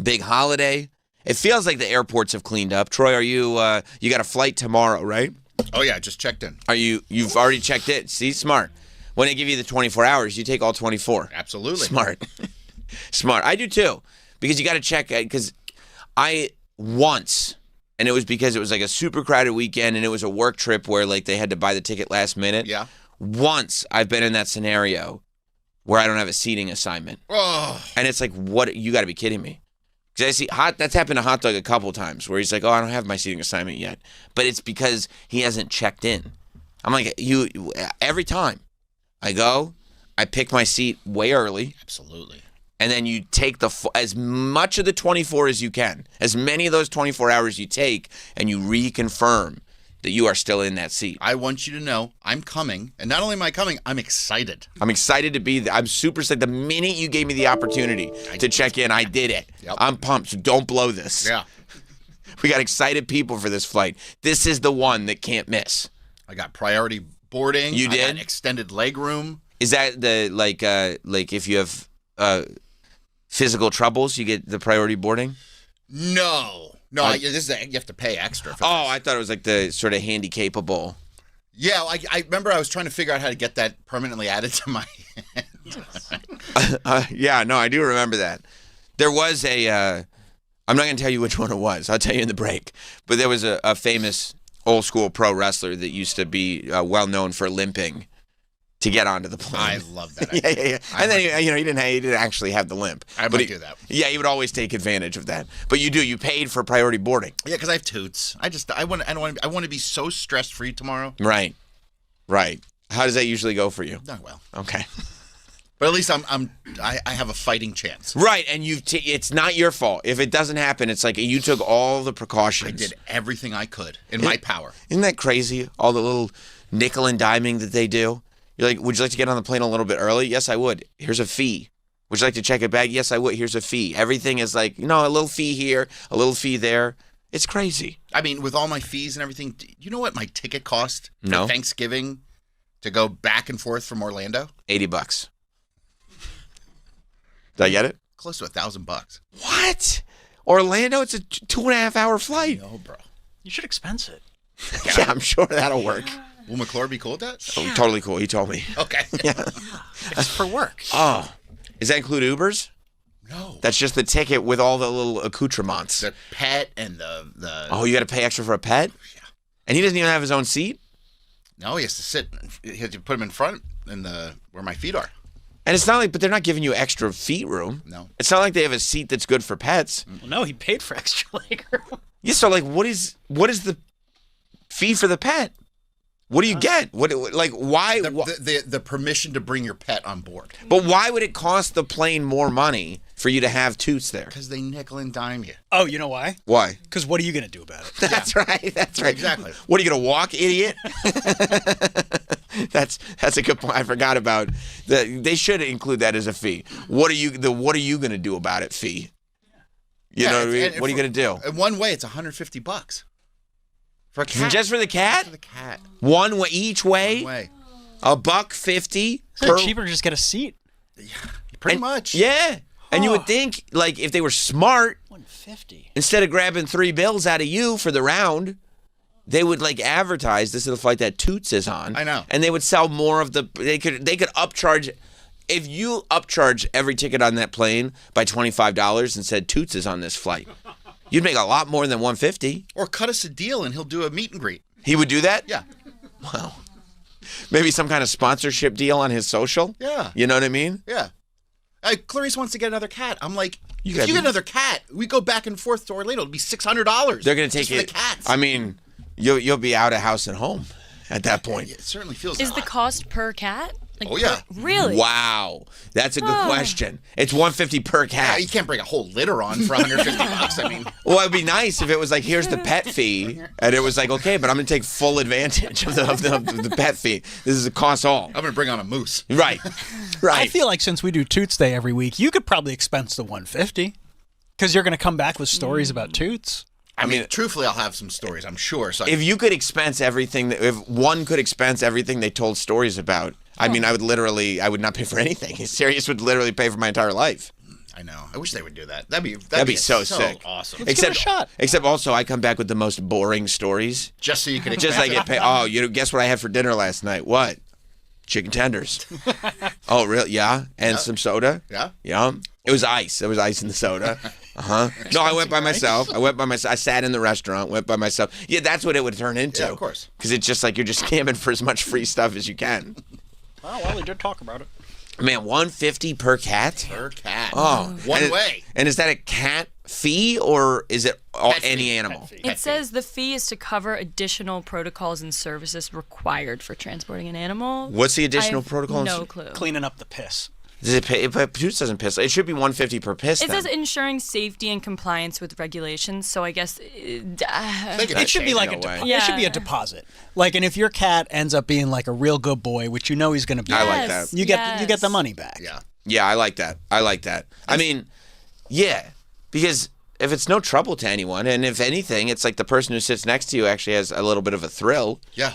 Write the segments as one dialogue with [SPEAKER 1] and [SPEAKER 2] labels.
[SPEAKER 1] big holiday. It feels like the airports have cleaned up. Troy, are you you got a flight tomorrow, right?
[SPEAKER 2] Oh, yeah, just checked in.
[SPEAKER 1] You've already checked it? See, smart. When they give you the 24 hours, you take all 24.
[SPEAKER 2] Absolutely.
[SPEAKER 1] Smart. Smart. I do too. Because you got to check, because I once, and it was because it was like a super crowded weekend and it was a work trip where like they had to buy the ticket last minute.
[SPEAKER 2] Yeah.
[SPEAKER 1] Once I've been in that scenario where I don't have a seating assignment.
[SPEAKER 2] Oh.
[SPEAKER 1] And it's like, what? You got to be kidding me. Because I see that's happened to Hot Dog a couple times where he's like, oh, I don't have my seating assignment yet. But it's because he hasn't checked in. I'm like, every time I go, I pick my seat way early.
[SPEAKER 2] Absolutely.
[SPEAKER 1] And then you take as much of the 24 as you can, as many of those 24 hours you take, and you reconfirm that you are still in that seat.
[SPEAKER 2] I want you to know I'm coming. And not only am I coming, I'm excited.
[SPEAKER 1] I'm excited to be there. I'm super excited. The minute you gave me the opportunity to check in, I did it.
[SPEAKER 2] Yep.
[SPEAKER 1] I'm pumped, so don't blow this.
[SPEAKER 2] Yeah.
[SPEAKER 1] We got excited people for this flight. This is the one that can't miss.
[SPEAKER 2] I got priority boarding.
[SPEAKER 1] You did?
[SPEAKER 2] I got extended leg room.
[SPEAKER 1] Is that the, like if you have physical troubles, you get the priority boarding?
[SPEAKER 2] No, you have to pay extra for this.
[SPEAKER 1] I thought it was like the sort of handy-capable.
[SPEAKER 2] Yeah, I remember I was trying to figure out how to get that permanently added to my
[SPEAKER 1] Yeah, no, I do remember that. There was I'm not going to tell you which one it was. I'll tell you in the break. But there was a famous old-school pro wrestler that used to be well-known for limping to get onto the plane.
[SPEAKER 2] I love that.
[SPEAKER 1] Yeah. And then he didn't actually have the limp.
[SPEAKER 2] I might do that.
[SPEAKER 1] Yeah, he would always take advantage of that. But you do. You paid for priority boarding.
[SPEAKER 2] Yeah, because I have toots. I want to be so stress free tomorrow.
[SPEAKER 1] Right. How does that usually go for you?
[SPEAKER 2] Not well.
[SPEAKER 1] Okay.
[SPEAKER 2] But at least I have a fighting chance.
[SPEAKER 1] Right, and it's not your fault if it doesn't happen. It's like you took all the precautions.
[SPEAKER 2] I did everything I could in my power.
[SPEAKER 1] Isn't that crazy? All the little nickel and diming that they do. You're like, would you like to get on the plane a little bit early? Yes, I would. Here's a fee. Would you like to check a bag? Yes, I would. Here's a fee. Everything is like, a little fee here, a little fee there. It's crazy.
[SPEAKER 2] I mean, with all my fees and everything, you know what my ticket cost for Thanksgiving to go back and forth from Orlando?
[SPEAKER 1] $80. Did I get it?
[SPEAKER 2] Close to $1,000.
[SPEAKER 1] What? Orlando? It's a 2.5 hour flight.
[SPEAKER 2] No, bro.
[SPEAKER 3] You should expense it.
[SPEAKER 1] Yeah, I'm sure that'll work.
[SPEAKER 2] Will McClure be cool with that?
[SPEAKER 1] Oh, totally cool. He told me.
[SPEAKER 2] Okay.
[SPEAKER 1] Yeah.
[SPEAKER 3] It's for work.
[SPEAKER 1] Oh. Does that include Ubers?
[SPEAKER 2] No.
[SPEAKER 1] That's just the ticket with all the little accoutrements.
[SPEAKER 2] The pet and the...
[SPEAKER 1] Oh, you got to pay extra for a pet?
[SPEAKER 2] Yeah.
[SPEAKER 1] And he doesn't even have his own seat?
[SPEAKER 2] No, he has to sit. He has to put him in front where my feet are.
[SPEAKER 1] And it's not like, but they're not giving you extra feet room.
[SPEAKER 2] No.
[SPEAKER 1] It's not like they have a seat that's good for pets.
[SPEAKER 3] Well, no, he paid for extra leg room.
[SPEAKER 1] Yeah, so like, what is the fee for the pet? What do you get? Why?
[SPEAKER 2] The permission to bring your pet on board.
[SPEAKER 1] But why would it cost the plane more money for you to have Toots there?
[SPEAKER 2] Because they nickel and dime you.
[SPEAKER 3] Oh, you know why?
[SPEAKER 1] Why?
[SPEAKER 3] Because what are you going to do about it?
[SPEAKER 1] That's right. That's right.
[SPEAKER 2] Exactly.
[SPEAKER 1] What are you going to walk, idiot? That's a good point. I forgot about that. They should include that as a fee. What are you going to do about it? Fee. You know what I mean? What are you going to do?
[SPEAKER 2] In one way, it's $150 for a cat.
[SPEAKER 1] Just for the cat?
[SPEAKER 2] For the cat.
[SPEAKER 1] One way each way.
[SPEAKER 2] One way.
[SPEAKER 1] $150
[SPEAKER 3] Is it cheaper to just get a seat?
[SPEAKER 2] Pretty much.
[SPEAKER 1] Yeah. And you would think, like, if they were smart,
[SPEAKER 3] $150.
[SPEAKER 1] instead of grabbing 3 bills out of you for the round, they would like advertise this is the flight that Toots is on.
[SPEAKER 2] I know.
[SPEAKER 1] And they would sell more of the. They could upcharge. If you upcharge every ticket on that plane by $25 and said Toots is on this flight, you'd make a lot more than $150.
[SPEAKER 2] Or cut us a deal and he'll do a meet and greet.
[SPEAKER 1] He would do that?
[SPEAKER 2] Yeah.
[SPEAKER 1] Wow. Maybe some kind of sponsorship deal on his social?
[SPEAKER 2] Yeah.
[SPEAKER 1] You know what I mean?
[SPEAKER 2] Yeah. Clarice wants to get another cat. I'm like, if you
[SPEAKER 1] gotta
[SPEAKER 2] get another cat, we go back and forth to Orlando. It'll be $600.
[SPEAKER 1] They're going to take
[SPEAKER 2] just
[SPEAKER 1] it.
[SPEAKER 2] For the cats.
[SPEAKER 1] I mean, you'll be out of house and home at that point.
[SPEAKER 2] It certainly feels
[SPEAKER 4] Is
[SPEAKER 2] that
[SPEAKER 4] the
[SPEAKER 2] way.
[SPEAKER 4] cost per cat? Like
[SPEAKER 2] Oh, yeah.
[SPEAKER 4] Really?
[SPEAKER 1] Wow. That's a good question. It's $150 per
[SPEAKER 2] Yeah,
[SPEAKER 1] cat.
[SPEAKER 2] you can't bring a whole litter on for $150. I mean,
[SPEAKER 1] Well, it'd be nice if it was like, here's the pet fee, and it was like, okay, but I'm going to take full advantage of the pet fee. This is a cost all.
[SPEAKER 2] I'm going to bring on a moose.
[SPEAKER 1] Right. Right.
[SPEAKER 3] I feel like since we do Toots Day every week, you could probably expense the $150 because you're going to come back with stories about Toots.
[SPEAKER 2] I mean, truthfully, I'll have some stories, I'm sure. So
[SPEAKER 1] if you could expense everything, if one could expense everything they told stories about, I mean, I would not pay for anything. Sirius would literally pay for my entire life.
[SPEAKER 2] I know. I wish they would do that. That'd be
[SPEAKER 1] so sick.
[SPEAKER 2] Awesome.
[SPEAKER 3] Let's give it a shot.
[SPEAKER 1] Except also, I come back with the most boring stories.
[SPEAKER 2] Just so you can
[SPEAKER 1] Just I get paid. Oh, guess what I had for dinner last night? What? Chicken tenders. Oh, really? Yeah. And some soda.
[SPEAKER 2] Yeah.
[SPEAKER 1] Yeah. It was ice. There was ice in the soda. No, I went by myself. I sat in the restaurant, went by myself. Yeah, that's what it would turn into.
[SPEAKER 2] Yeah, of course.
[SPEAKER 1] Because it's just like you're just scamming for as much free stuff as you can.
[SPEAKER 3] Oh, well, they did talk about it.
[SPEAKER 1] Man, $150 per cat?
[SPEAKER 2] Per cat.
[SPEAKER 1] Oh.
[SPEAKER 2] One way.
[SPEAKER 1] And is that a cat fee or is it any
[SPEAKER 2] fee.
[SPEAKER 1] animal?
[SPEAKER 4] It says the fee is to cover additional protocols and services required for transporting an animal.
[SPEAKER 1] What's the additional
[SPEAKER 4] I have
[SPEAKER 1] protocol?
[SPEAKER 4] No clue.
[SPEAKER 3] Cleaning up the piss.
[SPEAKER 1] Does it pay? But Toots doesn't piss. It should be $150 per piss.
[SPEAKER 4] It
[SPEAKER 1] then.
[SPEAKER 4] says ensuring safety and compliance with regulations. So I guess
[SPEAKER 3] It should be like
[SPEAKER 1] no way.
[SPEAKER 3] It should be a deposit. Like, and if your cat ends up being like a real good boy, which you know he's going to be,
[SPEAKER 1] I like that.
[SPEAKER 3] you get the money back.
[SPEAKER 2] Yeah.
[SPEAKER 1] Yeah, I like that. I mean, yeah, because if it's no trouble to anyone, and if anything, it's like the person who sits next to you actually has a little bit of a thrill
[SPEAKER 2] Yeah.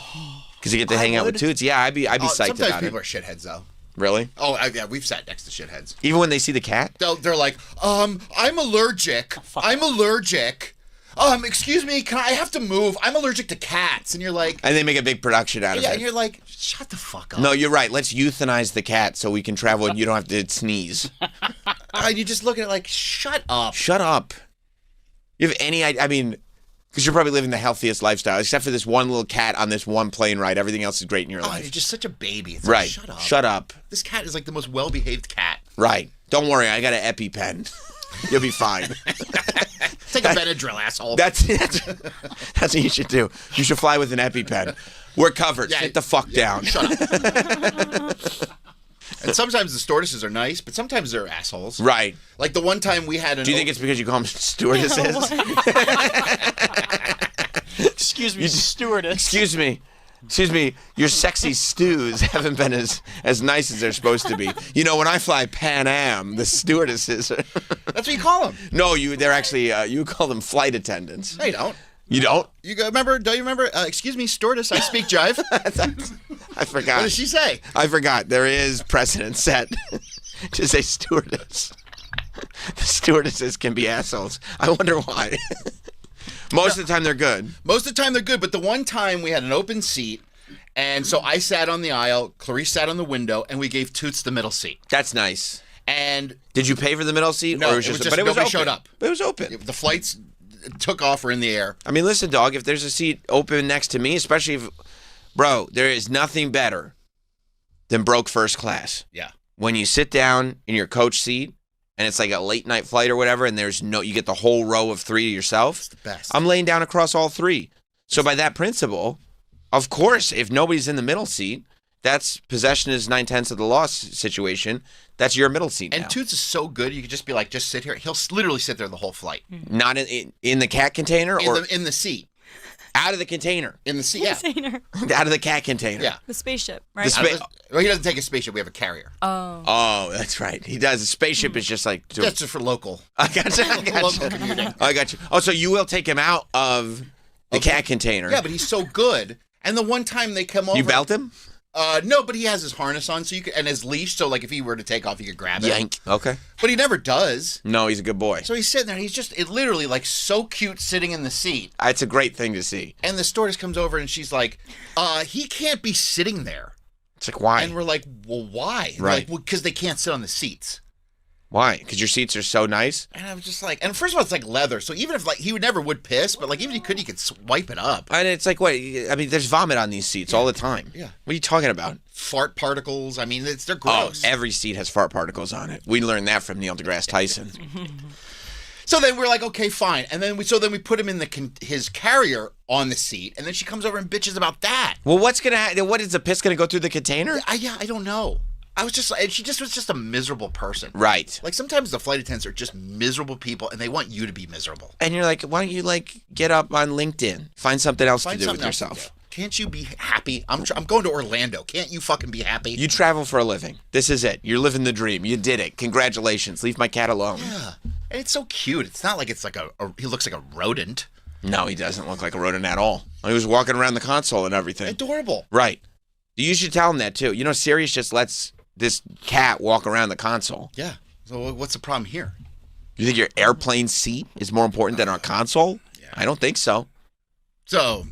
[SPEAKER 1] because you get to hang out with Toots. Yeah, I'd be psyched
[SPEAKER 2] Sometimes
[SPEAKER 1] about
[SPEAKER 2] people
[SPEAKER 1] it.
[SPEAKER 2] are shitheads, though.
[SPEAKER 1] Really?
[SPEAKER 2] Oh, yeah, we've sat next to shitheads.
[SPEAKER 1] Even when they see the cat?
[SPEAKER 2] They're like, I'm allergic. I'm allergic. Excuse me, I have to move. I'm allergic to cats. And you're like,
[SPEAKER 1] And they make a big production out of
[SPEAKER 2] yeah,
[SPEAKER 1] it.
[SPEAKER 2] and you're like, shut the fuck up.
[SPEAKER 1] No, you're right. Let's euthanize the cat so we can travel and you don't have to sneeze.
[SPEAKER 2] And you just look at it like, shut up.
[SPEAKER 1] Shut up. You have any idea? I mean, because you're probably living the healthiest lifestyle, except for this one little cat on this one plane ride. Everything else is great in your
[SPEAKER 2] Oh,
[SPEAKER 1] life.
[SPEAKER 2] you're just such a baby. It's
[SPEAKER 1] Right.
[SPEAKER 2] Like, shut up.
[SPEAKER 1] Shut up.
[SPEAKER 2] This cat is like the most well-behaved cat.
[SPEAKER 1] Right. Don't worry. I got an EpiPen. You'll be fine.
[SPEAKER 2] Take a Benadryl, asshole.
[SPEAKER 1] That's what you should do. You should fly with an EpiPen. We're covered.
[SPEAKER 2] Yeah,
[SPEAKER 1] Sit the fuck down.
[SPEAKER 2] Shut up. And sometimes the stewardesses are nice, but sometimes they're assholes.
[SPEAKER 1] Right.
[SPEAKER 2] Like the one time we had an...
[SPEAKER 1] Do you think it's because you call them stewardesses?
[SPEAKER 3] Excuse me, stewardess.
[SPEAKER 1] Excuse me, your sexy stews haven't been as nice as they're supposed to be. You know, when I fly Pan Am, the stewardesses are...
[SPEAKER 2] That's what you call them.
[SPEAKER 1] No, they're actually, you call them flight attendants.
[SPEAKER 2] No, you don't.
[SPEAKER 1] You don't?
[SPEAKER 2] Don't you remember? Excuse me, stewardess, I speak jive.
[SPEAKER 1] I forgot.
[SPEAKER 2] What did she say?
[SPEAKER 1] I forgot. There is precedent set to say stewardess. The stewardesses can be assholes. I wonder why. Most of the time they're good.
[SPEAKER 2] Most of the time they're good, but the one time we had an open seat, and so I sat on the aisle, Clarice sat on the window, and we gave Toots the middle seat.
[SPEAKER 1] That's nice.
[SPEAKER 2] And
[SPEAKER 1] Did you pay for the middle seat?
[SPEAKER 2] No,
[SPEAKER 1] or
[SPEAKER 2] it was just
[SPEAKER 1] but it was
[SPEAKER 2] nobody
[SPEAKER 1] open.
[SPEAKER 2] showed up.
[SPEAKER 1] But it was open.
[SPEAKER 2] the flights took off or in the air.
[SPEAKER 1] I mean, listen, dog, if there's a seat open next to me, especially if, bro, there is nothing better than broke first class.
[SPEAKER 2] Yeah.
[SPEAKER 1] When you sit down in your coach seat and it's like a late night flight or whatever, and you get the whole row of three to yourself.
[SPEAKER 2] It's the best.
[SPEAKER 1] I'm laying down across all three. So by that principle, of course, if nobody's in the middle seat, that's possession is 9/10 of the law situation. That's your middle seat
[SPEAKER 2] And
[SPEAKER 1] now.
[SPEAKER 2] Toots is so good, you could just be like, just sit here. He'll literally sit there the whole flight.
[SPEAKER 1] Not in the cat container or
[SPEAKER 2] In the seat.
[SPEAKER 1] out of the container.
[SPEAKER 2] In the seat, yeah.
[SPEAKER 4] Container.
[SPEAKER 1] Out of the cat container.
[SPEAKER 2] Yeah.
[SPEAKER 4] The spaceship, right?
[SPEAKER 2] Well, he doesn't take a spaceship. We have a carrier.
[SPEAKER 1] Oh, that's right. He does. A spaceship is just like...
[SPEAKER 2] That's just for local.
[SPEAKER 1] I got you.
[SPEAKER 2] Local commuting.
[SPEAKER 1] I got you. Oh, so you will take him out of the cat container.
[SPEAKER 2] Yeah, but he's so good. And the one time they come over...
[SPEAKER 1] You belt him?
[SPEAKER 2] No, but he has his harness on, so you could, and his leash, so like if he were to take off, you could grab it.
[SPEAKER 1] Yank. Okay.
[SPEAKER 2] But he never does.
[SPEAKER 1] No, he's a good boy.
[SPEAKER 2] So he's sitting there, and he's just literally like so cute sitting in the seat.
[SPEAKER 1] It's a great thing to see.
[SPEAKER 2] And the stewardess comes over, and she's like, he can't be sitting there.
[SPEAKER 1] It's like, why?
[SPEAKER 2] And we're like, well, why?
[SPEAKER 1] Right.
[SPEAKER 2] Like, well, because they can't sit on the seats.
[SPEAKER 1] Why? Because your seats are so nice?
[SPEAKER 2] And I was just like, and first of all, it's like leather, so even if like he would piss, but like even if he could swipe it up.
[SPEAKER 1] And it's like, what? I mean, there's vomit on these seats all the time.
[SPEAKER 2] Yeah.
[SPEAKER 1] What are you talking about?
[SPEAKER 2] Fart particles. I mean, they're gross.
[SPEAKER 1] Oh, every seat has fart particles on it. We learned that from Neil deGrasse Tyson.
[SPEAKER 2] So then we're like, okay, fine. And then we put him in his carrier on the seat, and then she comes over and bitches about that.
[SPEAKER 1] Well, what's gonna happen? What is the piss gonna go through the container?
[SPEAKER 2] I don't know. I was just like, she just was just a miserable person.
[SPEAKER 1] Right.
[SPEAKER 2] Like sometimes the flight attendants are just miserable people, and they want you to be miserable.
[SPEAKER 1] And you're like, why don't you like get up on LinkedIn, find something else to do with
[SPEAKER 2] else to
[SPEAKER 1] yourself?
[SPEAKER 2] do. Can't you be happy? I'm going to Orlando. Can't you fucking be happy?
[SPEAKER 1] You travel for a living. This is it. You're living the dream. You did it. Congratulations. Leave my cat alone.
[SPEAKER 2] Yeah. And it's so cute. It's not like it's like he looks like a rodent.
[SPEAKER 1] No, he doesn't look like a rodent at all. He was walking around the console and everything.
[SPEAKER 2] Adorable.
[SPEAKER 1] Right. You should tell him that too. You know, Sirius just lets this cat walk around the console.
[SPEAKER 2] Yeah. So what's the problem here?
[SPEAKER 1] You think your airplane seat is more important than our console?
[SPEAKER 2] Yeah.
[SPEAKER 1] I don't think so.
[SPEAKER 2] So,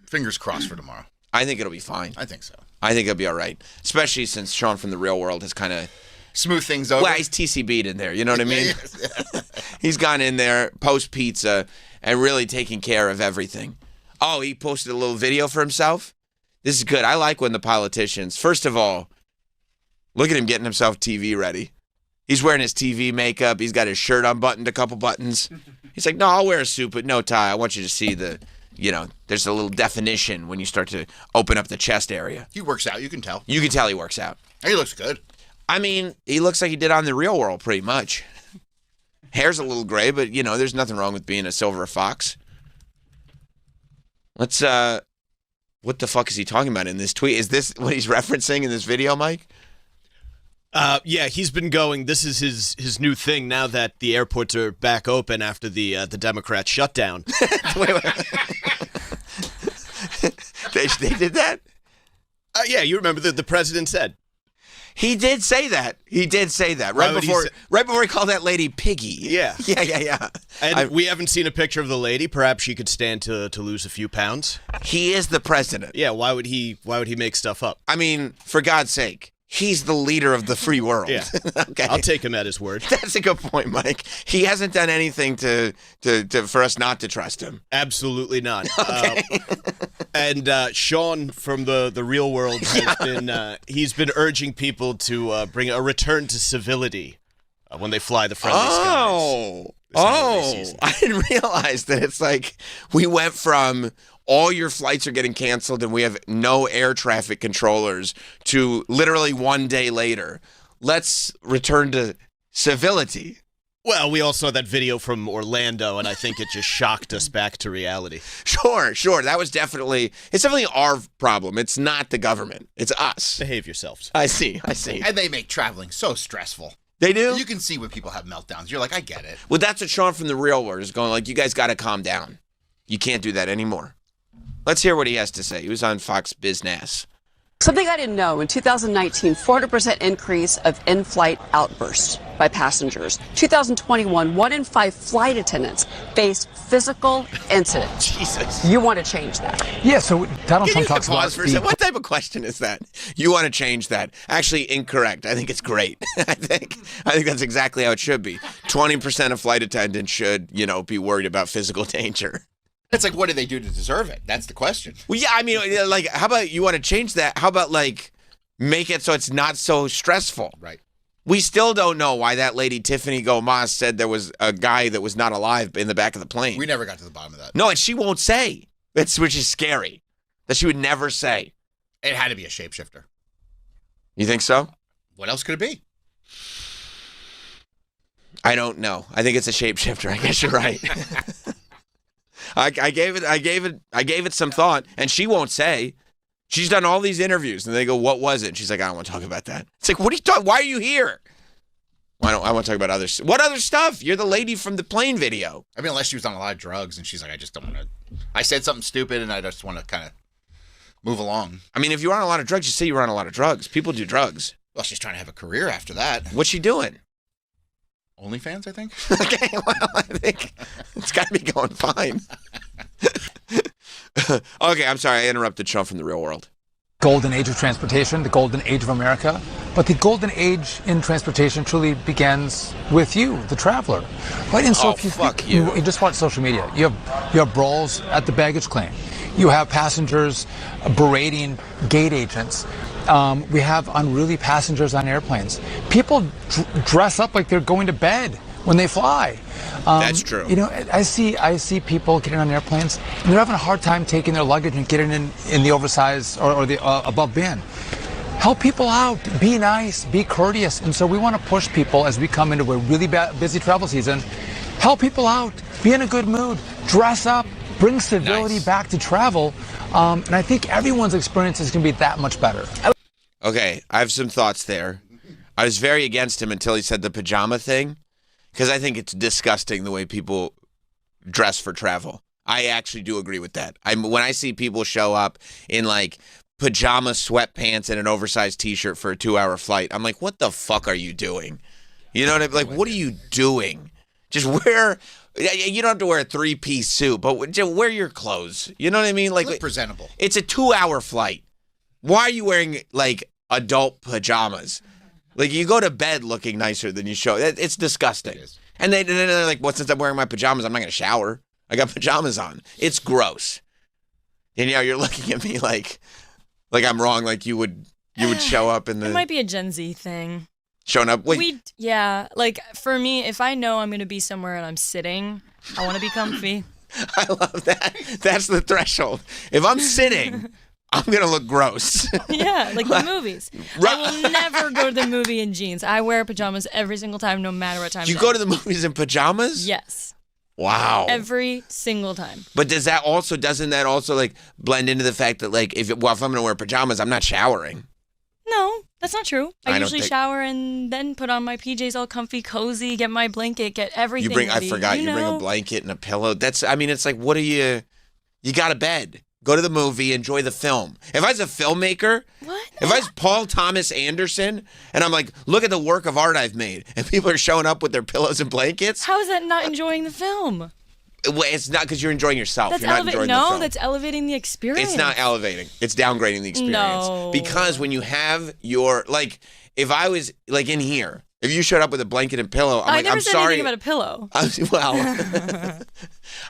[SPEAKER 2] fingers crossed for tomorrow.
[SPEAKER 1] I think it'll be fine.
[SPEAKER 2] I think so.
[SPEAKER 1] I think it'll be all right, especially since Sean from the Real World has kind of
[SPEAKER 2] Smooth things over.
[SPEAKER 1] well, he's TCB'd in there. You know what I mean?
[SPEAKER 2] Yeah.
[SPEAKER 1] He's gone in there post pizza and really taking care of everything. Oh, he posted a little video for himself. This is good. I like when the politicians. First of all, look at him getting himself TV ready. He's wearing his TV makeup. He's got his shirt unbuttoned, a couple buttons. He's like, no, I'll wear a suit, but no tie. I want you to see there's a little definition when you start to open up the chest area.
[SPEAKER 2] He works out. You can tell.
[SPEAKER 1] You can tell he works out.
[SPEAKER 2] He looks good.
[SPEAKER 1] I mean, he looks like he did on The Real World pretty much. Hair's a little gray, but, there's nothing wrong with being a silver fox. Let's, what the fuck is he talking about in this tweet? Is this what he's referencing in this video, Mike?
[SPEAKER 5] Yeah, he's been going. This is his new thing now that the airports are back open after the Democrat shutdown.
[SPEAKER 1] Wait. They did that?
[SPEAKER 5] Yeah, you remember the president said.
[SPEAKER 1] He did say that.
[SPEAKER 5] Why would
[SPEAKER 1] Right before he called that lady Piggy.
[SPEAKER 5] Yeah.
[SPEAKER 1] Yeah.
[SPEAKER 5] And we haven't seen a picture of the lady. Perhaps she could stand to lose a few pounds.
[SPEAKER 1] He is the president.
[SPEAKER 5] Yeah, why would he make stuff up?
[SPEAKER 1] I mean, for God's sake, he's the leader of the free world.
[SPEAKER 5] Yeah.
[SPEAKER 1] Okay.
[SPEAKER 5] I'll take him at his word.
[SPEAKER 1] That's a good point, Mike. He hasn't done anything to for us not to trust him.
[SPEAKER 5] Absolutely not.
[SPEAKER 1] Okay.
[SPEAKER 5] And Sean from the Real World has he's been urging people to bring a return to civility when they fly the friendly skies.
[SPEAKER 1] I didn't realize that it's like we went from all your flights are getting canceled and we have no air traffic controllers to literally one day later. Let's return to civility.
[SPEAKER 5] Well, we all saw that video from Orlando, and I think it just shocked us back to reality.
[SPEAKER 1] Sure. That was definitely our problem. It's not the government. It's us.
[SPEAKER 5] Behave yourselves.
[SPEAKER 1] I see.
[SPEAKER 2] And they make traveling so stressful.
[SPEAKER 1] They do?
[SPEAKER 2] You can see when people have meltdowns. You're like, I get it.
[SPEAKER 1] Well, that's what Sean from the Real World is going like, you guys got to calm down. You can't do that anymore. Let's hear what he has to say. He was on Fox Business.
[SPEAKER 6] Something I didn't know, in 2019, 400% increase of in-flight outbursts by passengers. 2021, 1 in 5 flight attendants faced physical incidents.
[SPEAKER 1] Jesus.
[SPEAKER 6] You want to change that?
[SPEAKER 3] Yeah, so Donald
[SPEAKER 1] Can
[SPEAKER 3] Trump
[SPEAKER 1] you
[SPEAKER 3] talks about
[SPEAKER 1] pause for a second? What type of question is that? You want to change that? Actually, incorrect. I think it's great. I think that's exactly how it should be. 20% of flight attendants should, be worried about physical danger.
[SPEAKER 2] It's like, what do they do to deserve it? That's the question.
[SPEAKER 1] Well, yeah, I mean, like, how about you want to change that? How about, like, make it so it's not so stressful?
[SPEAKER 2] Right.
[SPEAKER 1] We still don't know why that lady, Tiffany Gomez, said there was a guy that was not alive in the back of the plane.
[SPEAKER 2] We never got to the bottom of that.
[SPEAKER 1] No, and she won't say. Which is scary. That she would never say.
[SPEAKER 2] It had to be a shapeshifter.
[SPEAKER 1] You think so?
[SPEAKER 2] What else could it be?
[SPEAKER 1] I don't know. I think it's a shapeshifter. I guess you're right. I gave it some thought, and she won't say. She's done all these interviews, and they go, "What was it?" And she's like, "I don't want to talk about that." It's like, what are you talking? Why are you here? I want to talk about what other stuff? You're the lady from the plane video.
[SPEAKER 2] I mean, unless she was on a lot of drugs, and she's like, I just don't want to. I said something stupid, and I just want to kind of move along.
[SPEAKER 1] I mean, if you're on a lot of drugs, you say you're on a lot of drugs. People do drugs.
[SPEAKER 2] Well, she's trying to have a career after that.
[SPEAKER 1] What's she doing?
[SPEAKER 2] OnlyFans, I think.
[SPEAKER 1] Okay, well, I think it's got to be going fine. Okay, I'm sorry. I interrupted Sean from the Real World.
[SPEAKER 7] Golden age of transportation, the golden age of America. But the golden age in transportation truly begins with you, the traveler. Right? And so
[SPEAKER 1] Oh,
[SPEAKER 7] if you
[SPEAKER 1] fuck
[SPEAKER 7] think,
[SPEAKER 1] you.
[SPEAKER 7] you just watch social media. You have brawls at the baggage claim. You have passengers berating gate agents. We have unruly passengers on airplanes. People dress up like they're going to bed when they fly.
[SPEAKER 1] That's true.
[SPEAKER 7] I see people getting on airplanes and they're having a hard time taking their luggage and getting in the oversized or the above bin. Help people out. Be nice. Be courteous. And so we want to push people as we come into a really busy travel season. Help people out. Be in a good mood. Dress up. Bring civility back to travel. And I think everyone's experience is going to be that much better.
[SPEAKER 1] Okay, I have some thoughts there. I was very against him until he said the pajama thing, because I think it's disgusting the way people dress for travel. I actually do agree with that. When I see people show up in like pajama sweatpants and an oversized T-shirt for a 2-hour flight, I'm like, what the fuck are you doing? You know what I mean? Like, what are you doing? Just wear. You don't have to wear a 3-piece suit, but just wear your clothes. You know what I mean? Like,
[SPEAKER 2] Look presentable.
[SPEAKER 1] it's a 2-hour flight. Why are you wearing like adult pajamas? Like, you go to bed looking nicer than you show. It's disgusting.
[SPEAKER 2] It is.
[SPEAKER 1] And then they're like, well, since I'm wearing my pajamas, I'm not going to shower. I got pajamas on. It's gross. And you're looking at me like I'm wrong. Like you would show up in the
[SPEAKER 4] It might be a Gen Z thing.
[SPEAKER 1] showing up. Wait,
[SPEAKER 4] Like for me, if I know I'm going to be somewhere and I'm sitting, I want to be comfy.
[SPEAKER 1] I love that. That's the threshold. If I'm sitting, I'm going to look gross.
[SPEAKER 4] Yeah, like the movies. I will never go to the movie in jeans. I wear pajamas every single time, no matter what time.
[SPEAKER 1] You go to the movies in pajamas?
[SPEAKER 4] Yes.
[SPEAKER 1] Wow.
[SPEAKER 4] Every single time.
[SPEAKER 1] But doesn't that also like blend into the fact that like if I'm going to wear pajamas, I'm not showering.
[SPEAKER 4] No, that's not true.
[SPEAKER 1] I
[SPEAKER 4] I
[SPEAKER 1] don't
[SPEAKER 4] usually
[SPEAKER 1] think-
[SPEAKER 4] shower and then put on my PJs all comfy, cozy, get my blanket, get everything
[SPEAKER 1] I
[SPEAKER 4] ready.
[SPEAKER 1] forgot. You bring a blanket and a pillow. It's like, what are you got a bed. Go to the movie, enjoy the film. If I was a filmmaker,
[SPEAKER 4] What?
[SPEAKER 1] if I was Paul Thomas Anderson, and I'm like, look at the work of art I've made, and people are showing up with their pillows and blankets,
[SPEAKER 4] How is that not enjoying the film?
[SPEAKER 1] well, it's not because you're enjoying yourself.
[SPEAKER 4] That's
[SPEAKER 1] You're not enjoying the
[SPEAKER 4] No,
[SPEAKER 1] film.
[SPEAKER 4] that's elevating the experience.
[SPEAKER 1] It's not elevating. It's downgrading the experience.
[SPEAKER 4] No.
[SPEAKER 1] Because when you have your, like, if I was, like, in here, if you showed up with a blanket and pillow, I'm
[SPEAKER 4] I
[SPEAKER 1] like,
[SPEAKER 4] never
[SPEAKER 1] I'm
[SPEAKER 4] said
[SPEAKER 1] sorry.
[SPEAKER 4] anything about a pillow.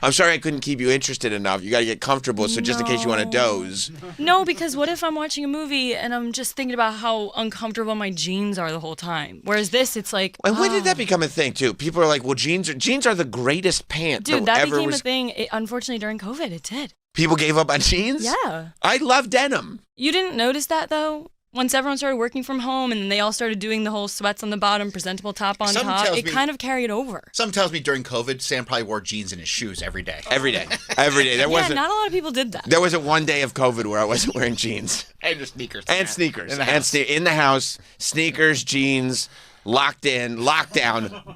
[SPEAKER 1] I'm sorry I couldn't keep you interested enough. You got to get comfortable, so just in case you want to doze.
[SPEAKER 4] No, because what if I'm watching a movie and I'm just thinking about how uncomfortable my jeans are the whole time? Whereas this, it's like,
[SPEAKER 1] And when did that become a thing, too? People are like, well, jeans are the greatest pant
[SPEAKER 4] dude, that
[SPEAKER 1] ever
[SPEAKER 4] became
[SPEAKER 1] was.
[SPEAKER 4] a thing. Unfortunately, during COVID, it did.
[SPEAKER 1] People gave up on jeans?
[SPEAKER 4] Yeah.
[SPEAKER 1] I love denim.
[SPEAKER 4] You didn't notice that, though? Once everyone started working from home and they all started doing the whole sweats on the bottom, presentable top on
[SPEAKER 2] Something
[SPEAKER 4] top,
[SPEAKER 2] tells
[SPEAKER 4] it
[SPEAKER 2] me-
[SPEAKER 4] kind of carried over.
[SPEAKER 2] Something tells me during COVID, Sam probably wore jeans in his shoes every day.
[SPEAKER 1] Every day. Every day.
[SPEAKER 4] Yeah, not a lot of people did that.
[SPEAKER 1] There wasn't one day of COVID where I wasn't wearing jeans.
[SPEAKER 2] And just sneakers.
[SPEAKER 1] And sneakers.
[SPEAKER 2] In the house.
[SPEAKER 1] In the house, sneakers, jeans, locked in, lockdown.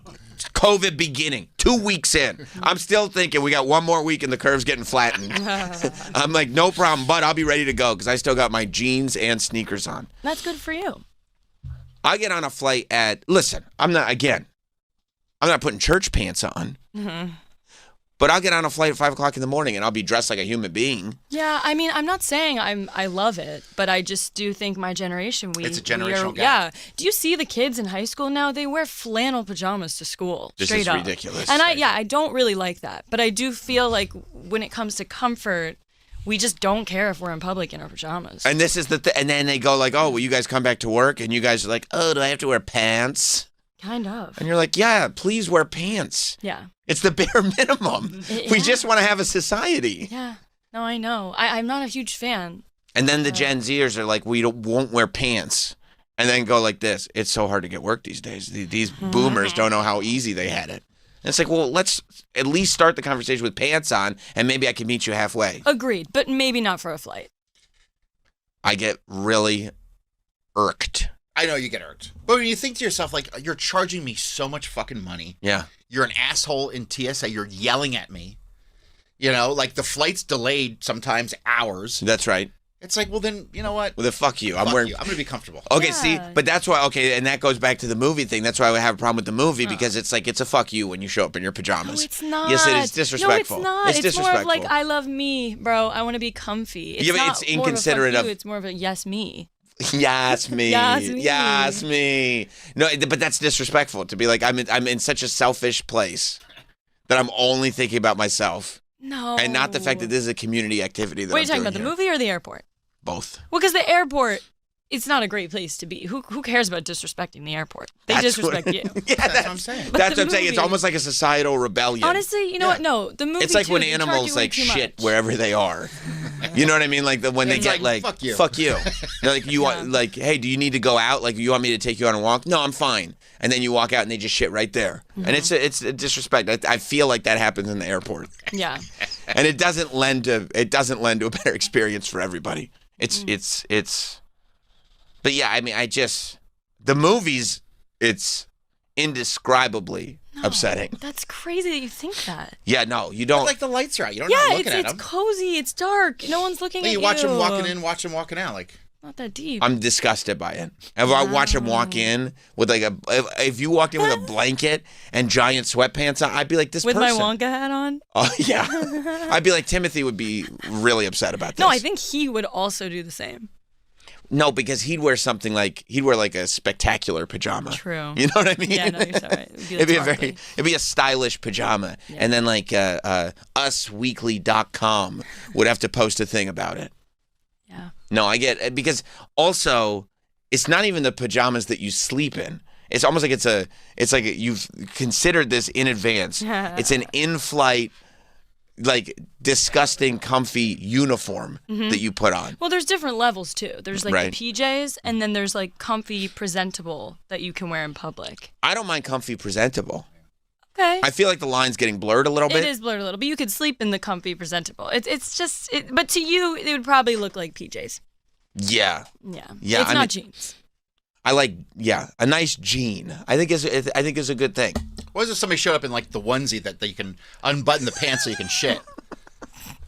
[SPEAKER 1] COVID beginning. 2 weeks in. I'm still thinking we got one more week and the curve's getting flattened. I'm like, no problem, but I'll be ready to go because I still got my jeans and sneakers on.
[SPEAKER 4] That's good for you.
[SPEAKER 1] I get on a flight listen, I'm not putting church pants on.
[SPEAKER 4] Mm-hmm.
[SPEAKER 1] But I'll get on a flight at 5 o'clock in the morning and I'll be dressed like a human being.
[SPEAKER 4] Yeah, I mean, I'm not saying I love it, but I just do think my generation,
[SPEAKER 2] It's a generational gap.
[SPEAKER 4] Yeah. Do you see the kids in high school now? They wear flannel pajamas to school.
[SPEAKER 1] This
[SPEAKER 4] straight
[SPEAKER 1] is
[SPEAKER 4] up.
[SPEAKER 1] ridiculous.
[SPEAKER 4] And I don't really like that, but I do feel like when it comes to comfort, we just don't care if we're in public in our pajamas.
[SPEAKER 1] And this is and then they go like, oh, well, you guys come back to work and you guys are like, oh, do I have to wear pants?
[SPEAKER 4] Kind of.
[SPEAKER 1] And you're like, yeah, please wear pants.
[SPEAKER 4] Yeah.
[SPEAKER 1] It's the bare minimum. We
[SPEAKER 4] Yeah.
[SPEAKER 1] just want to have a society.
[SPEAKER 4] Yeah. No, I know. I'm not a huge fan.
[SPEAKER 1] And then the Gen Zers are like, won't wear pants. And then go like this. It's so hard to get work these days. These boomers don't know how easy they had it. And it's like, well, let's at least start the conversation with pants on, and maybe I can meet you halfway.
[SPEAKER 4] Agreed, but maybe not for a flight.
[SPEAKER 1] I get really irked.
[SPEAKER 2] I know you get irked. But when you think to yourself, like, you're charging me so much fucking money.
[SPEAKER 1] Yeah.
[SPEAKER 2] You're an asshole in TSA. You're yelling at me. You know, like the flight's delayed sometimes hours.
[SPEAKER 1] That's right.
[SPEAKER 2] It's like, well, then, you know what?
[SPEAKER 1] Well, then fuck you. I'm
[SPEAKER 2] Fuck
[SPEAKER 1] wearing.
[SPEAKER 2] you. I'm going to be comfortable.
[SPEAKER 1] Okay, see,
[SPEAKER 4] Yeah.
[SPEAKER 1] but that's why. Okay, and that goes back to the movie thing. That's why I have a problem with the movie because it's like it's a fuck you when you show up in your pajamas.
[SPEAKER 4] No, it's not.
[SPEAKER 1] Yes, it is disrespectful.
[SPEAKER 4] No, it's not. It's more of
[SPEAKER 1] disrespectful.
[SPEAKER 4] like, I love me, bro. I want to be comfy. It's
[SPEAKER 1] Yeah, but
[SPEAKER 4] not
[SPEAKER 1] it's
[SPEAKER 4] more
[SPEAKER 1] inconsiderate
[SPEAKER 4] of, a
[SPEAKER 1] of-
[SPEAKER 4] fuck you, it's more of a yes, me.
[SPEAKER 1] Yes, me.
[SPEAKER 4] Yes, me.
[SPEAKER 1] Yes, me. No, but that's disrespectful to be like I'm in such a selfish place that I'm only thinking about myself
[SPEAKER 4] No.
[SPEAKER 1] and not the fact that this is a community activity. That
[SPEAKER 4] What are
[SPEAKER 1] I'm
[SPEAKER 4] you talking
[SPEAKER 1] doing
[SPEAKER 4] about, the
[SPEAKER 1] here.
[SPEAKER 4] movie or the airport?
[SPEAKER 1] Both.
[SPEAKER 4] Well, because the airport, it's not a great place to be. Who cares about disrespecting the airport? They
[SPEAKER 1] That's
[SPEAKER 4] disrespect
[SPEAKER 1] what-
[SPEAKER 4] you.
[SPEAKER 1] Yeah,
[SPEAKER 2] That's what I'm saying.
[SPEAKER 4] But
[SPEAKER 1] That's
[SPEAKER 4] the
[SPEAKER 1] what I'm saying. It's
[SPEAKER 4] movie-
[SPEAKER 1] almost like a societal rebellion.
[SPEAKER 4] Honestly, you know what? No, the movie.
[SPEAKER 1] It's like
[SPEAKER 4] too,
[SPEAKER 1] when
[SPEAKER 4] they charge
[SPEAKER 1] animals
[SPEAKER 4] you way
[SPEAKER 1] like
[SPEAKER 4] too
[SPEAKER 1] shit
[SPEAKER 4] much.
[SPEAKER 1] wherever they are. You know what I mean? Like when they
[SPEAKER 2] It's
[SPEAKER 1] get
[SPEAKER 2] like,
[SPEAKER 1] like,
[SPEAKER 2] fuck you.
[SPEAKER 1] fuck you. They're like you
[SPEAKER 4] Yeah.
[SPEAKER 1] want like, hey, do you need to go out? Like you want me to take you on a walk? No, I'm fine. And then you walk out and they just shit right there.
[SPEAKER 4] Mm-hmm.
[SPEAKER 1] And it's a disrespect. I feel like that happens in the airport,
[SPEAKER 4] Yeah.
[SPEAKER 1] and it doesn't lend to a better experience for everybody.
[SPEAKER 4] Mm.
[SPEAKER 1] It's. But yeah, I mean, the movies. It's indescribably upsetting.
[SPEAKER 4] That's crazy that you think that.
[SPEAKER 1] Yeah, no, you
[SPEAKER 2] But,
[SPEAKER 1] don't.
[SPEAKER 2] like, the lights are out. You don't
[SPEAKER 4] Yeah,
[SPEAKER 2] know looking
[SPEAKER 4] it's
[SPEAKER 2] at them.
[SPEAKER 4] cozy. It's dark. No one's looking
[SPEAKER 2] Like,
[SPEAKER 4] at
[SPEAKER 2] you
[SPEAKER 4] you.
[SPEAKER 2] watch them walking in, watch them walking out. Like,
[SPEAKER 4] Not that deep.
[SPEAKER 1] I'm disgusted by it. If I watch him walk in with like if you walked in with a blanket and giant sweatpants on, I'd be like, this
[SPEAKER 4] With
[SPEAKER 1] person.
[SPEAKER 4] my Wonka hat on?
[SPEAKER 1] Oh yeah. I'd be like, Timothy would be really upset about this.
[SPEAKER 4] No, I think he would also do the same.
[SPEAKER 1] No, because he'd wear something like a spectacular pajama.
[SPEAKER 4] True.
[SPEAKER 1] You know what I mean?
[SPEAKER 4] Yeah, no, you're so right.
[SPEAKER 1] It'd be it'd be a stylish pajama, and then like usweekly.com would have to post a thing about it.
[SPEAKER 4] Yeah.
[SPEAKER 1] No, I get it, because also it's not even the pajamas that you sleep in. It's almost like it's like you've considered this in advance. It's an in-flight, like disgusting, comfy uniform that you put on.
[SPEAKER 4] Well, there's different levels too. There's like
[SPEAKER 1] Right.
[SPEAKER 4] the PJs, and then there's like comfy, presentable that you can wear in public.
[SPEAKER 1] I don't mind comfy, presentable.
[SPEAKER 4] Okay.
[SPEAKER 1] I feel like the line's getting blurred a little bit.
[SPEAKER 4] It is blurred a little, but you could sleep in the comfy, presentable. It's just, but to you, it would probably look like PJs.
[SPEAKER 1] Yeah.
[SPEAKER 4] Yeah.
[SPEAKER 1] Yeah,
[SPEAKER 4] It's
[SPEAKER 1] I
[SPEAKER 4] not
[SPEAKER 1] mean-
[SPEAKER 4] jeans.
[SPEAKER 1] I like, a nice jean. I think is a good thing.
[SPEAKER 2] What if somebody showed up in like the onesie that you can unbutton the pants so you can shit?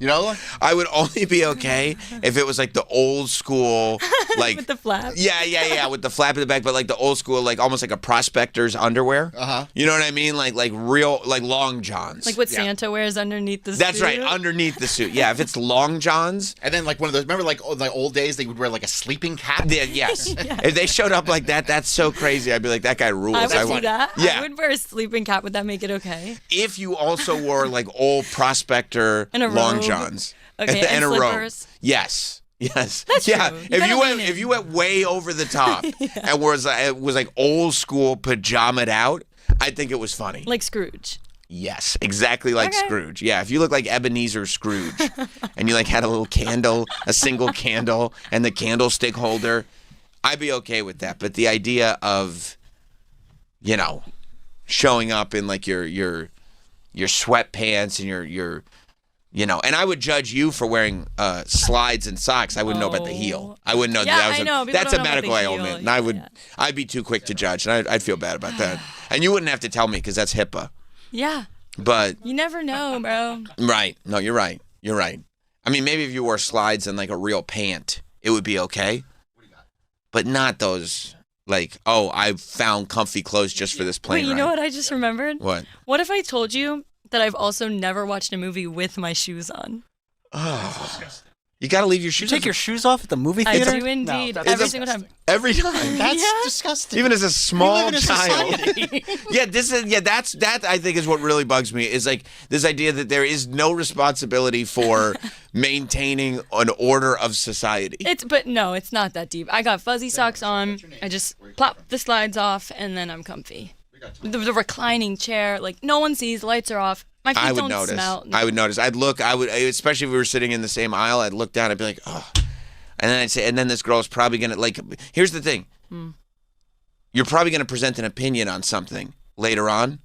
[SPEAKER 2] You know?
[SPEAKER 1] I would only be okay if it was like the old school, like
[SPEAKER 4] With the flap.
[SPEAKER 1] Yeah, with the flap in the back, but like the old school, like almost like a prospector's underwear.
[SPEAKER 2] Uh-huh.
[SPEAKER 1] You know what I mean? Like real, like long johns.
[SPEAKER 4] Like what Santa wears underneath the
[SPEAKER 1] That's
[SPEAKER 4] suit.
[SPEAKER 1] right, underneath the suit. Yeah, if it's long johns.
[SPEAKER 2] And then like one of those, remember like in the old days they would wear like a sleeping cap?
[SPEAKER 1] Yes. If they showed up like that, that's so crazy. I'd be like, that guy rules.
[SPEAKER 4] I would see
[SPEAKER 1] want-
[SPEAKER 4] that.
[SPEAKER 1] Yeah.
[SPEAKER 4] I would wear a sleeping cap. Would that make it okay?
[SPEAKER 1] If you also wore like old prospector
[SPEAKER 4] And a
[SPEAKER 1] long
[SPEAKER 4] robe.
[SPEAKER 1] johns.
[SPEAKER 4] Okay, and
[SPEAKER 1] a robe.
[SPEAKER 4] slippers.
[SPEAKER 1] Yes. Yes.
[SPEAKER 4] That's
[SPEAKER 1] yeah.
[SPEAKER 4] true. You
[SPEAKER 1] If
[SPEAKER 4] gotta
[SPEAKER 1] you went
[SPEAKER 4] lean in.
[SPEAKER 1] if you went way over the top and it was like old school pajama'd out, I think it was funny.
[SPEAKER 4] Like Scrooge.
[SPEAKER 1] Yes, exactly like
[SPEAKER 4] Okay.
[SPEAKER 1] Scrooge. Yeah, if you look like Ebenezer Scrooge and you like had a little candle, a single candle, and the candlestick holder, I'd be okay with that. But the idea of, showing up in like your sweatpants and your and I would judge you for wearing slides and socks. I wouldn't know about the heel. I wouldn't know
[SPEAKER 4] Yeah,
[SPEAKER 1] that was
[SPEAKER 4] I know. People
[SPEAKER 1] that's a
[SPEAKER 4] don't know about
[SPEAKER 1] medical
[SPEAKER 4] the heel.
[SPEAKER 1] ailment, and I would
[SPEAKER 4] Yeah.
[SPEAKER 1] I'd be too quick to judge, and I'd feel bad about that. And you wouldn't have to tell me because that's HIPAA.
[SPEAKER 4] Yeah.
[SPEAKER 1] But
[SPEAKER 4] You never know, bro.
[SPEAKER 1] right, no, you're right. You're right. I mean, maybe if you wore slides and like a real pant, it would be okay. But not those like, oh, I found comfy clothes just for this plane
[SPEAKER 4] Wait, you
[SPEAKER 1] ride.
[SPEAKER 4] know what I just remembered?
[SPEAKER 1] What?
[SPEAKER 4] What if I told you that I've also never watched a movie with my shoes on?
[SPEAKER 1] Oh, you got to leave your shoes.
[SPEAKER 3] You take your shoes off at the movie
[SPEAKER 4] I
[SPEAKER 3] theater?
[SPEAKER 4] do indeed.
[SPEAKER 3] that's
[SPEAKER 4] Every
[SPEAKER 3] disgusting.
[SPEAKER 4] single time.
[SPEAKER 1] every time.
[SPEAKER 5] That's
[SPEAKER 4] Yeah.
[SPEAKER 5] disgusting.
[SPEAKER 1] Even as a small
[SPEAKER 5] in a
[SPEAKER 1] child.
[SPEAKER 5] society.
[SPEAKER 1] That I think is what really bugs me is like this idea that there is no responsibility for maintaining an order of society.
[SPEAKER 4] But no, it's not that deep. I got fuzzy socks on. I just plop the slides off, and then I'm comfy. The reclining chair, like no one sees. Lights are off. My feet
[SPEAKER 1] I would
[SPEAKER 4] don't
[SPEAKER 1] notice.
[SPEAKER 4] smell.
[SPEAKER 1] I would notice. Especially if we were sitting in the same aisle, I'd look down, I'd be like, oh. And then I'd say, and then this girl's probably going to, like, here's the thing. You're probably going to present an opinion on something later on.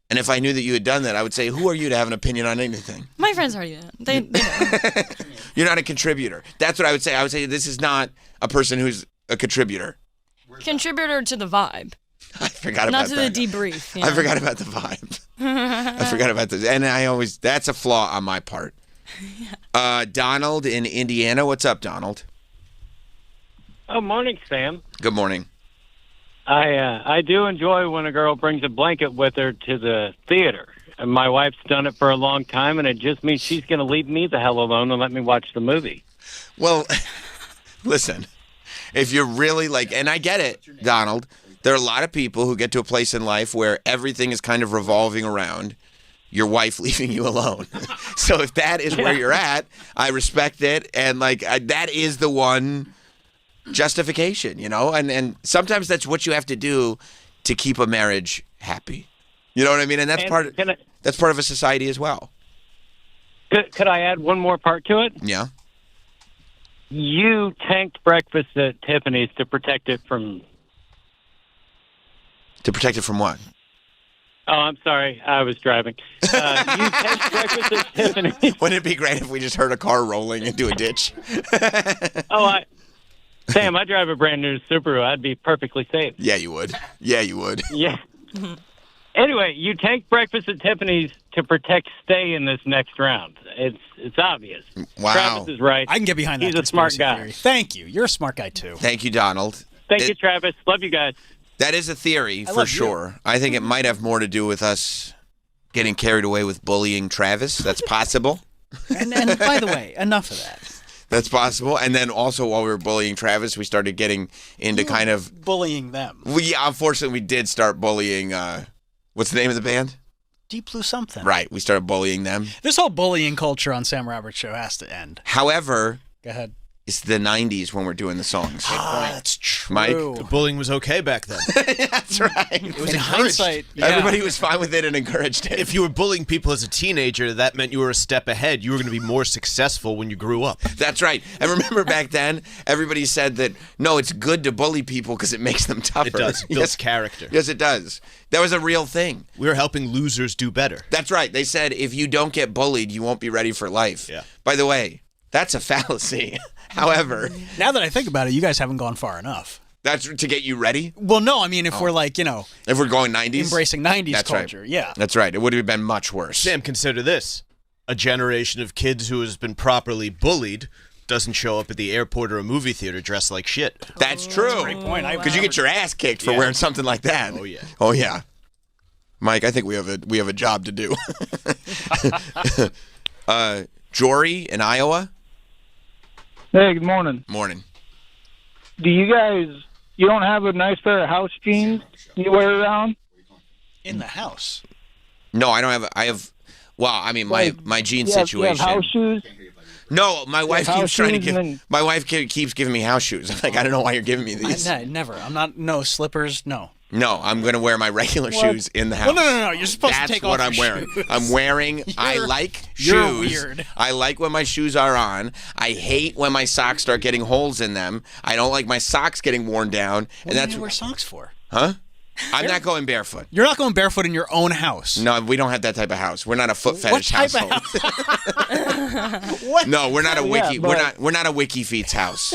[SPEAKER 1] And if I knew that you had done that, I would say, who are you to have an opinion on anything?
[SPEAKER 4] My friends already know. They know.
[SPEAKER 1] You're not a contributor. That's what I would say. I would say this is not a person who's a contributor.
[SPEAKER 4] Contributor to the vibe,
[SPEAKER 1] I forgot
[SPEAKER 4] not
[SPEAKER 1] about
[SPEAKER 4] to
[SPEAKER 1] that.
[SPEAKER 4] the debrief. you
[SPEAKER 1] I
[SPEAKER 4] know?
[SPEAKER 1] forgot about the vibe. I forgot about this. And that's a flaw on my part. Donald in Indiana. What's up, Donald?
[SPEAKER 8] Oh, morning, Sam.
[SPEAKER 1] Good morning.
[SPEAKER 8] I do enjoy when a girl brings a blanket with her to the theater. And my wife's done it for a long time, and it just means she's going to leave me the hell alone and let me watch the movie.
[SPEAKER 1] Well, listen, if you're really like, and I get it, Donald, there are a lot of people who get to a place in life where everything is kind of revolving around your wife leaving you alone. So if that is where you're at, I respect it. And like, that is the one justification, and sometimes that's what you have to do to keep a marriage happy. You know what I mean? And that's that's part of a society as well.
[SPEAKER 8] Could I add one more part to it?
[SPEAKER 1] Yeah.
[SPEAKER 8] You tanked breakfast at Tiffany's to protect it from...
[SPEAKER 1] To protect it from what?
[SPEAKER 8] Oh, I'm sorry. I was driving. You tanked breakfast at Tiffany's.
[SPEAKER 1] Wouldn't it be great if we just heard a car rolling into a ditch?
[SPEAKER 8] Sam, I drive a brand new Subaru. I'd be perfectly safe.
[SPEAKER 1] Yeah, you would. Yeah, you would.
[SPEAKER 8] Yeah. Anyway, you tank breakfast at Tiffany's to protect stay in this next round. It's obvious.
[SPEAKER 1] Wow.
[SPEAKER 8] Travis is right.
[SPEAKER 3] I can get behind that.
[SPEAKER 8] He's a smart
[SPEAKER 3] conspiracy
[SPEAKER 8] guy.
[SPEAKER 3] theory. Thank you. You're a smart guy too.
[SPEAKER 1] Thank you, Donald.
[SPEAKER 8] Thank you, Travis. Love you guys.
[SPEAKER 1] That is a theory
[SPEAKER 3] I
[SPEAKER 1] for
[SPEAKER 3] love you.
[SPEAKER 1] sure. I think it might have more to do with us getting carried away with bullying Travis. That's possible.
[SPEAKER 3] And by the way, enough of that.
[SPEAKER 1] That's possible. And then also while we were bullying Travis, we started getting into kind of
[SPEAKER 3] Bullying them.
[SPEAKER 1] unfortunately we did start bullying what's the name of the band?
[SPEAKER 3] Deep Blue something.
[SPEAKER 1] Right, we started bullying them.
[SPEAKER 3] This whole bullying culture on Sam Roberts Show has to end.
[SPEAKER 1] However,
[SPEAKER 3] Go ahead.
[SPEAKER 1] it's the 90s when we're doing the songs.
[SPEAKER 3] That's true.
[SPEAKER 1] Mike?
[SPEAKER 5] Bullying was okay back then.
[SPEAKER 1] That's right.
[SPEAKER 3] It was in hindsight. Yeah.
[SPEAKER 1] Everybody was fine with it and encouraged it.
[SPEAKER 5] If you were bullying people as a teenager, that meant you were a step ahead. You were going to be more successful when you grew up.
[SPEAKER 1] That's right. And remember back then, everybody said that, no, it's good to bully people because it makes them tougher.
[SPEAKER 5] It does. It builds character.
[SPEAKER 1] Yes, it does. That was a real thing.
[SPEAKER 5] We were helping losers do better.
[SPEAKER 1] That's right. They said if you don't get bullied, you won't be ready for life.
[SPEAKER 5] Yeah.
[SPEAKER 1] By the way, that's a fallacy. However,
[SPEAKER 3] Now that I think about it, you guys haven't gone far enough.
[SPEAKER 1] that's to get you ready.
[SPEAKER 3] Well, no, I mean, if we're like,
[SPEAKER 1] If we're going 90s.
[SPEAKER 3] embracing 90s
[SPEAKER 1] That's
[SPEAKER 3] culture,
[SPEAKER 1] right.
[SPEAKER 3] yeah.
[SPEAKER 1] That's right. It would have been much worse.
[SPEAKER 5] Sam, consider this. A generation of kids who has been properly bullied doesn't show up at the airport or a movie theater dressed like shit.
[SPEAKER 1] That's true.
[SPEAKER 3] Great point.
[SPEAKER 1] Because you get your ass kicked for
[SPEAKER 5] Yeah.
[SPEAKER 1] wearing something like that.
[SPEAKER 5] Oh, yeah.
[SPEAKER 1] Oh yeah. Mike, I think we have a job to do. Jory in Iowa.
[SPEAKER 9] Hey, good morning.
[SPEAKER 1] Morning.
[SPEAKER 9] Do you don't have a nice pair of house jeans you wear around?
[SPEAKER 3] In the house.
[SPEAKER 1] No, I don't have. I have. Well, I mean, my jean
[SPEAKER 9] You have
[SPEAKER 1] situation.
[SPEAKER 9] house shoes?
[SPEAKER 1] No, my wife
[SPEAKER 9] house
[SPEAKER 1] keeps trying to
[SPEAKER 9] shoes
[SPEAKER 1] give.
[SPEAKER 9] and then-
[SPEAKER 1] My wife keeps giving me house shoes. I'm like, I don't know why you're giving me these.
[SPEAKER 3] Never. I'm not. No slippers. No.
[SPEAKER 1] No, I'm gonna wear my regular shoes in the house.
[SPEAKER 3] Well, no. You're supposed
[SPEAKER 1] That's
[SPEAKER 3] to take
[SPEAKER 1] what
[SPEAKER 3] off
[SPEAKER 1] I'm
[SPEAKER 3] your
[SPEAKER 1] wearing.
[SPEAKER 3] shoes.
[SPEAKER 1] I'm wearing. I
[SPEAKER 3] You're-
[SPEAKER 1] like
[SPEAKER 3] you're
[SPEAKER 1] shoes.
[SPEAKER 3] weird.
[SPEAKER 1] I like when my shoes are on. I hate when my socks start getting holes in them. I don't like my socks getting worn down.
[SPEAKER 3] What
[SPEAKER 1] And
[SPEAKER 3] do
[SPEAKER 1] that's
[SPEAKER 3] you wear socks for?
[SPEAKER 1] huh? I'm not going barefoot.
[SPEAKER 3] You're not going barefoot in your own house.
[SPEAKER 1] No, we don't have that type of house. We're not a foot
[SPEAKER 3] What
[SPEAKER 1] fetish
[SPEAKER 3] type of
[SPEAKER 1] household.
[SPEAKER 3] What?
[SPEAKER 1] No, we're not a wiki.
[SPEAKER 9] but-
[SPEAKER 1] We're not a wiki feet's house.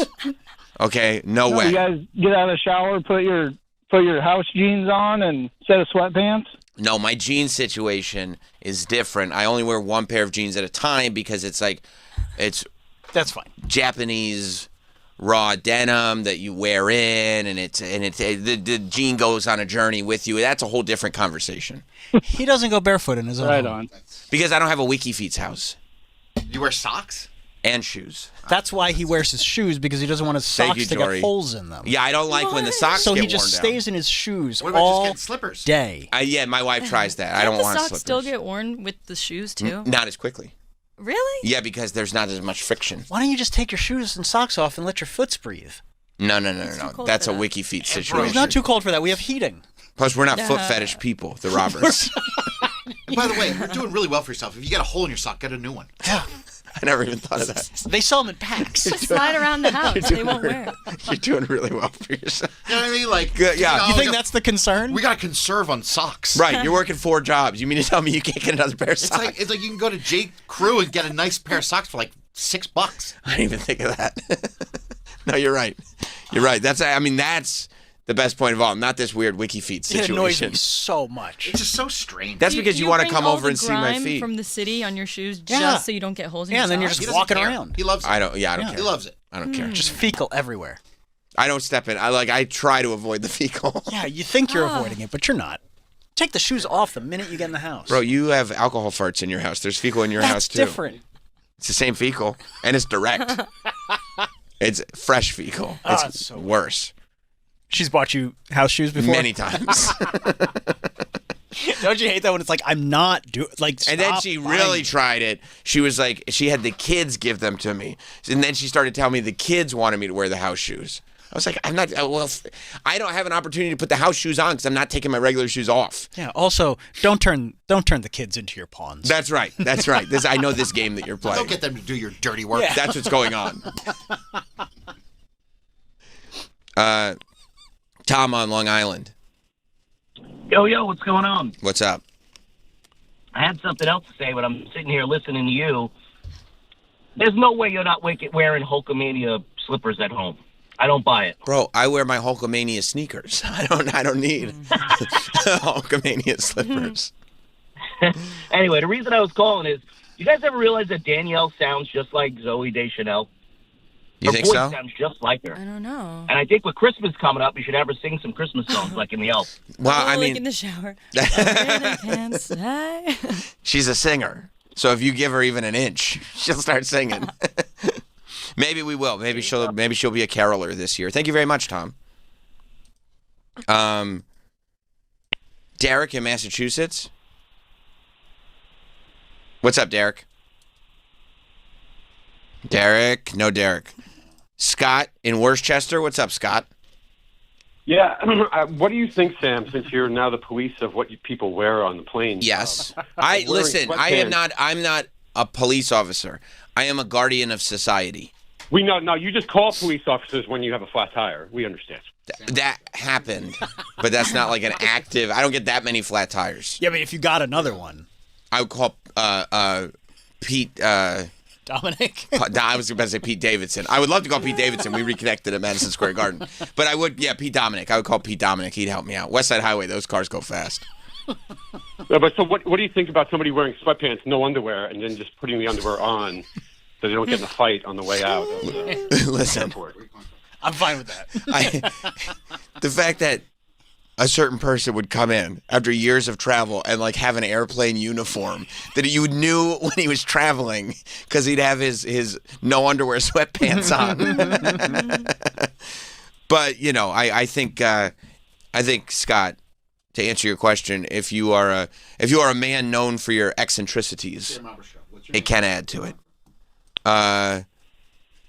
[SPEAKER 1] Okay, no
[SPEAKER 9] You
[SPEAKER 1] way.
[SPEAKER 9] guys get out of the shower, put your house jeans on and set of sweatpants?
[SPEAKER 1] No, my jean situation is different. I only wear one pair of jeans at a time because it's
[SPEAKER 3] That's fine.
[SPEAKER 1] Japanese raw denim that you wear in, and the jean goes on a journey with you. That's a whole different conversation.
[SPEAKER 3] He doesn't go barefoot in his own
[SPEAKER 9] Right
[SPEAKER 3] home.
[SPEAKER 9] on.
[SPEAKER 1] Because I don't have a wiki feet's house
[SPEAKER 2] You wear socks?
[SPEAKER 1] and shoes.
[SPEAKER 3] That's why he wears his shoes, because he doesn't want his
[SPEAKER 1] Thank
[SPEAKER 3] socks
[SPEAKER 1] you,
[SPEAKER 3] to
[SPEAKER 1] Jory.
[SPEAKER 3] get holes in them.
[SPEAKER 1] Yeah, I don't like when the socks
[SPEAKER 3] So
[SPEAKER 1] get
[SPEAKER 3] he just
[SPEAKER 1] worn
[SPEAKER 3] stays
[SPEAKER 1] down.
[SPEAKER 3] in his shoes
[SPEAKER 2] What about just
[SPEAKER 3] all
[SPEAKER 2] getting slippers?
[SPEAKER 3] day.
[SPEAKER 1] Yeah, my wife tries that. I don't
[SPEAKER 4] the
[SPEAKER 1] want
[SPEAKER 4] socks
[SPEAKER 1] slippers.
[SPEAKER 4] still get worn with the shoes too?
[SPEAKER 1] Not as quickly.
[SPEAKER 4] Really?
[SPEAKER 1] Yeah, because there's not as much friction.
[SPEAKER 3] Why don't you just take your shoes and socks off and let your foots breathe?
[SPEAKER 1] No.
[SPEAKER 4] too cold
[SPEAKER 1] That's
[SPEAKER 4] for
[SPEAKER 1] a
[SPEAKER 4] that.
[SPEAKER 1] wiki feet
[SPEAKER 3] It's
[SPEAKER 1] situation.
[SPEAKER 3] not too cold for that. We have heating.
[SPEAKER 1] Plus, we're not foot fetish people, the Roberts.
[SPEAKER 2] And by the way, you're doing really well for yourself. If you get a hole in your sock, get a new one.
[SPEAKER 1] I never even thought of that.
[SPEAKER 3] They sell them in packs.
[SPEAKER 4] Slide around the house. They won't wear it.
[SPEAKER 1] You're doing really well for yourself.
[SPEAKER 2] You know what I mean? Like,
[SPEAKER 1] Good, yeah.
[SPEAKER 3] You
[SPEAKER 2] we
[SPEAKER 3] think
[SPEAKER 2] got-
[SPEAKER 3] that's the concern?
[SPEAKER 2] we got to conserve on socks.
[SPEAKER 1] Right, you're working 4 jobs. You mean to tell me you can't get another pair of
[SPEAKER 2] It's
[SPEAKER 1] socks?
[SPEAKER 2] like you can go to J. Crew and get a nice pair of socks for like $6.
[SPEAKER 1] I didn't even think of that. No, you're right. You're right. That's the best point of all. Not this weird wiki feet
[SPEAKER 3] It annoys
[SPEAKER 1] situation.
[SPEAKER 3] me so much.
[SPEAKER 2] It's just so strange.
[SPEAKER 1] That's
[SPEAKER 4] Do
[SPEAKER 1] because you
[SPEAKER 4] do
[SPEAKER 1] want to
[SPEAKER 4] bring
[SPEAKER 1] come
[SPEAKER 4] all
[SPEAKER 1] over
[SPEAKER 4] the
[SPEAKER 1] and see my
[SPEAKER 4] grime
[SPEAKER 1] feet.
[SPEAKER 4] from the city on your shoes
[SPEAKER 3] Yeah.
[SPEAKER 4] just so you don't get holes in
[SPEAKER 3] Yeah,
[SPEAKER 4] your
[SPEAKER 3] and then you're
[SPEAKER 4] socks?
[SPEAKER 2] He
[SPEAKER 3] just
[SPEAKER 2] doesn't
[SPEAKER 3] walking
[SPEAKER 2] care.
[SPEAKER 3] around.
[SPEAKER 2] He loves it.
[SPEAKER 1] I don't
[SPEAKER 3] Yeah.
[SPEAKER 1] care.
[SPEAKER 2] He loves it.
[SPEAKER 1] I don't care.
[SPEAKER 3] Just fecal everywhere.
[SPEAKER 1] I don't step in. I try to avoid the fecal.
[SPEAKER 3] Yeah, you think you're avoiding it, but you're not. Take the shoes off the minute you get in the house.
[SPEAKER 1] Bro, you have alcohol farts in your house. There's fecal in your
[SPEAKER 3] That's
[SPEAKER 1] house too.
[SPEAKER 3] different.
[SPEAKER 1] It's the same fecal, and it's direct. It's fresh fecal.
[SPEAKER 3] Oh,
[SPEAKER 1] It's
[SPEAKER 3] it's so
[SPEAKER 1] worse.
[SPEAKER 3] She's bought you house shoes before?
[SPEAKER 1] Many times.
[SPEAKER 3] Don't you hate that when it's like, I'm not doing, like,
[SPEAKER 1] And then
[SPEAKER 3] stop
[SPEAKER 1] she
[SPEAKER 3] buying
[SPEAKER 1] really
[SPEAKER 3] it.
[SPEAKER 1] tried it. She was like, she had the kids give them to me. And then she started telling me the kids wanted me to wear the house shoes. I was like, I'm not, I don't have an opportunity to put the house shoes on because I'm not taking my regular shoes off.
[SPEAKER 3] Yeah, also, don't turn the kids into your pawns.
[SPEAKER 1] That's right. That's right. I know this game that you're playing.
[SPEAKER 2] Don't get them to do your dirty work.
[SPEAKER 3] Yeah.
[SPEAKER 1] That's what's going on. Tom on Long Island.
[SPEAKER 10] Yo, what's going on?
[SPEAKER 1] What's up?
[SPEAKER 10] I had something else to say, but I'm sitting here listening to you. There's no way you're not wearing Hulkamania slippers at home. I don't buy it.
[SPEAKER 1] Bro, I wear my Hulkamania sneakers. I don't need Hulkamania slippers.
[SPEAKER 10] Anyway, the reason I was calling is, you guys ever realize that Danielle sounds just like Zooey Deschanel?
[SPEAKER 1] You
[SPEAKER 10] Her
[SPEAKER 1] think
[SPEAKER 10] voice
[SPEAKER 1] so?
[SPEAKER 10] sounds just like her.
[SPEAKER 4] I don't know.
[SPEAKER 10] And I think with Christmas coming up, you should have her sing some Christmas songs like in the Elf.
[SPEAKER 1] Well,
[SPEAKER 4] Oh,
[SPEAKER 1] I
[SPEAKER 4] like
[SPEAKER 1] mean,
[SPEAKER 4] in the shower. I can't stay.
[SPEAKER 1] she's a singer. So if you give her even an inch, she'll start singing. Maybe we will. Maybe she'll be a caroler this year. Thank you very much, Tom. Derek in Massachusetts. What's up, Derek? Derek? No, Derek. Scott in Worcester. What's up, Scott?
[SPEAKER 11] Yeah, what do you think, Sam? Since you're now the police of what people wear on the plane.
[SPEAKER 1] Yes.
[SPEAKER 11] Wearing
[SPEAKER 1] Listen.
[SPEAKER 11] sweatpants.
[SPEAKER 1] I'm not a police officer. I am a guardian of society.
[SPEAKER 11] We know. No, you just call police officers when you have a flat tire. We understand.
[SPEAKER 1] That happened, but that's not like an active. I don't get that many flat tires.
[SPEAKER 3] Yeah, but if you got another one,
[SPEAKER 1] I would call Pete.
[SPEAKER 3] Dominic.
[SPEAKER 1] I was about to say Pete Davidson. I would love to call Pete Davidson. We reconnected at Madison Square Garden. But I would, Pete Dominic. I would call Pete Dominic. He'd help me out. West Side Highway, those cars go fast.
[SPEAKER 11] No, but so what do you think about somebody wearing sweatpants, no underwear, and then just putting the underwear on so they don't get in a fight on the way out of the
[SPEAKER 1] Listen,
[SPEAKER 11] airport?
[SPEAKER 3] I'm fine with that.
[SPEAKER 1] The fact that a certain person would come in after years of travel and like have an airplane uniform that you knew when he was traveling because he'd have his no underwear sweatpants on. But I think Scott, to answer your question, if you are a man known for your eccentricities, it can add to it.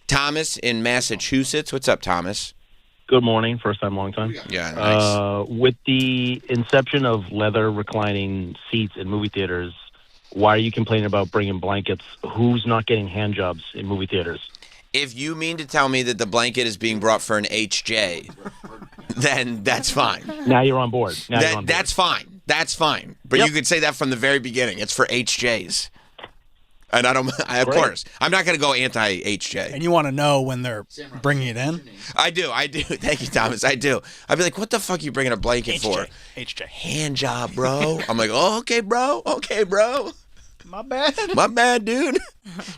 [SPEAKER 1] Thomas in Massachusetts. What's up, Thomas?
[SPEAKER 12] Good morning. First time, long time.
[SPEAKER 1] Yeah, nice.
[SPEAKER 12] With the inception of leather reclining seats in movie theaters, why are you complaining about bringing blankets? Who's not getting hand jobs in movie theaters?
[SPEAKER 1] If you mean to tell me that the blanket is being brought for an HJ, then that's fine.
[SPEAKER 12] Now you're on board.
[SPEAKER 1] That's fine. That's fine. But you could say that from the very beginning. It's for HJs. And of course, I'm not going to go anti-HJ.
[SPEAKER 3] And you want to know when they're bringing it in?
[SPEAKER 1] I do. Thank you, Thomas. I do. I'd be like, what the fuck are you bringing a blanket for?
[SPEAKER 3] HJ.
[SPEAKER 1] Hand job, bro. I'm like, oh, okay, bro. Okay, bro.
[SPEAKER 3] My bad.
[SPEAKER 1] My bad, dude.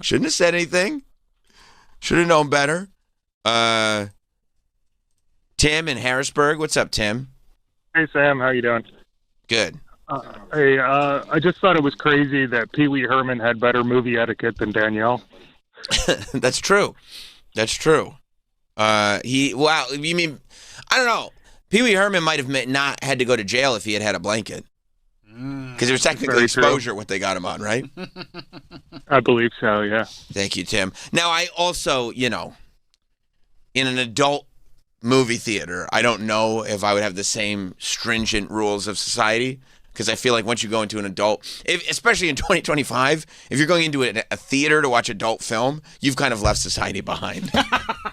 [SPEAKER 1] Shouldn't have said anything. Should have known better. Tim in Harrisburg. What's up, Tim?
[SPEAKER 13] Hey, Sam. How you doing?
[SPEAKER 1] Good.
[SPEAKER 13] Hey, I just thought it was crazy that Pee Wee Herman had better movie etiquette than Danielle.
[SPEAKER 1] That's true. That's true. You mean, I don't know. Pee Wee Herman might have not had to go to jail if he had a blanket. Because it was technically
[SPEAKER 13] Very
[SPEAKER 1] exposure
[SPEAKER 13] true.
[SPEAKER 1] what they got him on, right?
[SPEAKER 13] I believe so, yeah.
[SPEAKER 1] Thank you, Tim. Now, I also, in an adult movie theater, I don't know if I would have the same stringent rules of society. Because I feel like once you go into an adult, especially in 2025, if you're going into a theater to watch adult film, you've kind of left society behind.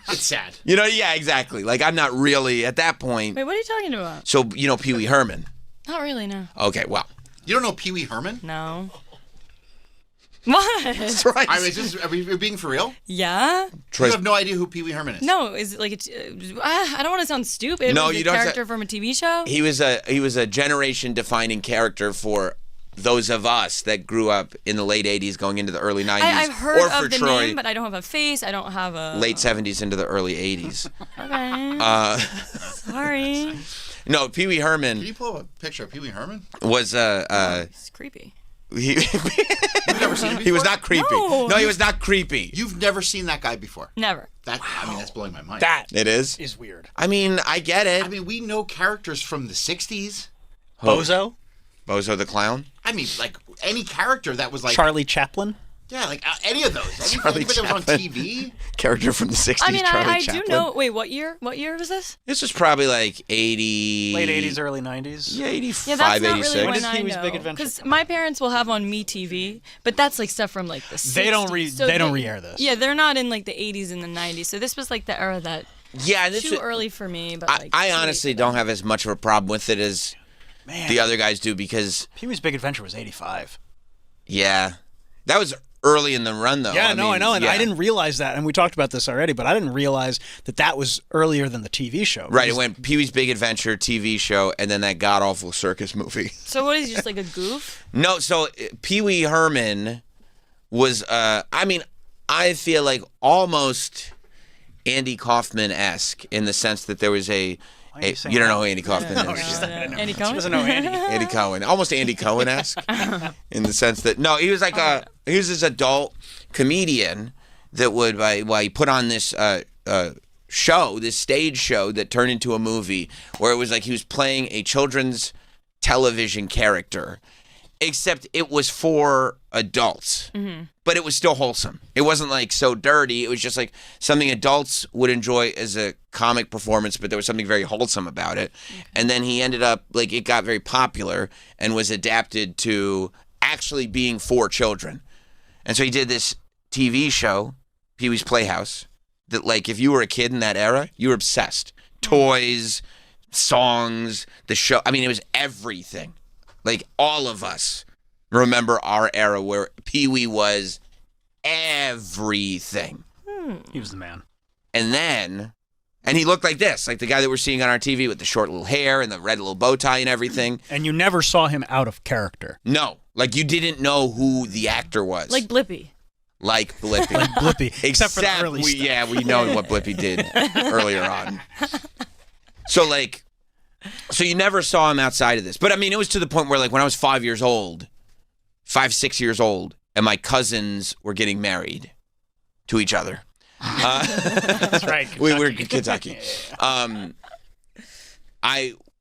[SPEAKER 2] It's sad.
[SPEAKER 1] Yeah, exactly. Like, I'm not really at that point.
[SPEAKER 4] Wait, what are you talking about?
[SPEAKER 1] So, Pee Wee Herman.
[SPEAKER 4] Not really, no.
[SPEAKER 1] Okay, well.
[SPEAKER 2] You don't know Pee Wee Herman?
[SPEAKER 4] No. What?
[SPEAKER 2] That's right. Are we being for real?
[SPEAKER 4] Yeah.
[SPEAKER 2] You have no idea who Pee Wee Herman is?
[SPEAKER 4] No, is it like I don't want to sound stupid.
[SPEAKER 1] No,
[SPEAKER 4] Was it
[SPEAKER 1] you
[SPEAKER 4] a
[SPEAKER 1] don't
[SPEAKER 4] character from a TV show?
[SPEAKER 1] He was a generation-defining character for those of us that grew up in the late 80s going into the early 90s.
[SPEAKER 4] I've heard
[SPEAKER 1] or for
[SPEAKER 4] of the
[SPEAKER 1] Troy,
[SPEAKER 4] name, but I don't have a face. I don't have a...
[SPEAKER 1] late 70s into the early 80s.
[SPEAKER 4] Okay. Sorry.
[SPEAKER 1] No, Pee Wee Herman...
[SPEAKER 2] Can you pull up a picture of Pee Wee Herman?
[SPEAKER 1] Was
[SPEAKER 4] It's creepy.
[SPEAKER 2] You've never seen him before?
[SPEAKER 1] He was not creepy.
[SPEAKER 4] No.
[SPEAKER 1] No, he was not creepy.
[SPEAKER 2] You've never seen that guy before?
[SPEAKER 4] Never.
[SPEAKER 2] That's blowing my mind.
[SPEAKER 3] That
[SPEAKER 1] It is?
[SPEAKER 3] is weird.
[SPEAKER 1] I mean, I get it.
[SPEAKER 2] I mean, we know characters from the 60s.
[SPEAKER 3] Bozo?
[SPEAKER 1] Bozo the Clown?
[SPEAKER 2] I mean, like, any character that was like...
[SPEAKER 3] Charlie Chaplin?
[SPEAKER 2] Yeah, like, any of those.
[SPEAKER 1] Charlie
[SPEAKER 2] Anybody that was on
[SPEAKER 1] Chaplin.
[SPEAKER 2] TV.
[SPEAKER 1] Character from the 60s,
[SPEAKER 4] I mean,
[SPEAKER 1] Charlie
[SPEAKER 4] I
[SPEAKER 1] Chaplin.
[SPEAKER 4] do know... Wait, what year? What year was this?
[SPEAKER 1] This was probably like 80...
[SPEAKER 3] Late 80s, early 90s?
[SPEAKER 1] Yeah, 85,
[SPEAKER 4] Yeah, that's not
[SPEAKER 1] 86.
[SPEAKER 4] really
[SPEAKER 3] When
[SPEAKER 4] when
[SPEAKER 3] did
[SPEAKER 4] I
[SPEAKER 3] Pee-wee's
[SPEAKER 4] know.
[SPEAKER 3] Big Adventure
[SPEAKER 4] Because my parents will have on MeTV, but that's like stuff from like the 60s.
[SPEAKER 3] They don't re-air this.
[SPEAKER 4] Yeah, they're not in like the 80s and the 90s. So this was like the era that...
[SPEAKER 1] Yeah, this
[SPEAKER 4] too
[SPEAKER 1] was,
[SPEAKER 4] early for me, but
[SPEAKER 1] I,
[SPEAKER 4] like...
[SPEAKER 1] I
[SPEAKER 4] too late
[SPEAKER 1] honestly
[SPEAKER 4] for them.
[SPEAKER 1] don't have as much of a problem with it as
[SPEAKER 3] Man.
[SPEAKER 1] the other guys do because...
[SPEAKER 3] Pee-wee's Big Adventure was 85.
[SPEAKER 1] Yeah. That was early in the run, though.
[SPEAKER 3] Yeah, I know, and
[SPEAKER 1] yeah.
[SPEAKER 3] I didn't realize that, and we talked about this already, but I didn't realize that was earlier than the TV show.
[SPEAKER 1] Right, it went Pee-wee's Big Adventure TV show, and then that god-awful circus movie.
[SPEAKER 4] So what is he, just like a goof?
[SPEAKER 1] No, so Pee-wee Herman was, I feel like almost Andy Kaufman-esque in the sense that there was you don't know who Andy Kaufman is.
[SPEAKER 4] Andy Cohen?
[SPEAKER 3] She doesn't know Andy.
[SPEAKER 1] Andy Cohen. Almost Andy Cohen-esque in the sense that, no, he was like he was this adult comedian that would, he put on this show, this stage show that turned into a movie where it was like he was playing a children's television character, except it was for adults.
[SPEAKER 4] Mm-hmm.
[SPEAKER 1] But it was still wholesome. It wasn't like so dirty. It was just like something adults would enjoy as a comic performance, but there was something very wholesome about it. And then he ended up, like, it got very popular and was adapted to actually being for children. And so he did this TV show, Pee-wee's Playhouse, that, like, if you were a kid in that era, you were obsessed. Toys, songs, the show. I mean, it was everything. Like, all of us remember our era where Pee-wee was everything.
[SPEAKER 3] He was the man.
[SPEAKER 1] And he looked like this, like the guy that we're seeing on our TV with the short little hair and the red little bow tie and everything.
[SPEAKER 3] And you never saw him out of character.
[SPEAKER 1] No, like you didn't know who the actor was.
[SPEAKER 4] Like Blippi.
[SPEAKER 1] Like Blippi.
[SPEAKER 3] Like Blippi, except for the early stuff.
[SPEAKER 1] Yeah, we know what Blippi did earlier on. So you never saw him outside of this. But I mean, it was to the point where, like, when I was 6 years old, and my cousins were getting married to each other.
[SPEAKER 3] That's right.
[SPEAKER 1] We were in Kentucky.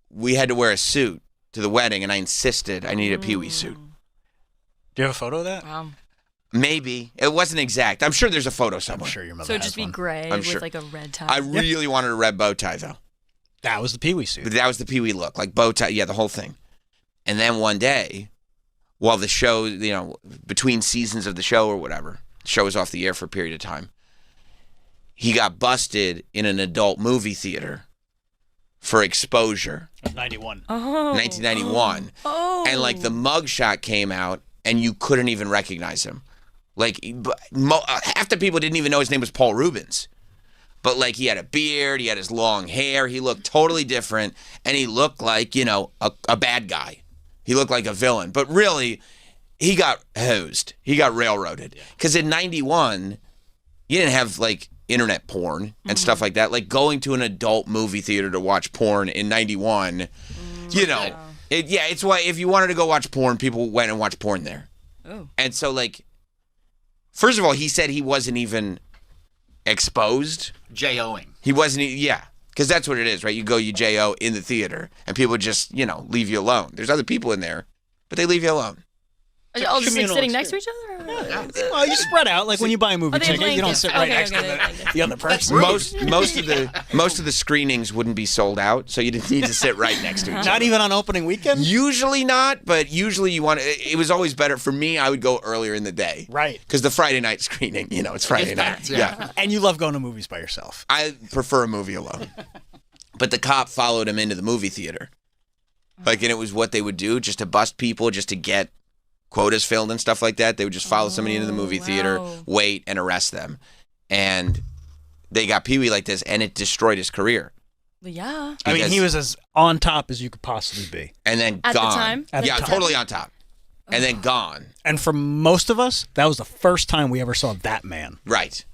[SPEAKER 1] We had to wear a suit to the wedding, and I insisted I needed a Pee-wee suit.
[SPEAKER 3] Do you have a photo of that?
[SPEAKER 1] Maybe. It wasn't exact. I'm sure there's a photo somewhere.
[SPEAKER 3] I'm sure your mother
[SPEAKER 4] So it'd
[SPEAKER 3] has
[SPEAKER 4] just be
[SPEAKER 3] one.
[SPEAKER 4] gray
[SPEAKER 1] I'm
[SPEAKER 4] with
[SPEAKER 1] sure.
[SPEAKER 4] like a red tie.
[SPEAKER 1] I really wanted a red bow tie, though.
[SPEAKER 3] That was the Pee-wee suit.
[SPEAKER 1] But that was the Pee-wee look, like bow tie, the whole thing. And then one day, while the show, between seasons of the show or whatever, the show was off the air for a period of time, he got busted in an adult movie theater for exposure.
[SPEAKER 3] 91.
[SPEAKER 1] 1991.
[SPEAKER 4] Oh.
[SPEAKER 1] And, like, the mugshot came out, and you couldn't even recognize him. Like, half the people didn't even know his name was Paul Rubens. But, like, he had a beard, he had his long hair, he looked totally different, and he looked like, a bad guy. He looked like a villain. But really, he got hosed. He got railroaded. Because in 91, you didn't have, like, internet porn and stuff like that. Like, going to an adult movie theater to watch porn in 91, it's why if you wanted to go watch porn, people went and watched porn there.
[SPEAKER 4] Oh.
[SPEAKER 1] And so, like, first of all, he said he wasn't even exposed.
[SPEAKER 2] J-O-ing.
[SPEAKER 1] He wasn't, because that's what it is, right? You go, you J-O in the theater, and people just, leave you alone. There's other people in there, but they leave you alone.
[SPEAKER 4] Are you all just like
[SPEAKER 3] Communal
[SPEAKER 4] sitting next to each other? Or?
[SPEAKER 3] Well, you spread out. Like when you buy a movie
[SPEAKER 4] Oh, they
[SPEAKER 3] ticket, you don't
[SPEAKER 4] blankets.
[SPEAKER 3] sit right
[SPEAKER 4] Okay,
[SPEAKER 3] next
[SPEAKER 4] okay,
[SPEAKER 3] to
[SPEAKER 4] they blankets.
[SPEAKER 3] the other person.
[SPEAKER 1] Most of the screenings wouldn't be sold out, so you didn't need to sit right next to each other.
[SPEAKER 3] Not even on opening weekend?
[SPEAKER 1] Usually not, but usually it was always better. For me, I would go earlier in the day.
[SPEAKER 3] Right.
[SPEAKER 1] Because the Friday night screening, it's Friday night. Yeah.
[SPEAKER 3] And you love going to movies by yourself.
[SPEAKER 1] I prefer a movie alone. But the cop followed him into the movie theater. And it was what they would do just to bust people, just to get quotas filled and stuff like that. They would just follow somebody into the movie theater, wait, and arrest them. And they got Pee-wee like this, and it destroyed his career.
[SPEAKER 4] Yeah.
[SPEAKER 3] I mean, he was as on top as you could possibly be.
[SPEAKER 1] And then
[SPEAKER 4] At the
[SPEAKER 1] gone.
[SPEAKER 4] time? At the time.
[SPEAKER 1] Totally on top. And then gone.
[SPEAKER 3] And for most of us, that was the first time we ever saw that man.
[SPEAKER 1] Right.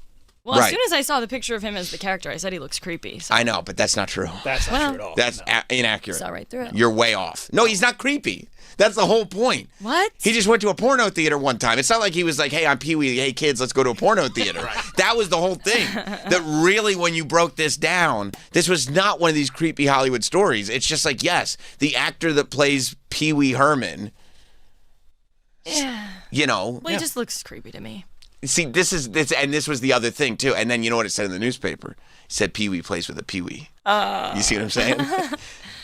[SPEAKER 4] Well, as soon as I saw the picture of him as the character, I said he looks creepy. So.
[SPEAKER 1] I know, but that's not true.
[SPEAKER 3] That's not true at all.
[SPEAKER 1] That's inaccurate.
[SPEAKER 4] Saw right through it.
[SPEAKER 1] You're way off. No, he's not creepy. That's the whole point.
[SPEAKER 4] What?
[SPEAKER 1] He just went to a porno theater one time. It's not like he was like, hey, I'm Pee-wee. Hey, kids, let's go to a porno theater. That was the whole thing. That really, when you broke this down, this was not one of these creepy Hollywood stories. It's just like, yes, the actor that plays Pee-wee Herman,
[SPEAKER 4] Yeah.
[SPEAKER 1] Well,
[SPEAKER 4] he just looks creepy to me.
[SPEAKER 1] See, this was the other thing, too. And then you know what it said in the newspaper? It said Pee-wee plays with a Pee-wee. You see what I'm saying?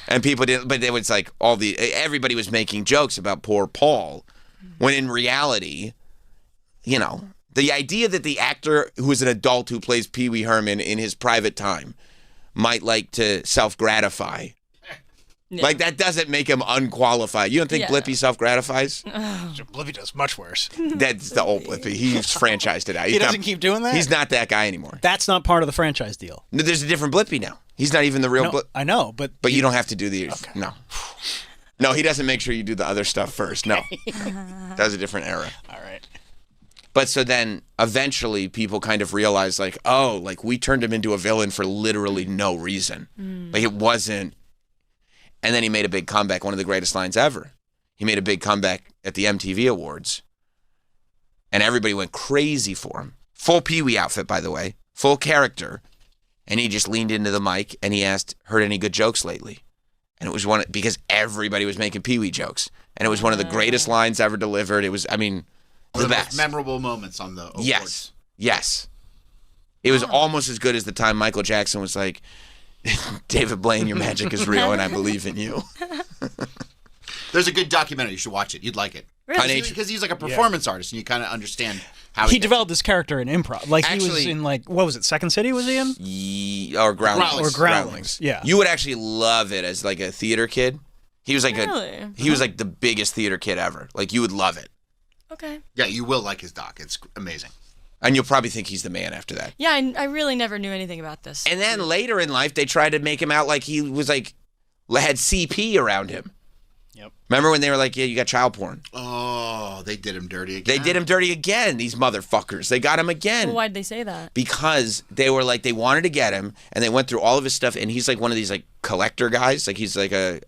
[SPEAKER 1] And people didn't, but it was like everybody was making jokes about poor Paul, when in reality, the idea that the actor who is an adult who plays Pee-wee Herman in his private time might like to self-gratify
[SPEAKER 4] Yeah.
[SPEAKER 1] Like, that doesn't make him unqualified. You don't think
[SPEAKER 4] Yeah.
[SPEAKER 1] Blippi self-gratifies?
[SPEAKER 3] Blippi does much worse.
[SPEAKER 1] That's the old Blippi. He's franchised it out.
[SPEAKER 3] He doesn't keep doing that?
[SPEAKER 1] He's not that guy anymore.
[SPEAKER 3] That's not part of the franchise deal.
[SPEAKER 1] No, there's a different Blippi now. He's not even the real
[SPEAKER 3] No,
[SPEAKER 1] Blippi.
[SPEAKER 3] I know, but
[SPEAKER 1] you don't have to do the... No. No, he doesn't make sure you do the other stuff first. No. That was a different era.
[SPEAKER 3] All right.
[SPEAKER 1] But so then eventually people kind of realized, like, oh, like, we turned him into a villain for literally no reason. Like, it wasn't... And then he made a big comeback, one of the greatest lines ever. He made a big comeback at the MTV Awards. And everybody went crazy for him. Full Pee-wee outfit, by the way. Full character. And he just leaned into the mic and he asked, heard any good jokes lately? And it was because everybody was making Pee-wee jokes. And it was one of the greatest lines ever delivered. It was, I mean,
[SPEAKER 2] One of
[SPEAKER 1] the
[SPEAKER 2] the most
[SPEAKER 1] best.
[SPEAKER 2] memorable moments on the awards.
[SPEAKER 1] Yes. It was almost as good as the time Michael Jackson was like, David Blaine, your magic is real and I believe in you.
[SPEAKER 2] There's a good documentary. You should watch it. You'd like it.
[SPEAKER 1] Really?
[SPEAKER 2] Because he's like a performance artist, and you kind of understand how
[SPEAKER 3] he developed this character in improv. Like, he was
[SPEAKER 1] Actually-
[SPEAKER 3] in, like, what was it, Second City was he in?
[SPEAKER 1] Or Groundlings.
[SPEAKER 3] Or Groundlings, yeah.
[SPEAKER 1] You would actually love it as like a theater kid. He was like
[SPEAKER 4] Really?
[SPEAKER 1] he was like the biggest theater kid ever. Like, you would love it.
[SPEAKER 4] Okay.
[SPEAKER 2] Yeah, you will like his doc. It's amazing.
[SPEAKER 1] And you'll probably think he's the man after that.
[SPEAKER 4] Yeah, I really never knew anything about this.
[SPEAKER 1] And then later in life, they tried to make him out like he was like, had CP around him.
[SPEAKER 3] Yep.
[SPEAKER 1] Remember when they were like, yeah, you got child porn?
[SPEAKER 2] Oh, they did him dirty again.
[SPEAKER 1] They did him dirty again, these motherfuckers. They got him again.
[SPEAKER 4] Well, why'd they say that?
[SPEAKER 1] Because they were like, they wanted to get him, and they went through all of his stuff, and he's like one of these like collector guys. Like, he's like a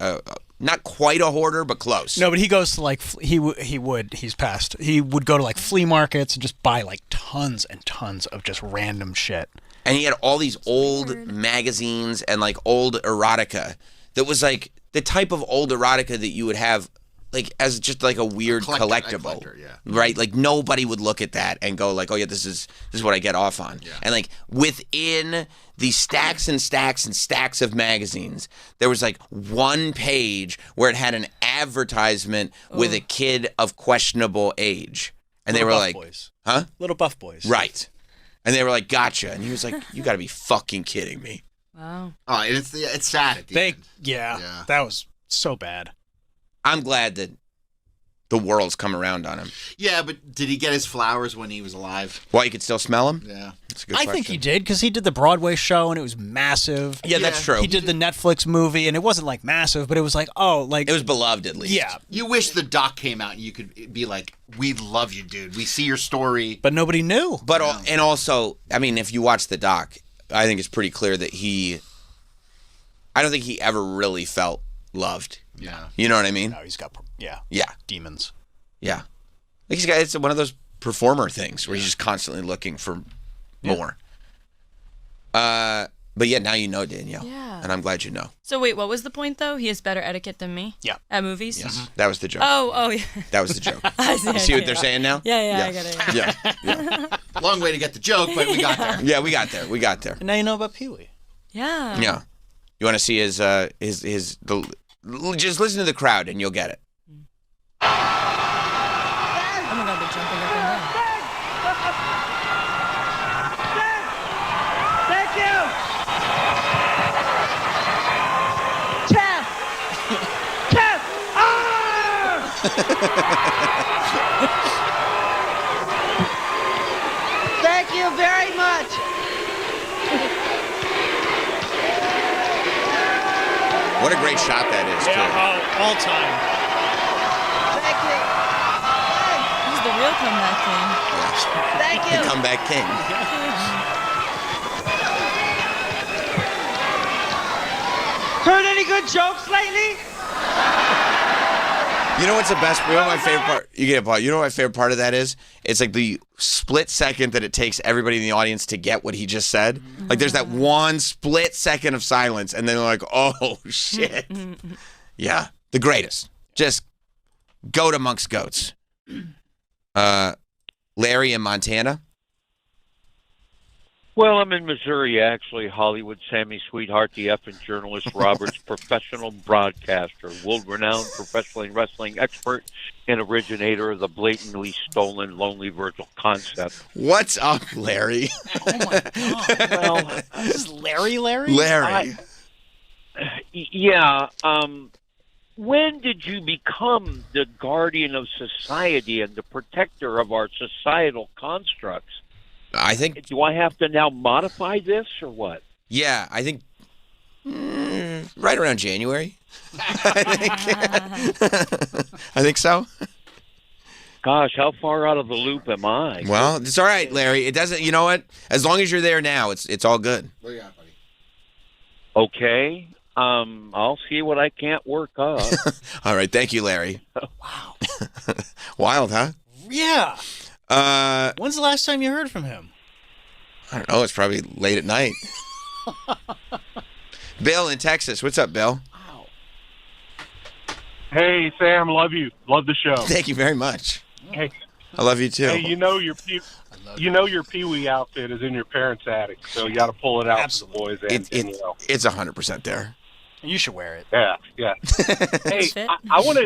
[SPEAKER 1] not quite a hoarder, but close.
[SPEAKER 3] No, but he goes to, like, he's passed. He would go to, like, flea markets and just buy, like, tons and tons of just random shit.
[SPEAKER 1] And he had all these old magazines and like old erotica that was like the type of old erotica that you would have like as just like a weird collectible, right? Like, nobody would look at that and go like, oh yeah, this is what I get off on. Yeah. And like within the stacks and stacks and stacks of magazines, there was like one page where it had an advertisement with a kid of questionable age. And they were like, huh?
[SPEAKER 3] Little buff boys.
[SPEAKER 1] Right. And they were like, gotcha. And he was like, you got to be fucking kidding me.
[SPEAKER 4] Wow.
[SPEAKER 2] Oh, and it's sad at the end.
[SPEAKER 3] Yeah, that was so bad.
[SPEAKER 1] I'm glad that the world's come around on him.
[SPEAKER 2] Yeah, but did he get his flowers when he was alive?
[SPEAKER 1] Well, you could still smell them?
[SPEAKER 2] Yeah.
[SPEAKER 1] That's a good
[SPEAKER 3] I
[SPEAKER 1] question.
[SPEAKER 3] think he did, because he did the Broadway show, and it was massive.
[SPEAKER 1] Yeah, that's true.
[SPEAKER 3] He did the Netflix movie, and it wasn't, like, massive, but it was like, oh, like...
[SPEAKER 1] It was beloved, at least.
[SPEAKER 3] Yeah.
[SPEAKER 2] You wish the doc came out and you could be like, we love you, dude. We see your story.
[SPEAKER 3] But nobody knew.
[SPEAKER 1] But and also, I mean, if you watch the doc, I think it's pretty clear that I don't think he ever really felt loved.
[SPEAKER 2] Yeah.
[SPEAKER 1] You know what I mean?
[SPEAKER 3] No, he's got, yeah, demons.
[SPEAKER 1] Yeah. Like it's one of those performer things where he's just constantly looking for more. But yeah, now you know, Danielle.
[SPEAKER 4] Yeah.
[SPEAKER 1] And I'm glad you know.
[SPEAKER 4] So wait, what was the point though? He has better etiquette than me?
[SPEAKER 3] Yeah.
[SPEAKER 4] At movies?
[SPEAKER 1] Yes. That was the joke.
[SPEAKER 4] Oh, yeah.
[SPEAKER 1] That was the joke.
[SPEAKER 4] I
[SPEAKER 1] You see what they're saying now?
[SPEAKER 4] Yeah, I got it.
[SPEAKER 1] Yeah.
[SPEAKER 2] Long way to get the joke, but we got there.
[SPEAKER 1] Yeah, we got there.
[SPEAKER 3] And now you know about Pee-wee.
[SPEAKER 4] Yeah.
[SPEAKER 1] Yeah. You want to see his just listen to the crowd and you'll get it.
[SPEAKER 4] Oh my god, they're jumping up and down.
[SPEAKER 14] Thank you! Chef! Chef! Thank you very much!
[SPEAKER 1] What a great shot that is, too.
[SPEAKER 3] All time.
[SPEAKER 14] Thank you!
[SPEAKER 4] He's the real comeback king.
[SPEAKER 14] Thank
[SPEAKER 1] The comeback king.
[SPEAKER 14] Heard any good jokes lately?
[SPEAKER 1] You know what's the best? You know what my favorite part? You get a part. You know what my favorite part of that is? It's like the split second that it takes everybody in the audience to get what he just said. Like there's that one split second of silence, and then they're like, "Oh shit!" Yeah, the greatest. Just goat amongst goats. Larry in Montana.
[SPEAKER 15] Well, I'm in Missouri, actually. Hollywood Sammy Sweetheart, the effing journalist, Roberts, professional broadcaster, world-renowned professional wrestling expert, and originator of the blatantly stolen Lonely Virgil concept.
[SPEAKER 1] What's up, Larry?
[SPEAKER 3] Oh my god. Well, this is Larry?
[SPEAKER 1] Larry.
[SPEAKER 15] Yeah. When did you become the guardian of society and the protector of our societal constructs?
[SPEAKER 1] I think.
[SPEAKER 15] Do I have to now modify this or what?
[SPEAKER 1] Yeah, I think right around January. I think so.
[SPEAKER 15] Gosh, how far out of the loop am I?
[SPEAKER 1] Well, it's all right, Larry. It doesn't. You know what? As long as you're there now, it's all good.
[SPEAKER 2] What do you got, buddy?
[SPEAKER 15] Okay. I'll see what I can't work up.
[SPEAKER 1] All right. Thank you, Larry.
[SPEAKER 3] Wow.
[SPEAKER 1] Wild, huh?
[SPEAKER 3] Yeah. When's the last time you heard from him?
[SPEAKER 1] I don't know. It's probably late at night. Bill in Texas. What's up, Bill?
[SPEAKER 13] Hey, Sam, love you. Love the show.
[SPEAKER 1] Thank you very much.
[SPEAKER 13] Hey,
[SPEAKER 1] I love you too.
[SPEAKER 13] hey, you know your Pee-wee outfit is in your parents' attic, so you got to pull it out for the boys. And,
[SPEAKER 1] It's 100% there.
[SPEAKER 3] You should wear it.
[SPEAKER 13] Yeah. Hey, I want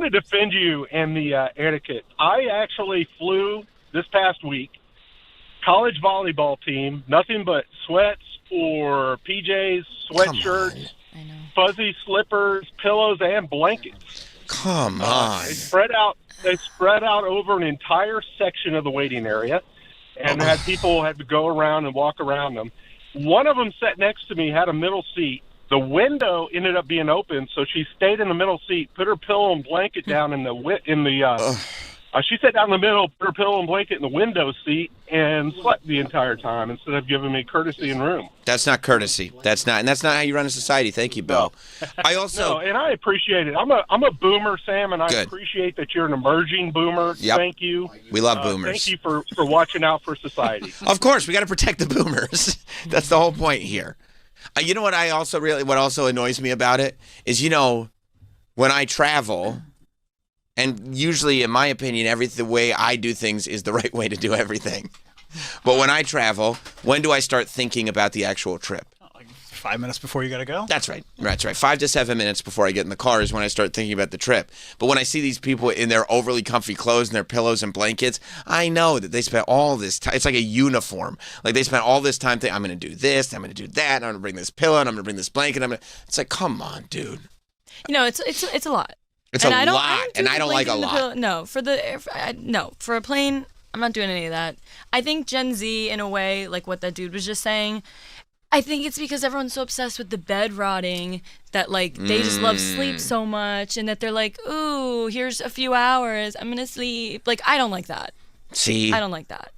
[SPEAKER 13] to defend you and the etiquette. I actually flew this past week. College volleyball team, nothing but sweats or PJs, sweatshirts, fuzzy slippers, pillows, and blankets.
[SPEAKER 1] Come on.
[SPEAKER 13] They spread out over an entire section of the waiting area, and had people had to go around and walk around them. One of them sat next to me, had a middle seat. The window ended up being open, so she stayed in the middle seat, put her pillow and blanket down she sat down in the middle, put her pillow and blanket in the window seat, and slept the entire time instead of giving me courtesy and room.
[SPEAKER 1] That's not courtesy. That's not how you run a society. Thank you, Bill. I also
[SPEAKER 13] and I appreciate it. I'm a boomer, Sam, and I appreciate that you're an emerging boomer.
[SPEAKER 1] Yep.
[SPEAKER 13] Thank you.
[SPEAKER 1] We love boomers.
[SPEAKER 13] Thank you for watching out for society.
[SPEAKER 1] Of course, we got to protect the boomers. That's the whole point here. You know what what also annoys me about it is, when I travel, and usually, in my opinion, the way I do things is the right way to do everything. But when I travel, when do I start thinking about the actual trip?
[SPEAKER 3] 5 minutes before you got to go?
[SPEAKER 1] That's right. 5 to 7 minutes before I get in the car is when I start thinking about the trip. But when I see these people in their overly comfy clothes and their pillows and blankets, I know that they spent all this time. It's like a uniform. Like they spent all this time thinking, I'm going to do this, I'm going to do that, and I'm going to bring this pillow, and I'm going to bring this blanket. It's like, come on, dude.
[SPEAKER 4] It's a lot.
[SPEAKER 1] It's and a lot, and I don't like a lot.
[SPEAKER 4] For a plane, I'm not doing any of that. I think Gen Z, in a way, like what that dude was just saying, I think it's because everyone's so obsessed with the bed rotting that, they just love sleep so much, and that they're like, ooh, here's a few hours, I'm going to sleep. I don't like that.
[SPEAKER 1] See?
[SPEAKER 4] I don't like that.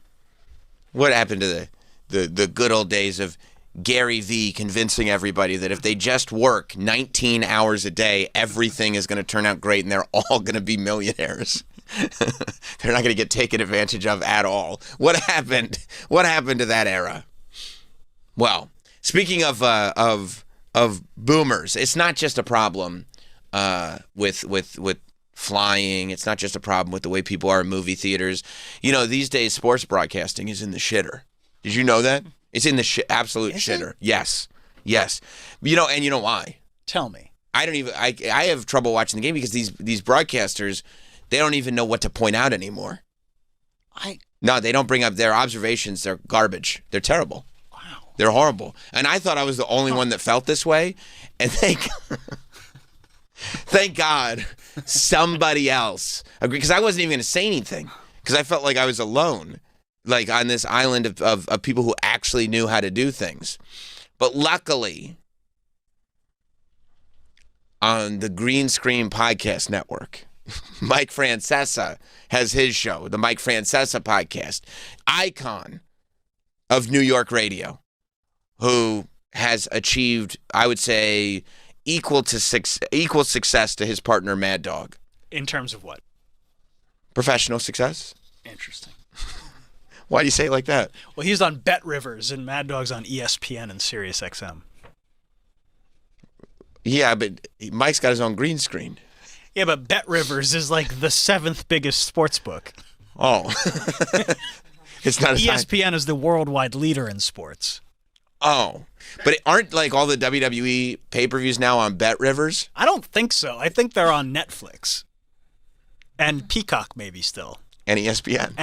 [SPEAKER 1] What happened to the good old days of Gary Vee convincing everybody that if they just work 19 hours a day, everything is going to turn out great and they're all going to be millionaires? They're not going to get taken advantage of at all. What happened? What happened to that era? Well, speaking of boomers, it's not just a problem with flying. It's not just a problem with the way people are in movie theaters. These days sports broadcasting is in the shitter. Did you know that? It's in the absolute shitter. Yes. And you know why?
[SPEAKER 3] Tell me.
[SPEAKER 1] I have trouble watching the game because these broadcasters, they don't even know what to point out anymore. No, they don't bring up their observations. They're garbage. They're terrible.
[SPEAKER 3] Wow.
[SPEAKER 1] They're horrible. And I thought I was the only one that felt this way. And thank God somebody else agreed, because I wasn't even going to say anything because I felt like I was alone. On this island of people who actually knew how to do things. But luckily, on the Green Screen Podcast Network, Mike Francesa has his show, the Mike Francesa Podcast, icon of New York radio, who has achieved, I would say, equal success to his partner, Mad Dog.
[SPEAKER 3] In terms of what?
[SPEAKER 1] Professional success.
[SPEAKER 3] Interesting.
[SPEAKER 1] Why do you say it like that?
[SPEAKER 3] Well, he's on Bet Rivers, and Mad Dog's on ESPN and Sirius XM.
[SPEAKER 1] Yeah, but Mike's got his own green screen.
[SPEAKER 3] Yeah, but Bet Rivers is like the 7th biggest sports book.
[SPEAKER 1] Oh. It's not
[SPEAKER 3] ESPN is the worldwide leader in sports.
[SPEAKER 1] Oh. But aren't all the WWE pay-per-views now on Bet Rivers?
[SPEAKER 3] I don't think so. I think they're on Netflix. And Peacock maybe still.
[SPEAKER 1] And ESPN.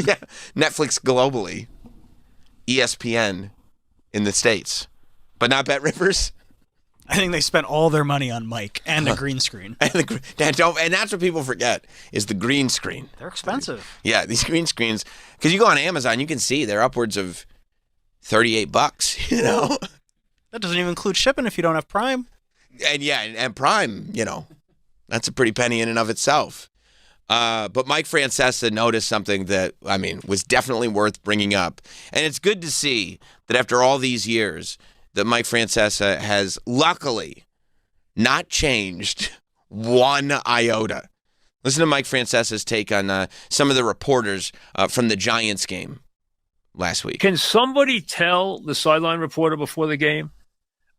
[SPEAKER 1] Yeah. Netflix globally. ESPN in the States. But not Bet Rivers?
[SPEAKER 3] I think they spent all their money on Mike and a green screen.
[SPEAKER 1] And that's what people forget is the green screen.
[SPEAKER 3] They're expensive.
[SPEAKER 1] Yeah, these green screens, because you go on Amazon, you can see they're upwards of $38. You know,
[SPEAKER 3] that doesn't even include shipping if you don't have Prime.
[SPEAKER 1] And Prime, you know, that's a pretty penny in and of itself. But Mike Francesa noticed something that, I mean, was definitely worth bringing up. And it's good to see that after all these years, that Mike Francesa has luckily not changed one iota. Listen to Mike Francesa's take on some of the reporters from the Giants game last week.
[SPEAKER 16] Can somebody tell the sideline reporter before the game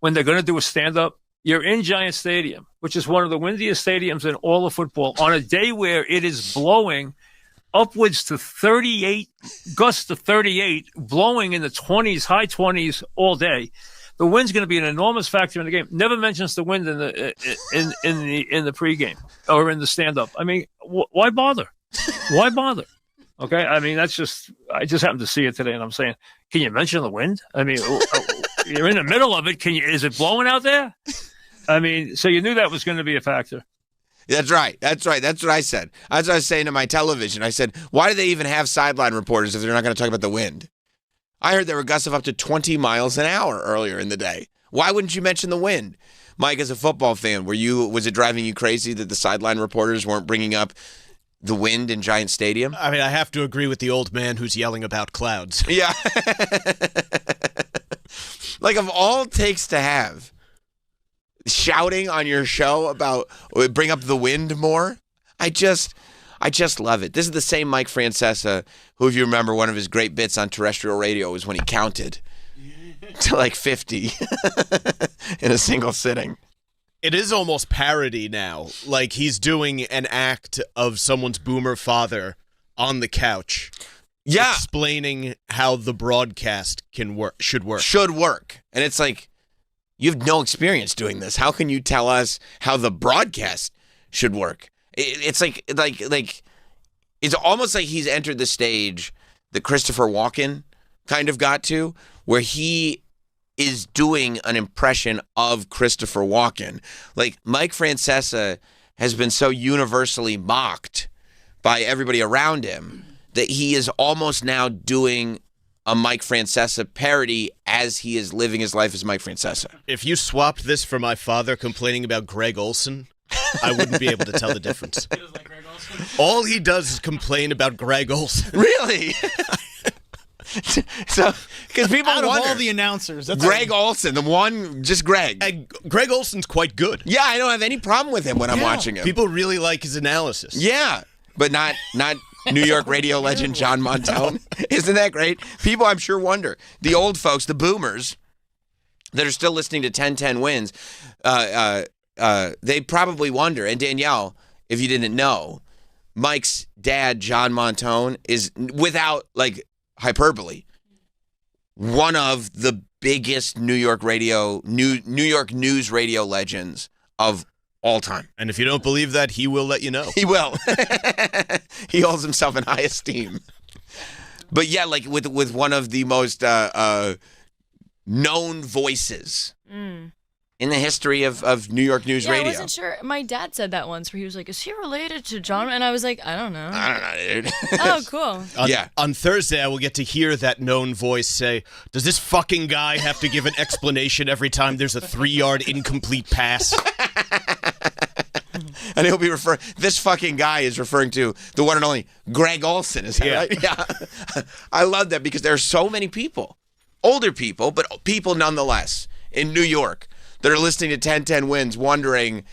[SPEAKER 16] when they're going to do a stand-up? You're in Giant Stadium, which is one of the windiest stadiums in all of football, on a day where it is blowing upwards to 38, gusts to 38, blowing in the 20s, high 20s all day. The wind's going to be an enormous factor in the game. Never mentions the wind in the pregame or in the stand-up. I mean, why bother? Why bother? Okay, I mean I just happened to see it today, and I'm saying, can you mention the wind? I mean, you're in the middle of it. Is it blowing out there? I mean, so you knew that was going to be a factor.
[SPEAKER 1] That's right. That's what I said. That's what I was saying to my television. I said, why do they even have sideline reporters if they're not going to talk about the wind? I heard there were gusts of up to 20 miles an hour earlier in the day. Why wouldn't you mention the wind? Mike, as a football fan, was it driving you crazy that the sideline reporters weren't bringing up the wind in Giant Stadium?
[SPEAKER 5] I mean, I have to agree with the old man who's yelling about clouds.
[SPEAKER 1] Yeah. Like, of all takes to have, shouting on your show about bring up the wind more, I just love it. This is the same Mike Francesa who, if you remember, one of his great bits on terrestrial radio was when he counted to like 50 in a single sitting.
[SPEAKER 5] It is almost parody now. Like he's doing an act of someone's boomer father on the couch.
[SPEAKER 1] Yeah.
[SPEAKER 5] Explaining how the broadcast should work.
[SPEAKER 1] Should work. And it's like, you have no experience doing this. How can you tell us how the broadcast should work? It's like it's almost like he's entered the stage that Christopher Walken kind of got to, where he is doing an impression of Christopher Walken. Like, Mike Francesa has been so universally mocked by everybody around him that he is almost now doing a Mike Francesa parody as he is living his life as Mike Francesa.
[SPEAKER 5] If you swapped this for my father complaining about Greg Olson, I wouldn't be able to tell the difference. He doesn't like Greg Olson? All he does is complain about Greg Olson.
[SPEAKER 1] Really? So, because people
[SPEAKER 3] out
[SPEAKER 1] wonder,
[SPEAKER 3] of all the announcers, that's
[SPEAKER 1] Greg Olson, the one, just Greg.
[SPEAKER 5] Greg Olson's quite good.
[SPEAKER 1] Yeah, I don't have any problem with him when I'm watching him.
[SPEAKER 5] People really like his analysis.
[SPEAKER 1] Yeah, but not New York radio legend John Montone. Isn't that great? People, I'm sure, wonder. The old folks, the boomers, that are still listening to 1010 Wins, they probably wonder. And Danielle, if you didn't know, Mike's dad, John Montone, is, without like hyperbole, one of the biggest New York news radio legends of all time.
[SPEAKER 5] And if you don't believe that, he will let you know.
[SPEAKER 1] He will. He holds himself in high esteem. But yeah, like with one of the most known voices in the history of New York News Radio.
[SPEAKER 4] I wasn't sure. My dad said that once, where he was like, "Is he related to John?" And I was like, "I don't know."
[SPEAKER 1] Dude.
[SPEAKER 4] Oh, cool.
[SPEAKER 5] On Thursday, I will get to hear that known voice say, "Does this fucking guy have to give an explanation every time there's a 3-yard incomplete pass?"
[SPEAKER 1] And he'll be referring. This fucking guy is referring to the one and only Greg Olson. Is that right? Yeah. I love that because there are so many people, older people, but people nonetheless in New York that are listening to 1010 Wins, wondering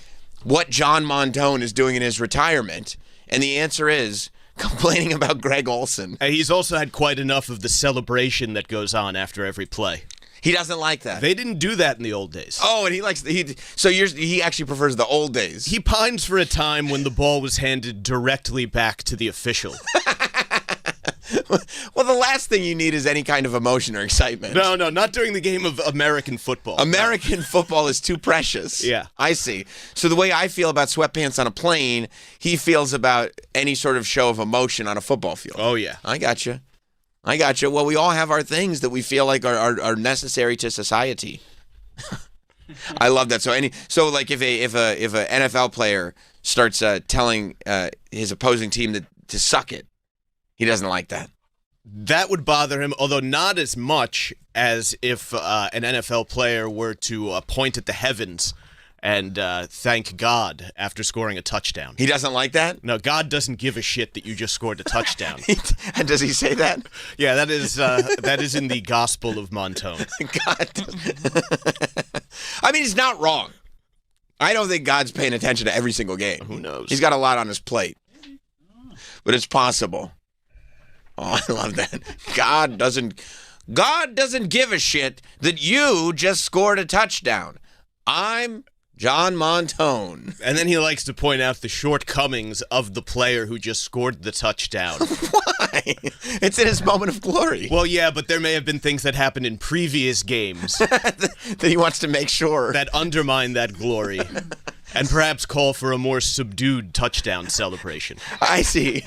[SPEAKER 1] what John Montone is doing in his retirement, and the answer is complaining about Greg Olson.
[SPEAKER 5] And he's also had quite enough of the celebration that goes on after every play.
[SPEAKER 1] He doesn't like that.
[SPEAKER 5] They didn't do that in the old days.
[SPEAKER 1] Oh, and he actually prefers the old days.
[SPEAKER 5] He pines for a time when the ball was handed directly back to the official.
[SPEAKER 1] Well, the last thing you need is any kind of emotion or excitement.
[SPEAKER 5] No, not during the game of American football.
[SPEAKER 1] American football is too precious.
[SPEAKER 5] Yeah.
[SPEAKER 1] I see. So the way I feel about sweatpants on a plane, he feels about any sort of show of emotion on a football field.
[SPEAKER 5] Oh, yeah.
[SPEAKER 1] I got you. Well, we all have our things that we feel like are necessary to society. I love that. So like if a NFL player starts telling his opposing team to suck it, he doesn't like that.
[SPEAKER 5] That would bother him, although not as much as if an NFL player were to point at the heavens and thank God after scoring a touchdown.
[SPEAKER 1] He doesn't like that?
[SPEAKER 5] No, God doesn't give a shit that you just scored a touchdown.
[SPEAKER 1] And does he say that?
[SPEAKER 5] Yeah, that is in the Gospel of Montone.
[SPEAKER 1] God. I mean, he's not wrong. I don't think God's paying attention to every single game.
[SPEAKER 5] Who knows?
[SPEAKER 1] He's got a lot on his plate. But it's possible. Oh, I love that. God doesn't give a shit that you just scored a touchdown. I'm John Montone.
[SPEAKER 5] And then he likes to point out the shortcomings of the player who just scored the touchdown.
[SPEAKER 1] Why? It's in his moment of glory.
[SPEAKER 5] Well, yeah, but there may have been things that happened in previous games
[SPEAKER 1] that he wants to make sure
[SPEAKER 5] that undermine that glory. And perhaps call for a more subdued touchdown celebration.
[SPEAKER 1] I see.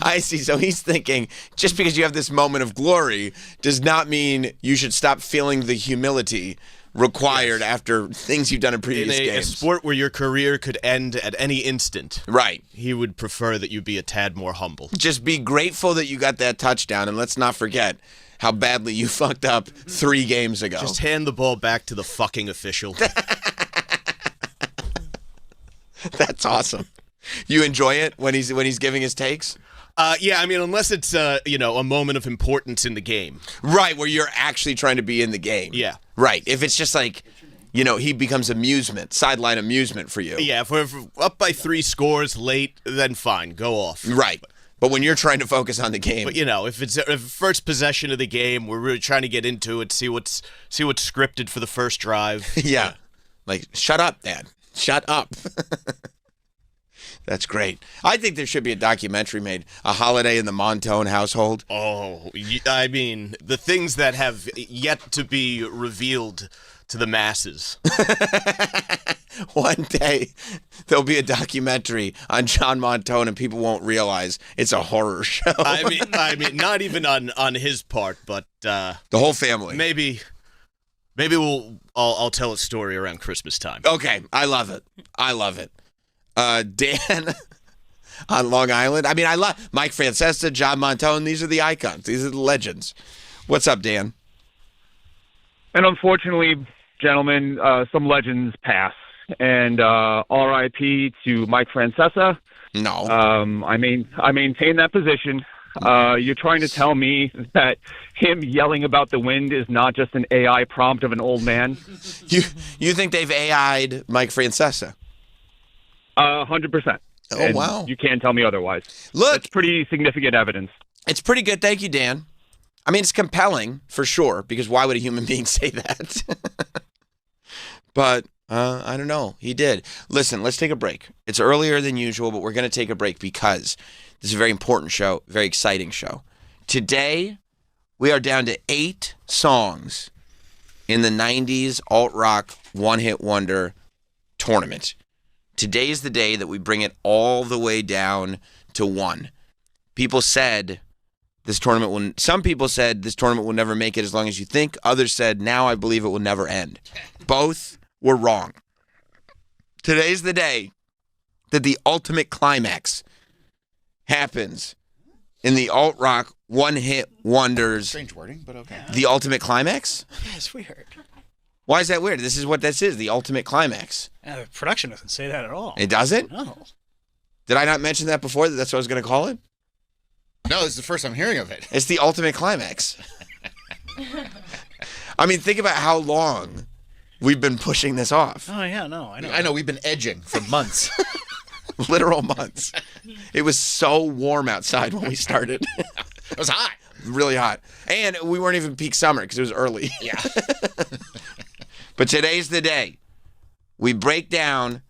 [SPEAKER 1] I see. So he's thinking, just because you have this moment of glory does not mean you should stop feeling the humility required after things you've done in previous games.
[SPEAKER 5] In a sport where your career could end at any instant.
[SPEAKER 1] Right.
[SPEAKER 5] He would prefer that you be a tad more humble.
[SPEAKER 1] Just be grateful that you got that touchdown, and let's not forget how badly you fucked up 3 games ago.
[SPEAKER 5] Just hand the ball back to the fucking official.
[SPEAKER 1] That's awesome. You enjoy it when he's giving his takes?
[SPEAKER 5] Yeah, I mean, unless it's a moment of importance in the game.
[SPEAKER 1] Right, where you're actually trying to be in the game.
[SPEAKER 5] Yeah.
[SPEAKER 1] Right. If it's just like, he becomes sideline amusement for you.
[SPEAKER 5] Yeah, if we're up by 3 scores late, then fine, go off.
[SPEAKER 1] Right. But when you're trying to focus on the game.
[SPEAKER 5] But if it's first possession of the game, we're really trying to get into it, see what's scripted for the first drive.
[SPEAKER 1] Yeah. Like, shut up, Dad. Shut up. That's great. I think there should be a documentary made, A Holiday in the Montone Household.
[SPEAKER 5] Oh, I mean, the things that have yet to be revealed to the masses.
[SPEAKER 1] One day, there'll be a documentary on John Montone and people won't realize it's a horror show.
[SPEAKER 5] I mean, not even on his part, but...
[SPEAKER 1] the whole family.
[SPEAKER 5] Maybe I'll tell a story around Christmas time.
[SPEAKER 1] Okay, I love it. Dan on Long Island. I mean, I love Mike Francesa, John Montone. These are the icons. These are the legends. What's up, Dan?
[SPEAKER 17] And unfortunately, gentlemen, some legends pass. And R.I.P. to Mike Francesa.
[SPEAKER 1] No.
[SPEAKER 17] I maintain that position. You're trying to tell me that him yelling about the wind is not just an AI prompt of an old man?
[SPEAKER 1] You think they've AI'd Mike Francesa?
[SPEAKER 17] 100%.
[SPEAKER 1] Oh,
[SPEAKER 17] and
[SPEAKER 1] wow.
[SPEAKER 17] You can't tell me otherwise.
[SPEAKER 1] Look.
[SPEAKER 17] That's pretty significant evidence.
[SPEAKER 1] It's pretty good. Thank you, Dan. I mean, it's compelling, for sure, because why would a human being say that? But I don't know. He did. Listen, let's take a break. It's earlier than usual, but we're going to take a break because this is a very important show, very exciting show. Today, we are down to 8 songs in the 90s alt-rock one-hit wonder tournament. Today is the day that we bring it all the way down to 1. People said some people said this tournament will never make it as long as you think. Others said, now I believe it will never end. Both were wrong. Today's the day that the ultimate climax happens in the alt-rock one-hit wonders.
[SPEAKER 2] Strange wording, but okay.
[SPEAKER 1] The ultimate climax?
[SPEAKER 3] Yeah, it's weird.
[SPEAKER 1] Why is that weird? This is what this is, the ultimate climax.
[SPEAKER 3] The production doesn't say that at all.
[SPEAKER 1] It doesn't?
[SPEAKER 3] No.
[SPEAKER 1] Did I not mention that before? That's what I was going to call it?
[SPEAKER 2] No, this is the first I'm hearing of it.
[SPEAKER 1] It's the ultimate climax. I mean, think about how long we've been pushing this off.
[SPEAKER 3] Oh, yeah, no, I know.
[SPEAKER 2] I know, we've been edging for months.
[SPEAKER 1] Literal months. It was so warm outside when we started.
[SPEAKER 2] It was hot.
[SPEAKER 1] Really hot. And we weren't even peak summer because it was early.
[SPEAKER 2] Yeah.
[SPEAKER 1] But today's the day. We break down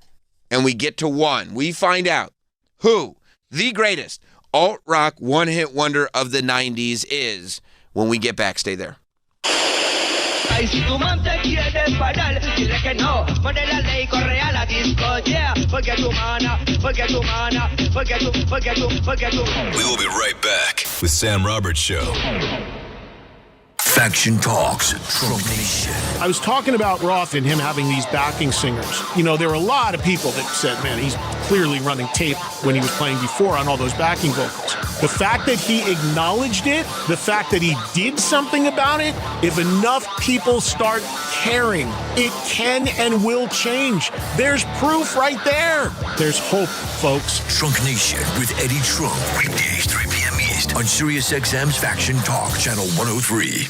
[SPEAKER 1] and we get to 1. We find out who the greatest alt-rock one-hit wonder of the 90s is when we get back. Stay there.
[SPEAKER 14] Ay, si tu man te quiere fallar, dile que no, pone la ley, corre a la disco, yeah, porque tu mana.
[SPEAKER 18] We will be right back with Sam Roberts Show. Faction Talks, Trump Nation.
[SPEAKER 19] I was talking about Roth and him having these backing singers. You know, there were a lot of people that said, man, he's clearly running tape when he was playing before on all those backing vocals. The fact that he acknowledged it, the fact that he did something about it, if enough people start caring, it can and will change. There's proof right there. There's hope, folks.
[SPEAKER 18] Trunk Nation with Eddie Trunk. Weekdays, 3 p.m. East on SiriusXM's Faction Talk, Channel 103.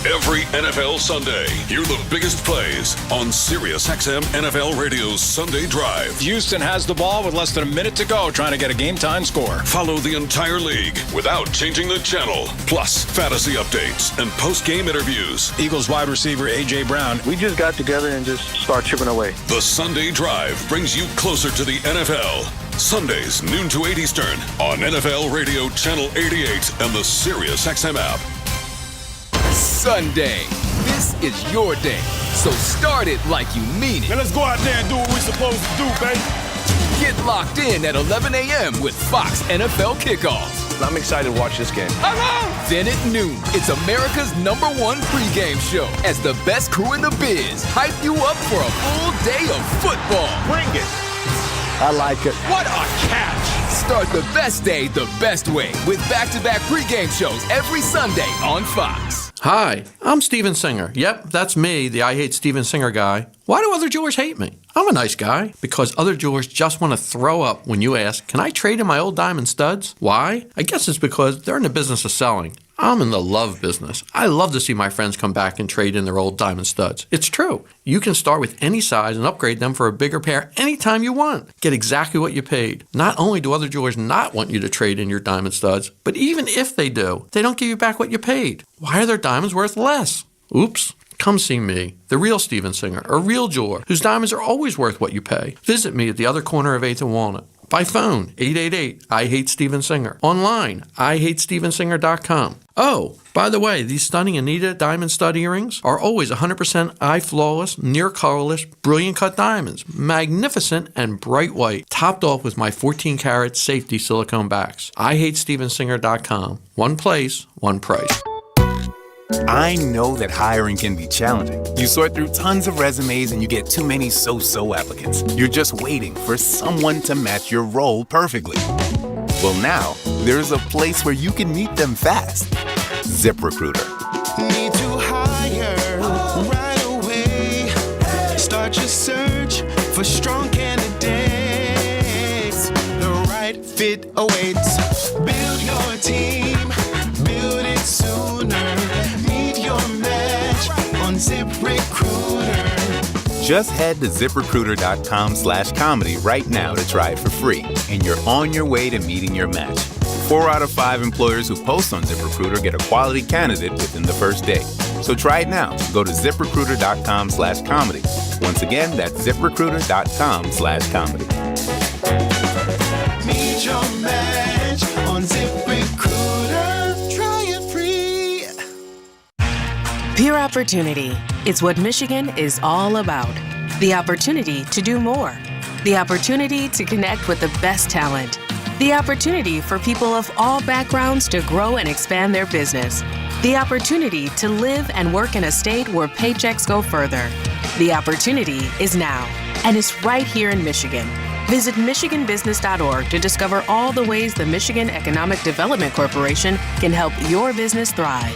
[SPEAKER 20] Every NFL Sunday, hear the biggest plays on SiriusXM NFL Radio's Sunday Drive.
[SPEAKER 21] Houston has the ball with less than a minute to go, trying to get a game-time score.
[SPEAKER 20] Follow the entire league without changing the channel. Plus, fantasy updates and post-game interviews.
[SPEAKER 21] Eagles wide receiver A.J. Brown.
[SPEAKER 22] We just got together and just start chipping away.
[SPEAKER 20] The Sunday Drive brings you closer to the NFL. Sundays, noon to 8 Eastern on NFL Radio Channel 88 and the SiriusXM app.
[SPEAKER 23] Sunday. This is your day, so start it like you mean it.
[SPEAKER 22] Now let's go out there and do what we're supposed to do, baby.
[SPEAKER 23] Get locked in at 11 a.m. with Fox NFL Kickoffs.
[SPEAKER 22] I'm excited to watch this game.
[SPEAKER 23] Then at noon, it's America's #1 pregame show as the best crew in the biz hype you up for a full day of football.
[SPEAKER 22] Bring it. I like it.
[SPEAKER 23] What a catch! Start the best day the best way with back-to-back pregame shows every Sunday on Fox.
[SPEAKER 24] Hi, I'm Steven Singer. Yep, that's me, the I Hate Steven Singer guy. Why do other jewelers hate me? I'm a nice guy. Because other jewelers just want to throw up when you ask, can I trade in my old diamond studs? Why? I guess it's because they're in the business of selling. I'm in the love business. I love to see my friends come back and trade in their old diamond studs. It's true. You can start with any size and upgrade them for a bigger pair anytime you want. Get exactly what you paid. Not only do other jewelers not want you to trade in your diamond studs, but even if they do, they don't give you back what you paid. Why are their diamonds worth less? Oops. Come see me, the real Steven Singer, a real jeweler whose diamonds are always worth what you pay. Visit me at the other corner of 8th and Walnut. By phone, 888-I-HATE-STEVEN-SINGER. Online, IHateStevenSinger.com. Oh, by the way, these stunning Anita diamond stud earrings are always 100% eye-flawless, near-colorless, brilliant-cut diamonds. Magnificent and bright white. Topped off with my 14-karat safety silicone backs. IHateStevenSinger.com. One place, one price.
[SPEAKER 25] I know that hiring can be challenging. You sort through tons of resumes and you get too many so-so applicants. You're just waiting for someone to match your role perfectly. Well, now, there's a place where you can meet them fast. ZipRecruiter.
[SPEAKER 14] Need to hire right away. Start your search for strong candidates. The right fit awaits. Build your team. Build it sooner. Meet your match on ZipRecruiter.
[SPEAKER 25] Just head to ZipRecruiter.com/comedy right now to try it for free. And you're on your way to meeting your match. 4 out of 5 employers who post on ZipRecruiter get a quality candidate within the first day. So try it now. Go to ZipRecruiter.com/comedy. Once again, that's ZipRecruiter.com/comedy.
[SPEAKER 14] Meet your match on ZipRecruiter. Try it free.
[SPEAKER 26] Peer opportunity. It's what Michigan is all about. The opportunity to do more. The opportunity to connect with the best talent. The opportunity for people of all backgrounds to grow and expand their business. The opportunity to live and work in a state where paychecks go further. The opportunity is now, and it's right here in Michigan. Visit MichiganBusiness.org to discover all the ways the Michigan Economic Development Corporation can help your business thrive.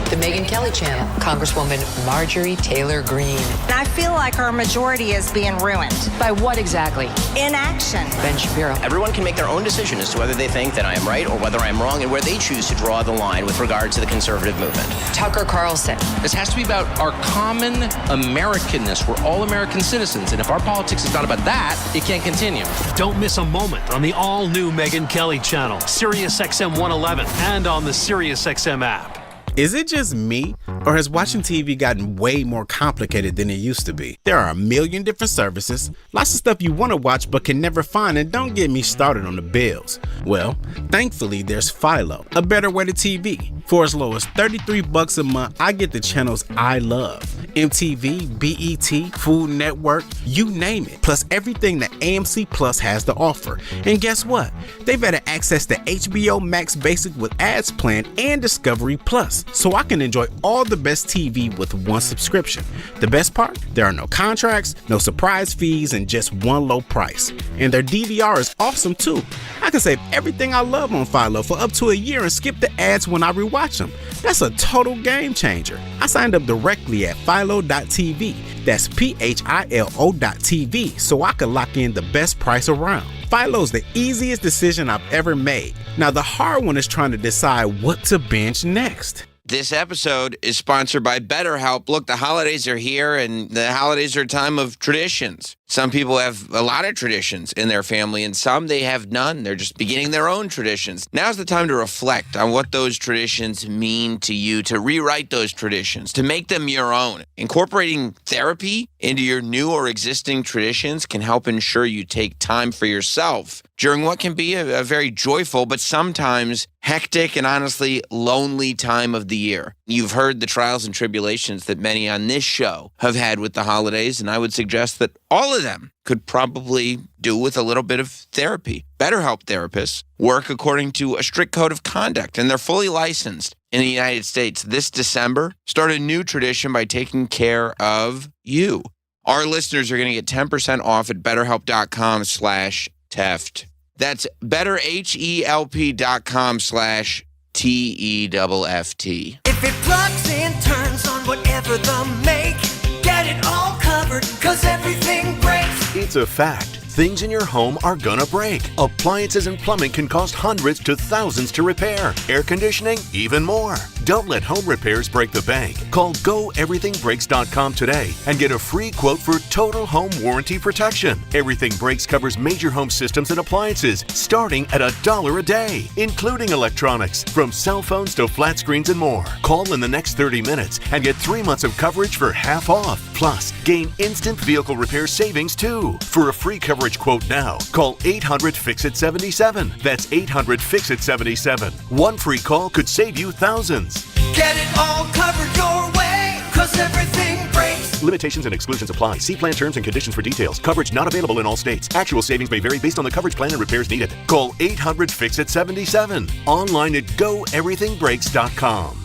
[SPEAKER 27] The Megyn Kelly Channel, Congresswoman Marjorie Taylor Greene.
[SPEAKER 28] I feel like our majority is being ruined.
[SPEAKER 27] By what exactly?
[SPEAKER 28] Inaction.
[SPEAKER 27] Ben Shapiro.
[SPEAKER 29] Everyone can make their own decision as to whether they think that I am right or whether I am wrong and where they choose to draw the line with regard to the conservative movement.
[SPEAKER 27] Tucker Carlson.
[SPEAKER 30] This has to be about our common Americanness. We're all American citizens, and if our politics is not about that, it can't continue.
[SPEAKER 31] Don't miss a moment on the all-new Megyn Kelly Channel, SiriusXM 111, and on the SiriusXM app.
[SPEAKER 32] Is it just me, or has watching TV gotten way more complicated than it used to be? There are a million different services, lots of stuff you want to watch but can never find, and don't get me started on the bills. Well, thankfully there's Philo, a better way to TV. For as low as $33 a month, I get the channels I love. MTV, BET, Food Network, you name it. Plus everything that AMC Plus has to offer. And guess what? They've added access to HBO Max Basic with ads plan and Discovery Plus, so I can enjoy all the best TV with one subscription. The best part? There are no contracts, no surprise fees, and just one low price. And their DVR is awesome too. I can save everything I love on Philo for up to a year and skip the ads when I rewatch them. That's a total game changer. I signed up directly at Philo.tv. That's PHILO.tv, so I could lock in the best price around. Philo's the easiest decision I've ever made. Now the hard one is trying to decide what to binge next.
[SPEAKER 1] This episode is sponsored by BetterHelp. Look, the holidays are here, and the holidays are a time of traditions. Some people have a lot of traditions in their family, and some they have none. They're just beginning their own traditions. Now's the time to reflect on what those traditions mean to you, to rewrite those traditions, to make them your own. Incorporating therapy into your new or existing traditions can help ensure you take time for yourself during what can be a very joyful, but sometimes hectic and honestly lonely time of the year. You've heard the trials and tribulations that many on this show have had with the holidays, and I would suggest that all of them could probably do with a little bit of therapy. BetterHelp therapists work according to a strict code of conduct, and they're fully licensed in the United States. This December, start a new tradition by taking care of you. Our listeners are going to get 10% off at BetterHelp.com/Teft. That's BetterHelp.com/TEFFT.
[SPEAKER 4] If it plugs and turns on whatever the make, get it all covered, 'cause everything breaks.
[SPEAKER 5] It's a fact. Things in your home are gonna break. Appliances and plumbing can cost hundreds to thousands to repair. Air conditioning, even more. Don't let home repairs break the bank. Call GoEverythingBreaks.com today and get a free quote for total home warranty protection. Everything Breaks covers major home systems and appliances starting at $1 a day, including electronics, from cell phones to flat screens and more. Call in the next 30 minutes and get 3 months of coverage for half off. Plus, gain instant vehicle repair savings too. For a free coverage quote now, call 800-FIX-IT-77. That's 800-FIX-IT-77. One free call could save you thousands.
[SPEAKER 4] Get it all covered your way, 'cause everything breaks.
[SPEAKER 5] Limitations and exclusions apply. See plan terms and conditions for details. Coverage not available in all states. Actual savings may vary based on the coverage plan and repairs needed. Call 800-FIX-IT-77. Online at GoEverythingBreaks.com.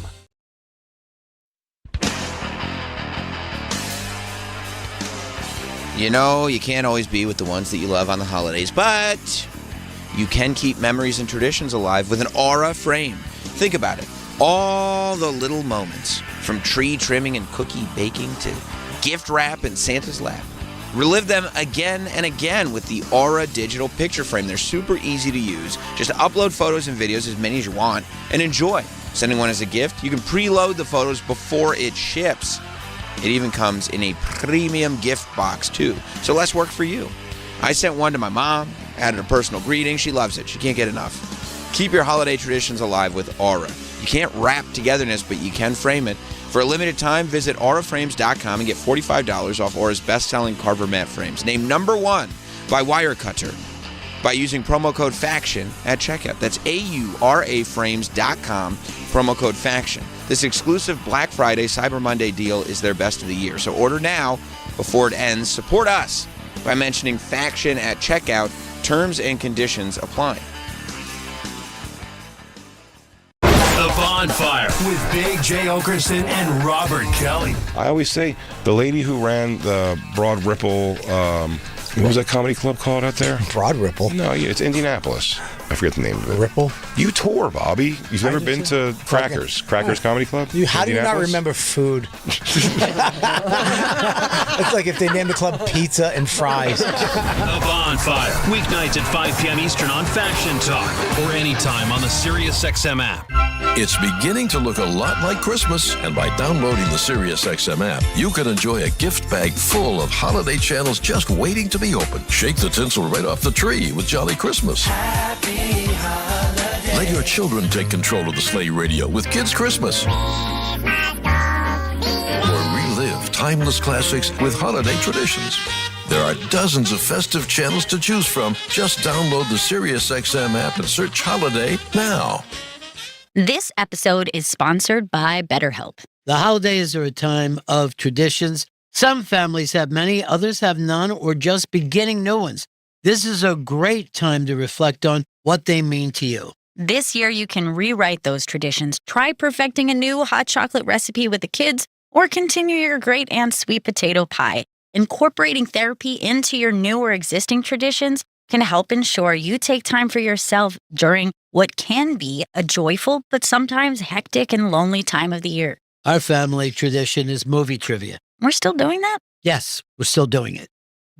[SPEAKER 1] You know, you can't always be with the ones that you love on the holidays, but you can keep memories and traditions alive with an Aura frame. Think about it. All the little moments, from tree trimming and cookie baking to gift wrap in Santa's lap. Relive them again and again with the Aura digital picture frame. They're super easy to use. Just upload photos and videos, as many as you want, and enjoy. Sending one as a gift, you can preload the photos before it ships. It even comes in a premium gift box, too, so less work for you. I sent one to my mom, added a personal greeting. She loves it. She can't get enough. Keep your holiday traditions alive with Aura. You can't wrap togetherness, but you can frame it. For a limited time, visit auraframes.com and get $45 off Aura's best-selling Carver mat frames. Named #1 by Wirecutter by using promo code FACTION at checkout. That's auraframes.com, promo code FACTION. This exclusive Black Friday, Cyber Monday deal is their best of the year. So order now before it ends. Support us by mentioning FACTION at checkout. Terms and conditions apply.
[SPEAKER 31] The Bonfire with Big J. Okerson and Robert Kelly.
[SPEAKER 6] I always say the lady who ran the Broad Ripple, what was that comedy club called out there?
[SPEAKER 7] Broad Ripple?
[SPEAKER 6] No, yeah, it's Indianapolis. I forget the name of it.
[SPEAKER 7] Ripple?
[SPEAKER 6] You tour, Bobby. You've never been to Crackers Comedy Club?
[SPEAKER 7] How do you not remember food? It's like if they named the club Pizza and Fries.
[SPEAKER 31] The Bonfire, weeknights at 5 p.m. Eastern on Faction Talk or anytime on the SiriusXM app.
[SPEAKER 18] It's beginning to look a lot like Christmas, and by downloading the SiriusXM app, you can enjoy a gift bag full of holiday channels just waiting to be opened. Shake the tinsel right off the tree with Jolly Christmas.
[SPEAKER 4] Happy holiday.
[SPEAKER 18] Let your children take control of the sleigh radio with Kids Christmas. Or relive timeless classics with holiday traditions. There are dozens of festive channels to choose from. Just download the SiriusXM app and search Holiday now.
[SPEAKER 2] This episode is sponsored by BetterHelp.
[SPEAKER 3] The holidays are a time of traditions. Some families have many, others have none, or just beginning new ones. This is a great time to reflect on what they mean to you.
[SPEAKER 2] This year, you can rewrite those traditions. Try perfecting a new hot chocolate recipe with the kids, or continue your great aunt's sweet potato pie. Incorporating therapy into your new or existing traditions can help ensure you take time for yourself during what can be a joyful but sometimes hectic and lonely time of the year.
[SPEAKER 3] Our family tradition is movie trivia.
[SPEAKER 2] We're still doing that?
[SPEAKER 3] Yes, we're still doing it.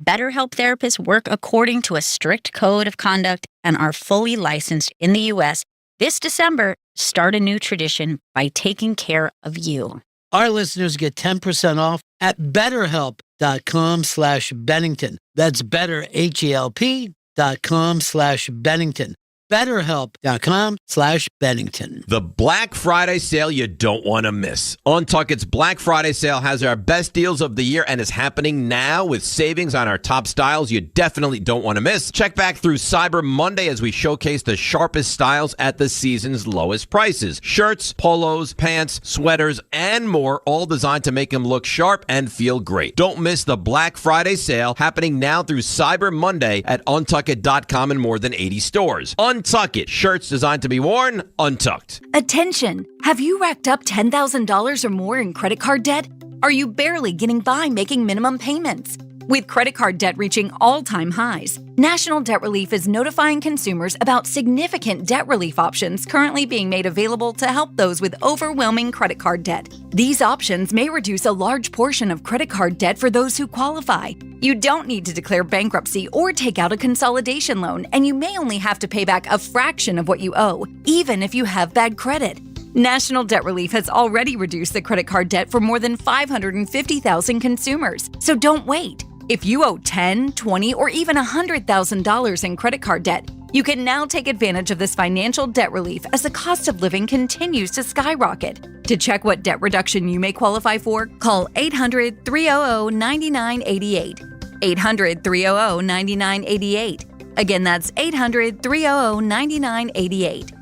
[SPEAKER 2] BetterHelp therapists work according to a strict code of conduct and are fully licensed in the U.S. This December, start a new tradition by taking care of you.
[SPEAKER 3] Our listeners get 10% off at BetterHelp.com/Bennington. That's BetterHelp.com/Bennington. BetterHelp.com/Bennington.
[SPEAKER 8] The Black Friday sale you don't want to miss. Untuckit's Black Friday sale has our best deals of the year and is happening now with savings on our top styles you definitely don't want to miss. Check back through Cyber Monday as we showcase the sharpest styles at the season's lowest prices. Shirts, polos, pants, sweaters, and more, all designed to make them look sharp and feel great. Don't miss the Black Friday sale happening now through Cyber Monday at Untuckit.com in more than 80 stores. Untuck It. Shirts designed to be worn untucked.
[SPEAKER 9] Attention! Have you racked up $10,000 or more in credit card debt? Are you barely getting by making minimum payments? With credit card debt reaching all-time highs, National Debt Relief is notifying consumers about significant debt relief options currently being made available to help those with overwhelming credit card debt. These options may reduce a large portion of credit card debt for those who qualify. You don't need to declare bankruptcy or take out a consolidation loan, and you may only have to pay back a fraction of what you owe, even if you have bad credit. National Debt Relief has already reduced the credit card debt for more than 550,000 consumers, so don't wait. If you owe $10,000, $20,000, or even $100,000 in credit card debt, you can now take advantage of this financial debt relief as the cost of living continues to skyrocket. To check what debt reduction you may qualify for, call 800-300-9988. 800-300-9988. Again, that's 800-300-9988.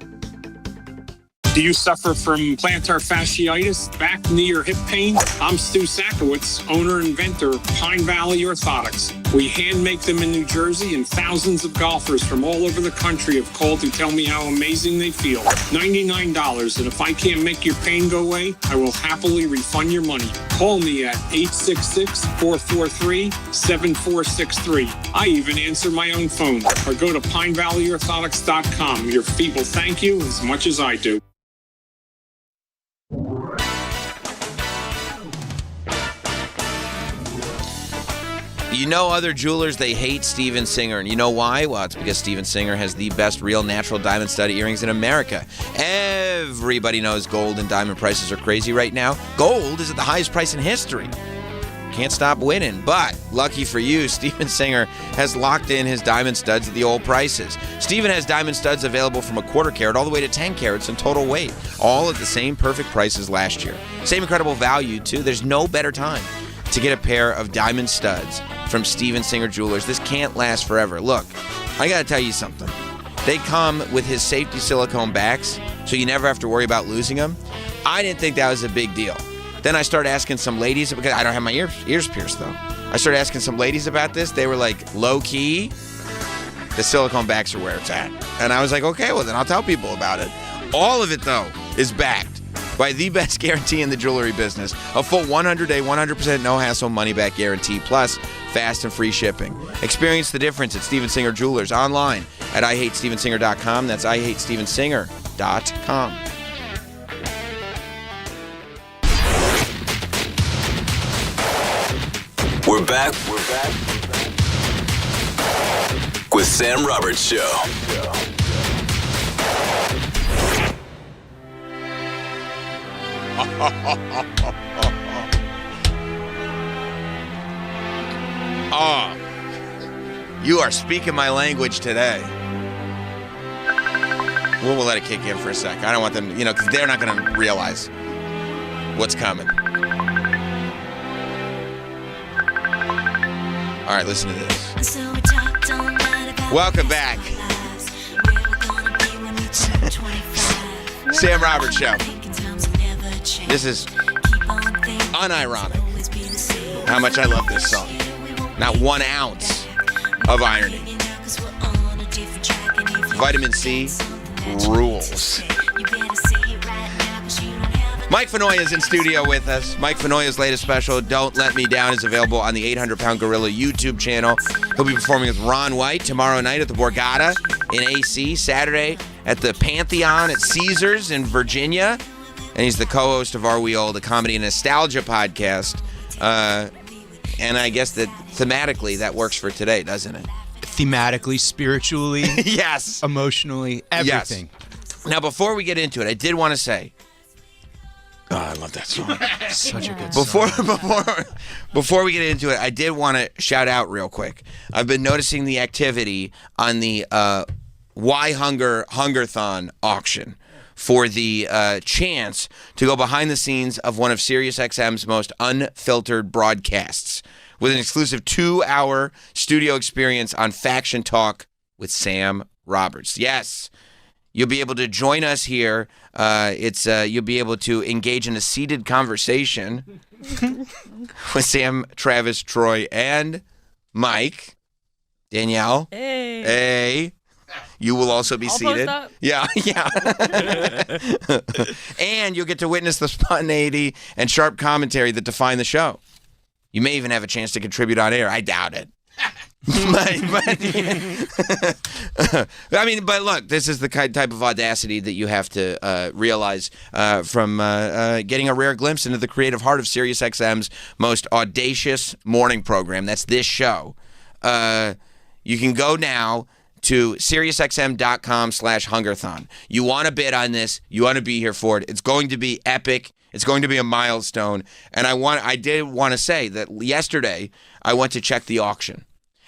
[SPEAKER 10] Do you suffer from plantar fasciitis, back, knee, or hip pain? I'm Stu Sakowitz, owner and inventor of Pine Valley Orthotics. We hand make them in New Jersey, and thousands of golfers from all over the country have called to tell me how amazing they feel. $99, and if I can't make your pain go away, I will happily refund your money. Call me at 866-443-7463. I even answer my own phone. Or go to PineValleyOrthotics.com. Your feet will thank you as much as I do.
[SPEAKER 1] You know, other jewelers, they hate Steven Singer. And you know why? Well, it's because Steven Singer has the best real natural diamond stud earrings in America. Everybody knows gold and diamond prices are crazy right now. Gold is at the highest price in history. Can't stop winning. But lucky for you, Steven Singer has locked in his diamond studs at the old prices. Steven has diamond studs available from a 1/4 carat all the way to 10 carats in total weight, all at the same perfect prices last year. Same incredible value, too. There's no better time to get a pair of diamond studs from Steven Singer Jewelers. This can't last forever. Look, I got to tell you something. They come with his safety silicone backs, so you never have to worry about losing them. I didn't think that was a big deal. Then I started asking some ladies, because I don't have my ears pierced, though. I started asking some ladies about this. They were like, low-key, the silicone backs are where it's at. And I was like, okay, well, then I'll tell people about it. All of it, though, is backed by the best guarantee in the jewelry business. A full 100-day, 100% no-hassle money-back guarantee, plus fast and free shipping. Experience the difference at Steven Singer Jewelers online at IHateStevenSinger.com. That's IHateStevenSinger.com.
[SPEAKER 11] We're back with Sam Roberts Show.
[SPEAKER 1] Oh, you are speaking my language today. We'll let it kick in for a sec. I don't want them, because they're not going to realize what's coming. All right, listen to this. Welcome back. Sam Roberts Show. This is unironic how much I love this song. Not 1 ounce of irony. Vitamin C rules. Mike Fenoya is in studio with us. Mike Fenoya's latest special, Don't Let Me Down, is available on the 800-Pound Gorilla YouTube channel. He'll be performing with Ron White tomorrow night at the Borgata in AC, Saturday at the Pantheon at Caesars in Virginia. And he's the co-host of Are We Old, a comedy and nostalgia podcast. And I guess that thematically that works for today, doesn't it?
[SPEAKER 12] Thematically, spiritually,
[SPEAKER 1] yes,
[SPEAKER 12] emotionally, everything.
[SPEAKER 1] Yes. Now, before we get into it, I did want to say, oh, I love that song.
[SPEAKER 12] Such a good song.
[SPEAKER 1] Before we get into it, I did want to shout out real quick. I've been noticing the activity on the Why Hungerthon auction for the chance to go behind the scenes of one of SiriusXM's most unfiltered broadcasts with an exclusive 2-hour studio experience on Faction Talk with Sam Roberts. Yes, you'll be able to join us here. You'll be able to engage in a seated conversation with Sam, Travis, Troy, and Mike. Danielle. Hey. You will also be seated. Yeah. And you'll get to witness the spontaneity and sharp commentary that define the show. You may even have a chance to contribute on air. I doubt it. But look, this is the type of audacity that you have to realize from getting a rare glimpse into the creative heart of SiriusXM's most audacious morning program. That's this show. You can go now to SiriusXM.com/Hungerthon. You want to bid on this. You want to be here for it. It's going to be epic. It's going to be a milestone. And I did want to say that yesterday I went to check the auction.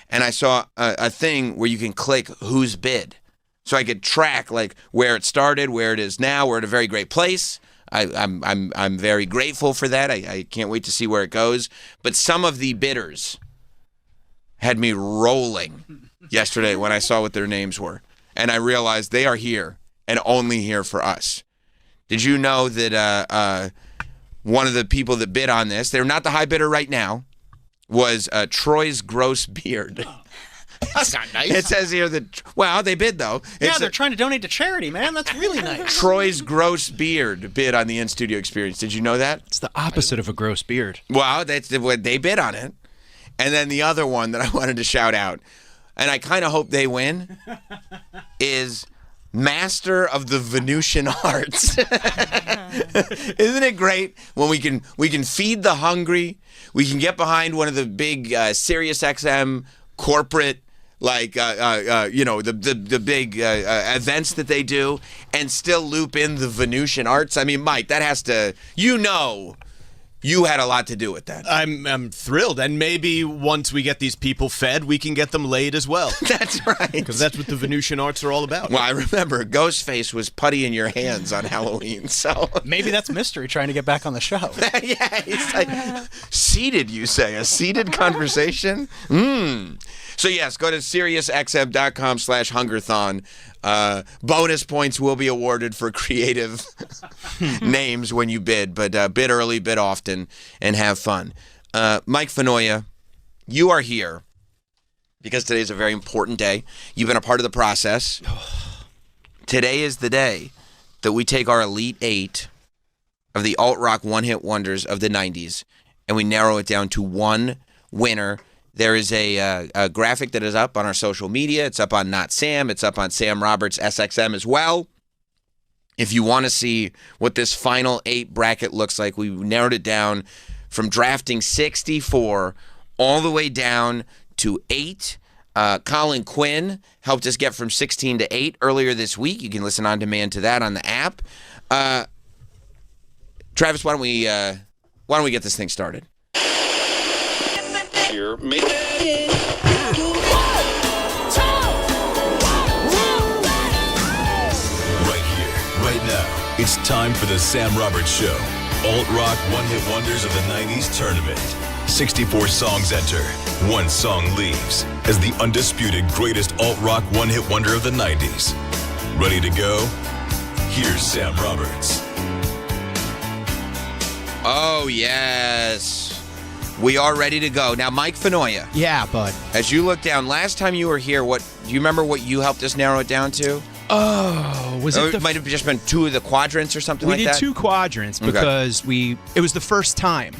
[SPEAKER 1] And I saw a thing where you can click who's bid. So I could track like where it started, where it is now. We're at a very great place. I'm very grateful for that. I can't wait to see where it goes. But some of the bidders had me rolling yesterday when I saw what their names were. And I realized they are here and only here for us. Did you know that one of the people that bid on this, they're not the high bidder right now, was Troy's gross beard.
[SPEAKER 12] That's not nice.
[SPEAKER 1] It says here that, well, they bid though.
[SPEAKER 12] They're trying to donate to charity, man. That's really nice.
[SPEAKER 1] Troy's gross beard bid on the in-studio experience. Did you know that?
[SPEAKER 12] It's the opposite of a gross beard.
[SPEAKER 1] Well, that's what they bid on it. And then the other one that I wanted to shout out, and I kind of hope they win, is Master of the Venusian Arts. Isn't it great when we can feed the hungry? We can get behind one of the big SiriusXM corporate, the big events that they do, and still loop in the Venusian Arts. I mean, Mike, that has to, you had a lot to do with that.
[SPEAKER 13] I'm thrilled, and maybe once we get these people fed, we can get them laid as well.
[SPEAKER 1] That's right.
[SPEAKER 13] Because that's what the Venusian Arts are all about.
[SPEAKER 1] Well, I remember Ghostface was putty in your hands on Halloween, so...
[SPEAKER 12] Maybe that's Mystery trying to get back on the show.
[SPEAKER 1] Yeah, he's like, seated, you say? A seated conversation? So yes, go to SiriusXM.com/Hungerthon. Bonus points will be awarded for creative names when you bid, but bid early, bid often, and have fun. Mike Fenoya, you are here because today is a very important day. You've been a part of the process. Today is the day that we take our Elite 8 of the alt-rock one-hit wonders of the 90s, and we narrow it down to one winner. There is a graphic that is up on our social media. It's up on Not Sam. It's up on Sam Roberts SXM as well. If you want to see what this final 8 bracket looks like, we narrowed it down from drafting 64 all the way down to 8. Colin Quinn helped us get from 16 to 8 earlier this week. You can listen on demand to that on the app. Travis, why don't we get this thing started?
[SPEAKER 11] Here,
[SPEAKER 14] Right here, right now, it's time for the Sam Roberts Show. Alt-rock one-hit wonders of the 90s tournament. 64 songs enter, 1 song leaves as the undisputed greatest alt-rock one-hit wonder of the 90s. Ready to go?
[SPEAKER 11] Here's Sam Roberts.
[SPEAKER 1] Oh, yes. We are ready to go. Now, Mike Fenoya.
[SPEAKER 12] Yeah, bud.
[SPEAKER 1] As you look down, last time you were here, do you remember what you helped us narrow it down to?
[SPEAKER 15] Oh, was it?
[SPEAKER 1] It might have just been 2 of the quadrants or something
[SPEAKER 15] We
[SPEAKER 1] like
[SPEAKER 15] did
[SPEAKER 1] that?
[SPEAKER 15] 2 quadrants because it was the first time.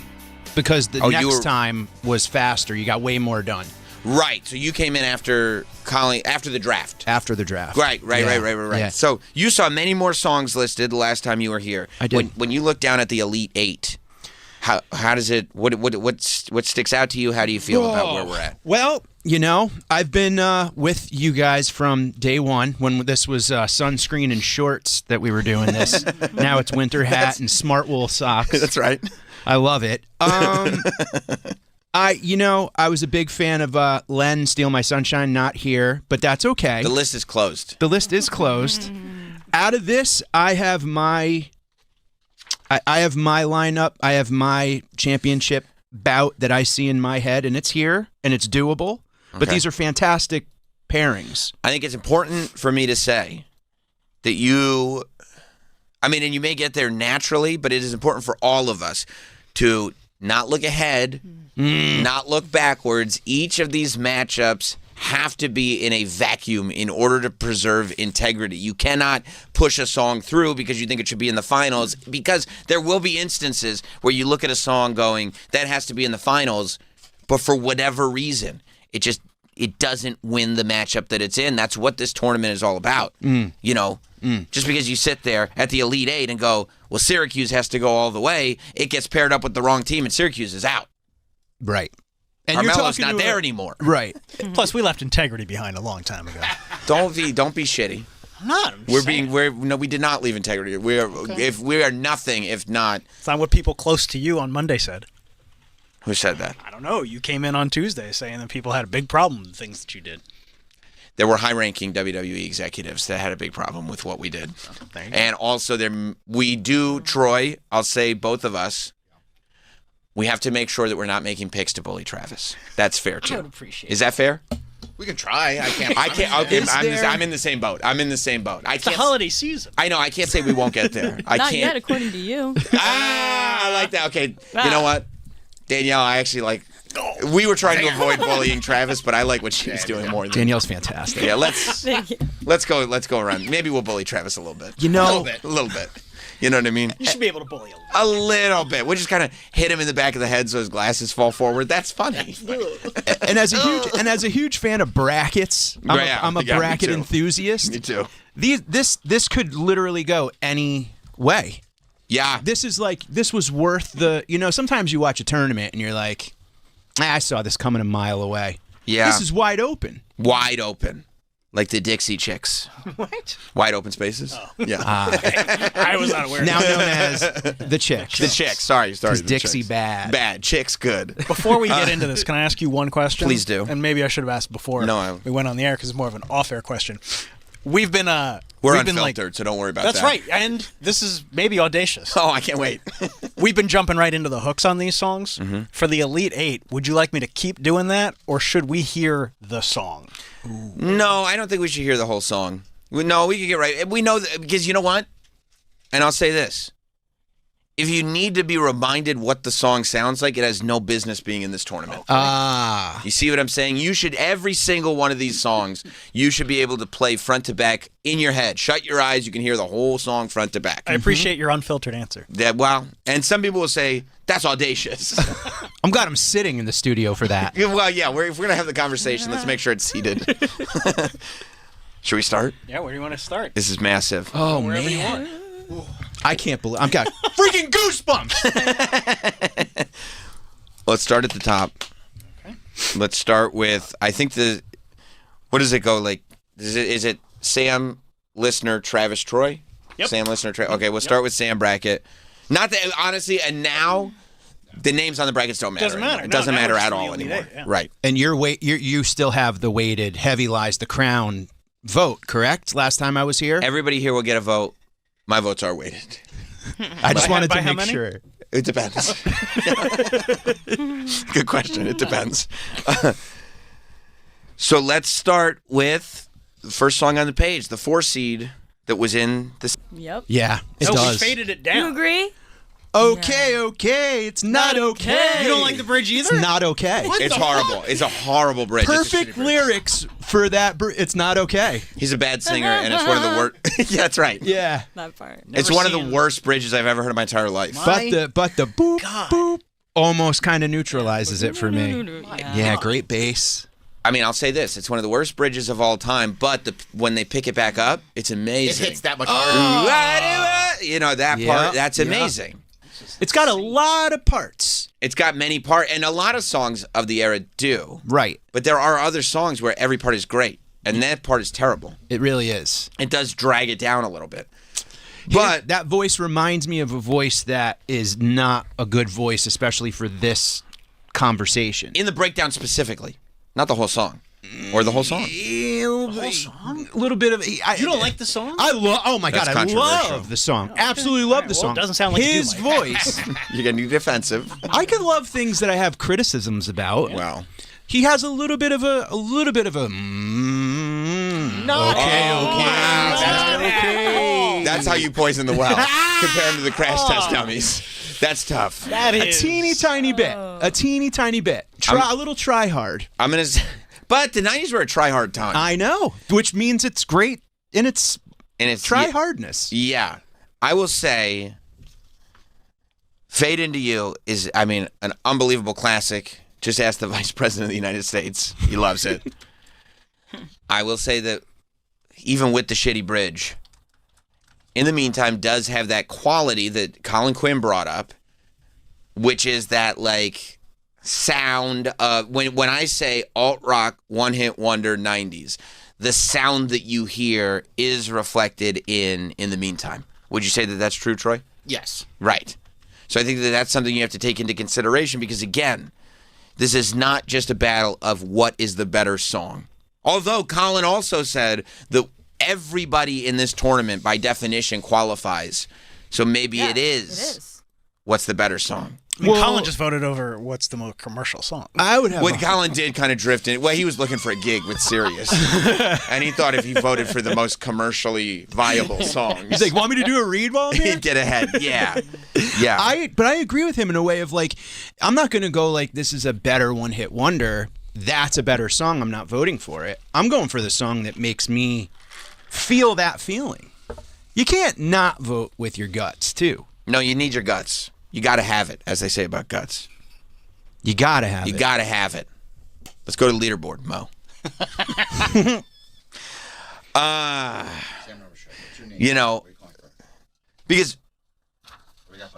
[SPEAKER 15] Because the next time was faster. You got way more done.
[SPEAKER 1] Right. So you came in after the draft.
[SPEAKER 15] After the draft.
[SPEAKER 1] Right.
[SPEAKER 15] Yeah.
[SPEAKER 1] So you saw many more songs listed the last time you were here.
[SPEAKER 15] I did.
[SPEAKER 1] When you look down at the Elite 8, how does it? What sticks out to you? How do you feel about where we're at?
[SPEAKER 15] Well, I've been with you guys from day one when this was sunscreen and shorts that we were doing this. Now it's winter hat and smart wool socks.
[SPEAKER 1] That's right.
[SPEAKER 15] I love it. I was a big fan of Len, Steal My Sunshine, not here, but that's okay.
[SPEAKER 1] The list is closed.
[SPEAKER 15] Out of this, I have my lineup. I have my championship bout that I see in my head, and it's here, and it's doable. But
[SPEAKER 1] Okay.
[SPEAKER 15] these are fantastic pairings.
[SPEAKER 1] I think it's important for me to say that and you may get there naturally, but it is important for all of us to not look ahead, not look backwards. Each of these matchups have to be in a vacuum in order to preserve integrity. You cannot push a song through because you think it should be in the finals, because there will be instances where you look at a song going, that has to be in the finals, but for whatever reason, it doesn't win the matchup that it's in. That's what this tournament is all about. Just because you sit there at the Elite 8 and go, well, Syracuse has to go all the way, it gets paired up with the wrong team and Syracuse is out.
[SPEAKER 15] Right. And
[SPEAKER 1] Carmelo's not there anymore.
[SPEAKER 15] Right.
[SPEAKER 12] Plus, we left integrity behind a long time ago.
[SPEAKER 1] Don't be shitty.
[SPEAKER 12] I'm not.
[SPEAKER 1] We did not leave integrity. We are nothing if not.
[SPEAKER 12] It's not what people close to you on Monday said.
[SPEAKER 1] Who said that?
[SPEAKER 12] I don't know. You came in on Tuesday saying that people had a big problem with the things that you did.
[SPEAKER 1] There were high-ranking WWE executives that had a big problem with what we did. And also, we do, Troy, I'll say both of us, we have to make sure that we're not making picks to bully Travis. That's fair, too.
[SPEAKER 12] I would appreciate
[SPEAKER 1] Is that fair?
[SPEAKER 13] We can try. I can't.
[SPEAKER 1] Okay, I'm in the same boat.
[SPEAKER 12] It's the holiday season.
[SPEAKER 1] I know. I can't say we won't get there.
[SPEAKER 16] Not yet, according to you.
[SPEAKER 1] I like that. Okay. You know what? Danielle, I actually like. We were trying to avoid bullying Travis, but I like what she's doing more.
[SPEAKER 15] Danielle's fantastic.
[SPEAKER 1] Yeah, let's go around. Maybe we'll bully Travis a little bit.
[SPEAKER 15] A
[SPEAKER 1] little bit. You know what I mean?
[SPEAKER 12] You should be able to bully
[SPEAKER 1] a little bit. We'll just kind of hit him in the back of the head so his glasses fall forward. That's funny.
[SPEAKER 15] And as a huge fan of brackets, I'm a bracket enthusiast.
[SPEAKER 1] Me too.
[SPEAKER 15] This could literally go any way.
[SPEAKER 1] Yeah.
[SPEAKER 15] This was worth the. Sometimes you watch a tournament and you're like, I saw this coming a mile away.
[SPEAKER 1] Yeah.
[SPEAKER 15] This is wide open.
[SPEAKER 1] Wide open. Like the Dixie Chicks.
[SPEAKER 12] What?
[SPEAKER 1] Wide open spaces?
[SPEAKER 12] Oh.
[SPEAKER 1] Yeah.
[SPEAKER 12] I was not aware.
[SPEAKER 15] Now known as the Chicks.
[SPEAKER 1] The Chicks. Sorry.
[SPEAKER 15] Because Dixie bad.
[SPEAKER 1] Bad. Chicks good.
[SPEAKER 12] Before we get into this, can I ask you one question?
[SPEAKER 1] Please do.
[SPEAKER 12] And maybe I should have asked before we went on the air because it's more of an off-air question. We've been
[SPEAKER 1] We're unfiltered, so don't worry about that.
[SPEAKER 12] That's right. And this is maybe audacious.
[SPEAKER 1] Oh, I can't wait.
[SPEAKER 12] We've been jumping right into the hooks on these songs. Mm-hmm. For the Elite 8, would you like me to keep doing that, or should we hear the song?
[SPEAKER 1] Ooh. No, I don't think we should hear the whole song. No, we could get right. We know that, because you know what? And I'll say this. If you need to be reminded what the song sounds like, it has no business being in this tournament.
[SPEAKER 15] Ah.
[SPEAKER 1] You see what I'm saying? Every single one of these songs, you should be able to play front to back in your head. Shut your eyes, you can hear the whole song front to back.
[SPEAKER 12] I appreciate your unfiltered answer.
[SPEAKER 1] And some people will say, that's audacious.
[SPEAKER 15] I'm glad I'm sitting in the studio for that.
[SPEAKER 1] Well, yeah, if we're going to have the conversation, let's make sure it's seated. Should we start?
[SPEAKER 12] Yeah, where do you want to start?
[SPEAKER 1] This is massive.
[SPEAKER 15] Oh,
[SPEAKER 12] wherever
[SPEAKER 15] man.
[SPEAKER 12] you want.
[SPEAKER 15] I can't believe I've got freaking goosebumps.
[SPEAKER 1] Let's start at the top. Okay. Let's start with, I think what does it go like? Is it Sam, Listener, Travis, Troy?
[SPEAKER 12] Yep.
[SPEAKER 1] Sam, Listener, Travis. Okay, we'll start with Sam bracket. Not that, honestly, and now the names on the brackets don't matter.
[SPEAKER 12] Doesn't matter.
[SPEAKER 1] It doesn't matter at
[SPEAKER 12] the
[SPEAKER 1] all
[SPEAKER 12] Elite
[SPEAKER 1] anymore.
[SPEAKER 12] 8, yeah.
[SPEAKER 1] Right.
[SPEAKER 15] And you still have the weighted Heavy Lies the Crown vote, correct? Last time I was here?
[SPEAKER 1] Everybody here will get a vote. My votes are weighted.
[SPEAKER 15] I just wanted to
[SPEAKER 12] how
[SPEAKER 15] make
[SPEAKER 12] many?
[SPEAKER 15] sure.
[SPEAKER 1] It depends. Good question. It depends. So let's start with the first song on the page, the 4 seed, that was in this?
[SPEAKER 16] Yep.
[SPEAKER 15] Yeah, it
[SPEAKER 12] We
[SPEAKER 15] does.
[SPEAKER 12] faded it down.
[SPEAKER 16] You agree?
[SPEAKER 15] Okay, it's not okay.
[SPEAKER 12] You don't like the bridge either?
[SPEAKER 15] It's not okay.
[SPEAKER 1] It's horrible. It's a horrible bridge. It's a
[SPEAKER 15] Perfect
[SPEAKER 1] shitty bridge.
[SPEAKER 15] lyrics for that. It's not okay.
[SPEAKER 1] He's a bad singer, and it's one of the worst. Yeah, that's right.
[SPEAKER 15] Yeah.
[SPEAKER 16] That part.
[SPEAKER 1] It's one of the worst bridges I've ever heard in my entire life.
[SPEAKER 15] But the boop boop almost kind of neutralizes it for me. Yeah, great bass.
[SPEAKER 1] I mean, I'll say this: it's one of the worst bridges of all time. But when they pick it back up, it's amazing.
[SPEAKER 32] It hits that much harder.
[SPEAKER 1] You know that part. That's amazing.
[SPEAKER 15] It's got a lot of parts.
[SPEAKER 1] It's got many parts, and a lot of songs of the era do.
[SPEAKER 15] Right.
[SPEAKER 1] But there are other songs where every part is great, and that part is terrible.
[SPEAKER 15] It really is.
[SPEAKER 1] It does drag it down a little bit.
[SPEAKER 15] But that voice reminds me of a voice that is not a good voice, especially for this conversation.
[SPEAKER 1] In the breakdown specifically, not the whole song. Or the whole song.
[SPEAKER 15] A little bit of.
[SPEAKER 12] You don't like the song?
[SPEAKER 15] I love. Oh my
[SPEAKER 1] That's
[SPEAKER 15] god, I
[SPEAKER 1] controversial.
[SPEAKER 15] love the song. Absolutely love the
[SPEAKER 12] Well,
[SPEAKER 15] song.
[SPEAKER 12] it doesn't sound like you do,
[SPEAKER 15] his
[SPEAKER 12] Mike.
[SPEAKER 15] voice.
[SPEAKER 1] You're getting defensive.
[SPEAKER 15] I could love things that I have criticisms about.
[SPEAKER 1] Well,
[SPEAKER 15] he has a little bit of a. Okay.
[SPEAKER 1] That's how you poison the well. Compare him to the crash test dummies. That's tough.
[SPEAKER 12] That
[SPEAKER 15] A
[SPEAKER 12] is
[SPEAKER 15] teeny tiny bit. A teeny tiny bit. A little try hard.
[SPEAKER 1] I'm gonna. But the '90s were a try hard time.
[SPEAKER 15] I know, which means it's great in its try hardness.
[SPEAKER 1] Yeah, I will say, "Fade Into You" is, I mean, an unbelievable classic. Just ask the Vice President of the United States; he loves it. I will say that even with the shitty bridge, In the Meantime does have that quality that Colin Quinn brought up, which is that like sound of when I say alt rock one hit wonder 90s, the sound that you hear is reflected in the Meantime. Would you say that that's true, Troy?
[SPEAKER 32] Yes.
[SPEAKER 1] Right. So I think that that's something you have to take into consideration because again, this is not just a battle of what is the better song. Although Colin also said that everybody in this tournament by definition qualifies. So maybe it is. What's the better song?
[SPEAKER 12] I mean, Colin just voted over what's the most commercial song.
[SPEAKER 15] I would have.
[SPEAKER 1] What Colin did kind of drift in. Well, he was looking for a gig with Sirius, and he thought if he voted for the most commercially viable songs,
[SPEAKER 15] He's like, want me to do a read while I'm here?
[SPEAKER 1] he'd get ahead. Yeah, yeah.
[SPEAKER 15] But I agree with him in a way of like, I'm not going to go like this is a better one hit wonder. That's a better song. I'm not voting for it. I'm going for the song that makes me feel that feeling. You can't not vote with your guts too.
[SPEAKER 1] No, you need your guts. You got to have it, as they say about guts.
[SPEAKER 15] You got to have it.
[SPEAKER 1] You got to have it. Let's go to the leaderboard, Mo. You know, because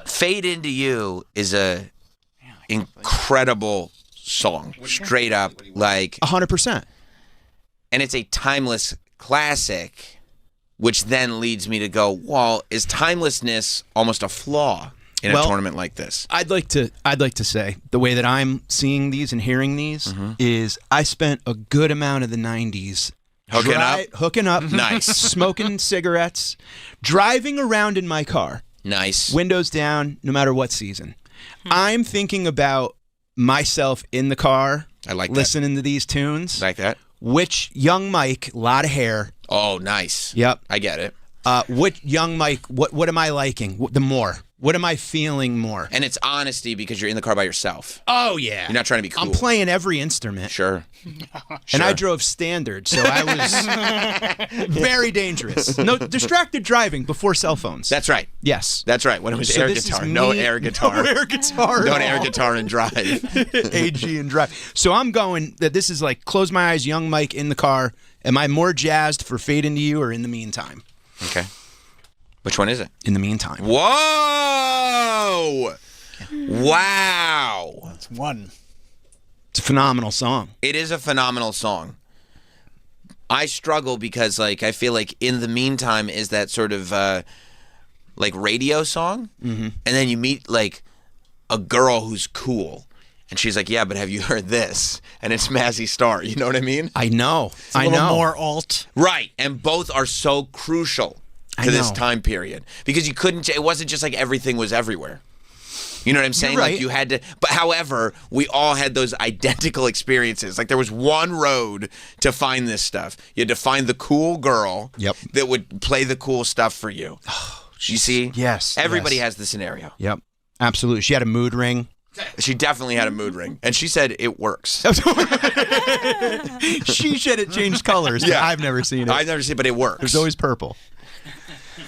[SPEAKER 1] Fade Into You is a incredible song, straight up, like
[SPEAKER 15] 100%.
[SPEAKER 1] And it's a timeless classic, which then leads me to go, well, is timelessness almost a flaw in a tournament like this?
[SPEAKER 15] I'd like to say the way that I'm seeing these and hearing these is I spent a good amount of the 90s hooking up,
[SPEAKER 1] nice,
[SPEAKER 15] smoking cigarettes, driving around in my car,
[SPEAKER 1] nice,
[SPEAKER 15] windows down, no matter what season. I'm thinking about myself in the car, listening to these tunes,
[SPEAKER 1] like that.
[SPEAKER 15] Which young Mike, a lot of hair.
[SPEAKER 1] Oh, nice.
[SPEAKER 15] Yep,
[SPEAKER 1] I get it.
[SPEAKER 15] What young Mike? What am I liking? The more. What am I feeling more?
[SPEAKER 1] And it's honesty because you're in the car by yourself.
[SPEAKER 15] Oh, yeah.
[SPEAKER 1] You're not trying to be cool.
[SPEAKER 15] I'm playing every instrument.
[SPEAKER 1] Sure.
[SPEAKER 15] And I drove standard, so I was very dangerous. No distracted driving before cell phones.
[SPEAKER 1] That's right.
[SPEAKER 15] Yes.
[SPEAKER 1] That's right. When it was
[SPEAKER 15] So
[SPEAKER 1] air
[SPEAKER 15] this
[SPEAKER 1] guitar.
[SPEAKER 15] is
[SPEAKER 1] No
[SPEAKER 15] me-
[SPEAKER 1] air guitar.
[SPEAKER 15] No air guitar.
[SPEAKER 1] Don't air guitar and drive.
[SPEAKER 15] AG and drive. So I'm going that this is like close my eyes, young Mike in the car. Am I more jazzed for Fade Into You or In the Meantime?
[SPEAKER 1] Okay. Which one is it?
[SPEAKER 15] In the Meantime.
[SPEAKER 1] Whoa! Wow.
[SPEAKER 12] That's one.
[SPEAKER 15] It's a phenomenal song.
[SPEAKER 1] It is a phenomenal song. I struggle because, like, I feel like In the Meantime is that sort of, like, radio song. Mm-hmm. And then you meet, like, a girl who's cool. And she's like, yeah, but have you heard this? And it's Mazzy Star. You know what I mean?
[SPEAKER 15] I know.
[SPEAKER 12] It's a little more alt.
[SPEAKER 1] Right. And both are so crucial to this time period. Because you couldn't, it wasn't just like everything was everywhere. You know what I'm saying?
[SPEAKER 15] You're right.
[SPEAKER 1] Like you had to, but however, we all had those identical experiences. Like there was one road to find this stuff. You had to find the cool girl that would play the cool stuff for you. You see?
[SPEAKER 15] Yes.
[SPEAKER 1] Everybody
[SPEAKER 15] yes.
[SPEAKER 1] has the scenario.
[SPEAKER 15] Yep. Absolutely. She had a mood ring.
[SPEAKER 1] She definitely had a mood ring. And she said it works.
[SPEAKER 15] She said it changed colors. Yeah. I've never seen it.
[SPEAKER 1] I've never seen it, but it works.
[SPEAKER 15] There's always purple.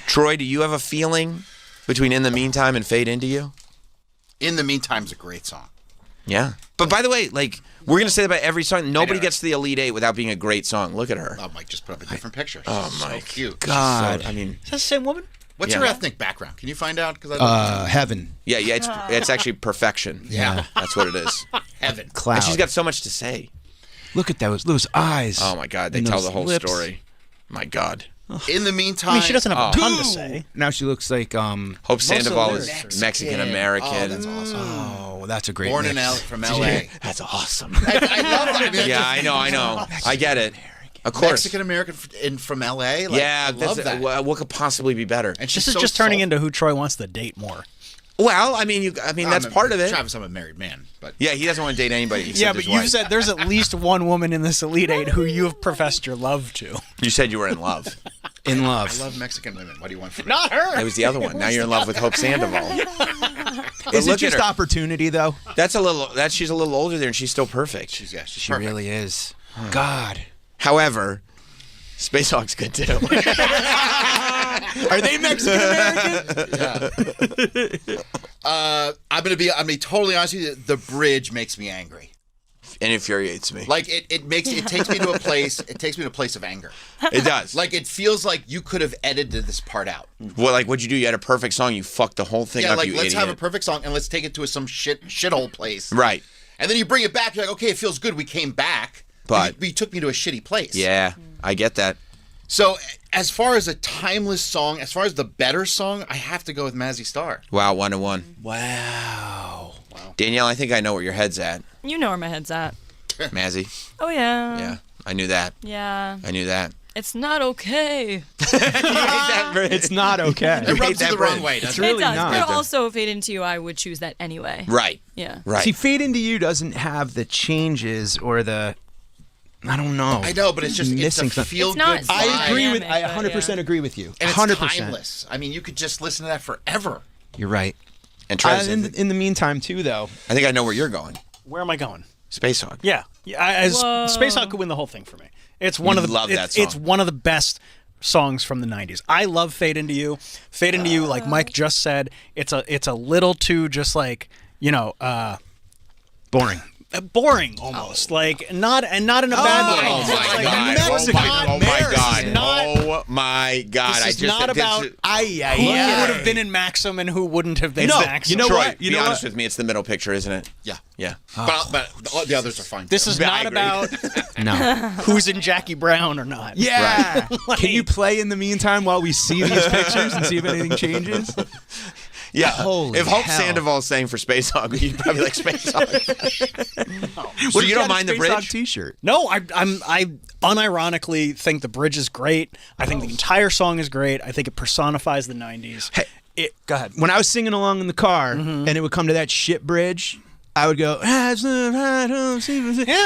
[SPEAKER 1] Troy, do you have a feeling between In the Meantime and Fade Into You?
[SPEAKER 16] In the Meantime's a great song.
[SPEAKER 1] Yeah. But by the way, like, we're going to say that about every song. Nobody gets to the Elite Eight without being a great song. Look at her.
[SPEAKER 16] Oh, Mike just put up a different picture.
[SPEAKER 1] Oh,
[SPEAKER 16] She's
[SPEAKER 1] Mike.
[SPEAKER 16] so cute.
[SPEAKER 1] God. I mean,
[SPEAKER 12] is that the same woman?
[SPEAKER 16] What's her ethnic background? Can you find out?
[SPEAKER 15] Heaven.
[SPEAKER 1] Yeah, it's actually perfection.
[SPEAKER 15] Yeah.
[SPEAKER 1] That's what it is.
[SPEAKER 16] Heaven.
[SPEAKER 15] Cloud.
[SPEAKER 1] And she's got so much to say.
[SPEAKER 15] Look at those eyes.
[SPEAKER 1] Oh, my God. They
[SPEAKER 15] And
[SPEAKER 1] tell
[SPEAKER 15] those
[SPEAKER 1] the whole
[SPEAKER 15] lips.
[SPEAKER 1] story. My God.
[SPEAKER 16] In the Meantime.
[SPEAKER 12] I mean, she doesn't have a ton to say.
[SPEAKER 15] Now she looks like
[SPEAKER 1] Hope Sandoval is Mexican American.
[SPEAKER 16] Oh, that's awesome.
[SPEAKER 15] Oh, that's a great
[SPEAKER 16] Born
[SPEAKER 15] mix.
[SPEAKER 16] in from L.A.
[SPEAKER 1] That's awesome.
[SPEAKER 16] I love that. I mean,
[SPEAKER 1] Yeah, I know. I get it. Of course.
[SPEAKER 16] Mexican American from L.A. Like,
[SPEAKER 1] Yeah,
[SPEAKER 16] I love that.
[SPEAKER 1] What could possibly be better?
[SPEAKER 16] And
[SPEAKER 12] This
[SPEAKER 16] she's
[SPEAKER 12] is
[SPEAKER 16] so
[SPEAKER 12] just turning
[SPEAKER 16] soft.
[SPEAKER 12] into who Troy wants to date more.
[SPEAKER 1] Well, I mean, that's part of it.
[SPEAKER 16] Travis, I'm a married man, but
[SPEAKER 1] Yeah, he doesn't want to date anybody. Except
[SPEAKER 12] Yeah, but
[SPEAKER 1] his
[SPEAKER 12] you've
[SPEAKER 1] wife.
[SPEAKER 12] said there's at least one woman in this Elite Eight who you have professed your love to.
[SPEAKER 1] You said you were in love.
[SPEAKER 15] In
[SPEAKER 16] I
[SPEAKER 15] love.
[SPEAKER 16] love Mexican women. What do you want from me?
[SPEAKER 12] Not her.
[SPEAKER 1] It was the other one. Now you're in love with Hope Sandoval. But
[SPEAKER 15] Is
[SPEAKER 1] look
[SPEAKER 15] it just
[SPEAKER 1] at her.
[SPEAKER 15] opportunity though?
[SPEAKER 1] She's a little older there, and she's still perfect.
[SPEAKER 16] She's
[SPEAKER 15] She
[SPEAKER 16] perfect.
[SPEAKER 15] really is. God.
[SPEAKER 1] However, Space Hog's good too.
[SPEAKER 15] Are they Mexican American?
[SPEAKER 16] I'm gonna be totally honest with you. The bridge makes me angry.
[SPEAKER 1] It infuriates me.
[SPEAKER 16] Like it takes me to a place. It takes me to a place of anger.
[SPEAKER 1] It does.
[SPEAKER 16] Like it feels like you could have edited this part out.
[SPEAKER 1] Well, like what'd you do? You had a perfect song. You fucked the whole thing
[SPEAKER 16] Yeah,
[SPEAKER 1] up.
[SPEAKER 16] like
[SPEAKER 1] You
[SPEAKER 16] let's
[SPEAKER 1] idiot.
[SPEAKER 16] have a perfect song and let's take it to some shithole place.
[SPEAKER 1] Right.
[SPEAKER 16] And then you bring it back. You're like, okay, it feels good. We came back,
[SPEAKER 1] But-
[SPEAKER 16] you took me to a shitty place.
[SPEAKER 1] Yeah, I get that.
[SPEAKER 16] So as far as a timeless song, as far as the better song, I have to go with Mazzy Star.
[SPEAKER 1] Wow, 1-1.
[SPEAKER 15] Wow.
[SPEAKER 1] Danielle, I think I know where your head's at.
[SPEAKER 17] You know where my head's at.
[SPEAKER 1] Mazzy.
[SPEAKER 17] Oh, yeah.
[SPEAKER 1] Yeah, I knew that.
[SPEAKER 17] Yeah.
[SPEAKER 1] I knew that.
[SPEAKER 17] It's not okay.
[SPEAKER 15] It's not okay.
[SPEAKER 16] It rubs you the wrong way, doesn't
[SPEAKER 15] It's
[SPEAKER 16] it?
[SPEAKER 15] really
[SPEAKER 17] it does.
[SPEAKER 15] not.
[SPEAKER 17] But also, Fade Into You, I would choose that anyway.
[SPEAKER 1] Right.
[SPEAKER 17] Yeah.
[SPEAKER 1] Right.
[SPEAKER 15] See, Fade Into You doesn't have the changes or the. I don't know.
[SPEAKER 16] I know, but it's just
[SPEAKER 15] missing
[SPEAKER 16] it's a
[SPEAKER 15] something.
[SPEAKER 16] feel good.
[SPEAKER 15] I agree with. I
[SPEAKER 17] dynamic,
[SPEAKER 15] 100% agree with you.
[SPEAKER 16] And it's
[SPEAKER 15] 100%.
[SPEAKER 16] timeless. I mean, you could just listen to that forever.
[SPEAKER 15] You're right.
[SPEAKER 1] And Travis,
[SPEAKER 15] in the meantime, too, though.
[SPEAKER 1] I think I know where you're going.
[SPEAKER 12] Where am I going?
[SPEAKER 1] Space Hog.
[SPEAKER 12] Yeah. Space Hog could win the whole thing for me. It's one
[SPEAKER 1] You
[SPEAKER 12] of the
[SPEAKER 1] love that song.
[SPEAKER 12] It's one of the best songs from the 90s. I love Fade Into You. Fade Into You, like Mike just said, it's a little too just like,
[SPEAKER 15] boring.
[SPEAKER 12] Boring almost. Like not in a bad way.
[SPEAKER 1] Oh my
[SPEAKER 12] Like,
[SPEAKER 1] god!
[SPEAKER 12] Mexican
[SPEAKER 1] Oh my god!
[SPEAKER 12] not-
[SPEAKER 1] Oh my god!
[SPEAKER 12] This
[SPEAKER 1] I
[SPEAKER 12] is
[SPEAKER 1] just
[SPEAKER 12] not about who would have been in Maxim and who wouldn't have been in Maxim.
[SPEAKER 1] Troy, be honest with me. It's the middle picture, isn't it?
[SPEAKER 16] Yeah.
[SPEAKER 1] Yeah.
[SPEAKER 16] But all the others are fine.
[SPEAKER 12] This
[SPEAKER 16] too.
[SPEAKER 12] is not about who's in Jackie Brown or not.
[SPEAKER 15] Yeah.
[SPEAKER 12] Like-
[SPEAKER 15] Can you play in the meantime while we see these pictures and see if anything changes?
[SPEAKER 1] Yeah.
[SPEAKER 15] Holy
[SPEAKER 1] if Hope
[SPEAKER 15] hell.
[SPEAKER 1] Sandoval's saying for Space Hog, you'd probably like Space Hog. So
[SPEAKER 12] What
[SPEAKER 1] you don't mind the bridge?
[SPEAKER 15] T-shirt.
[SPEAKER 12] No, I unironically think the bridge is great. I think the entire song is great. I think it personifies the 90s.
[SPEAKER 15] Hey, go ahead. When I was singing along in the car and it would come to that shit bridge, I would go, yeah.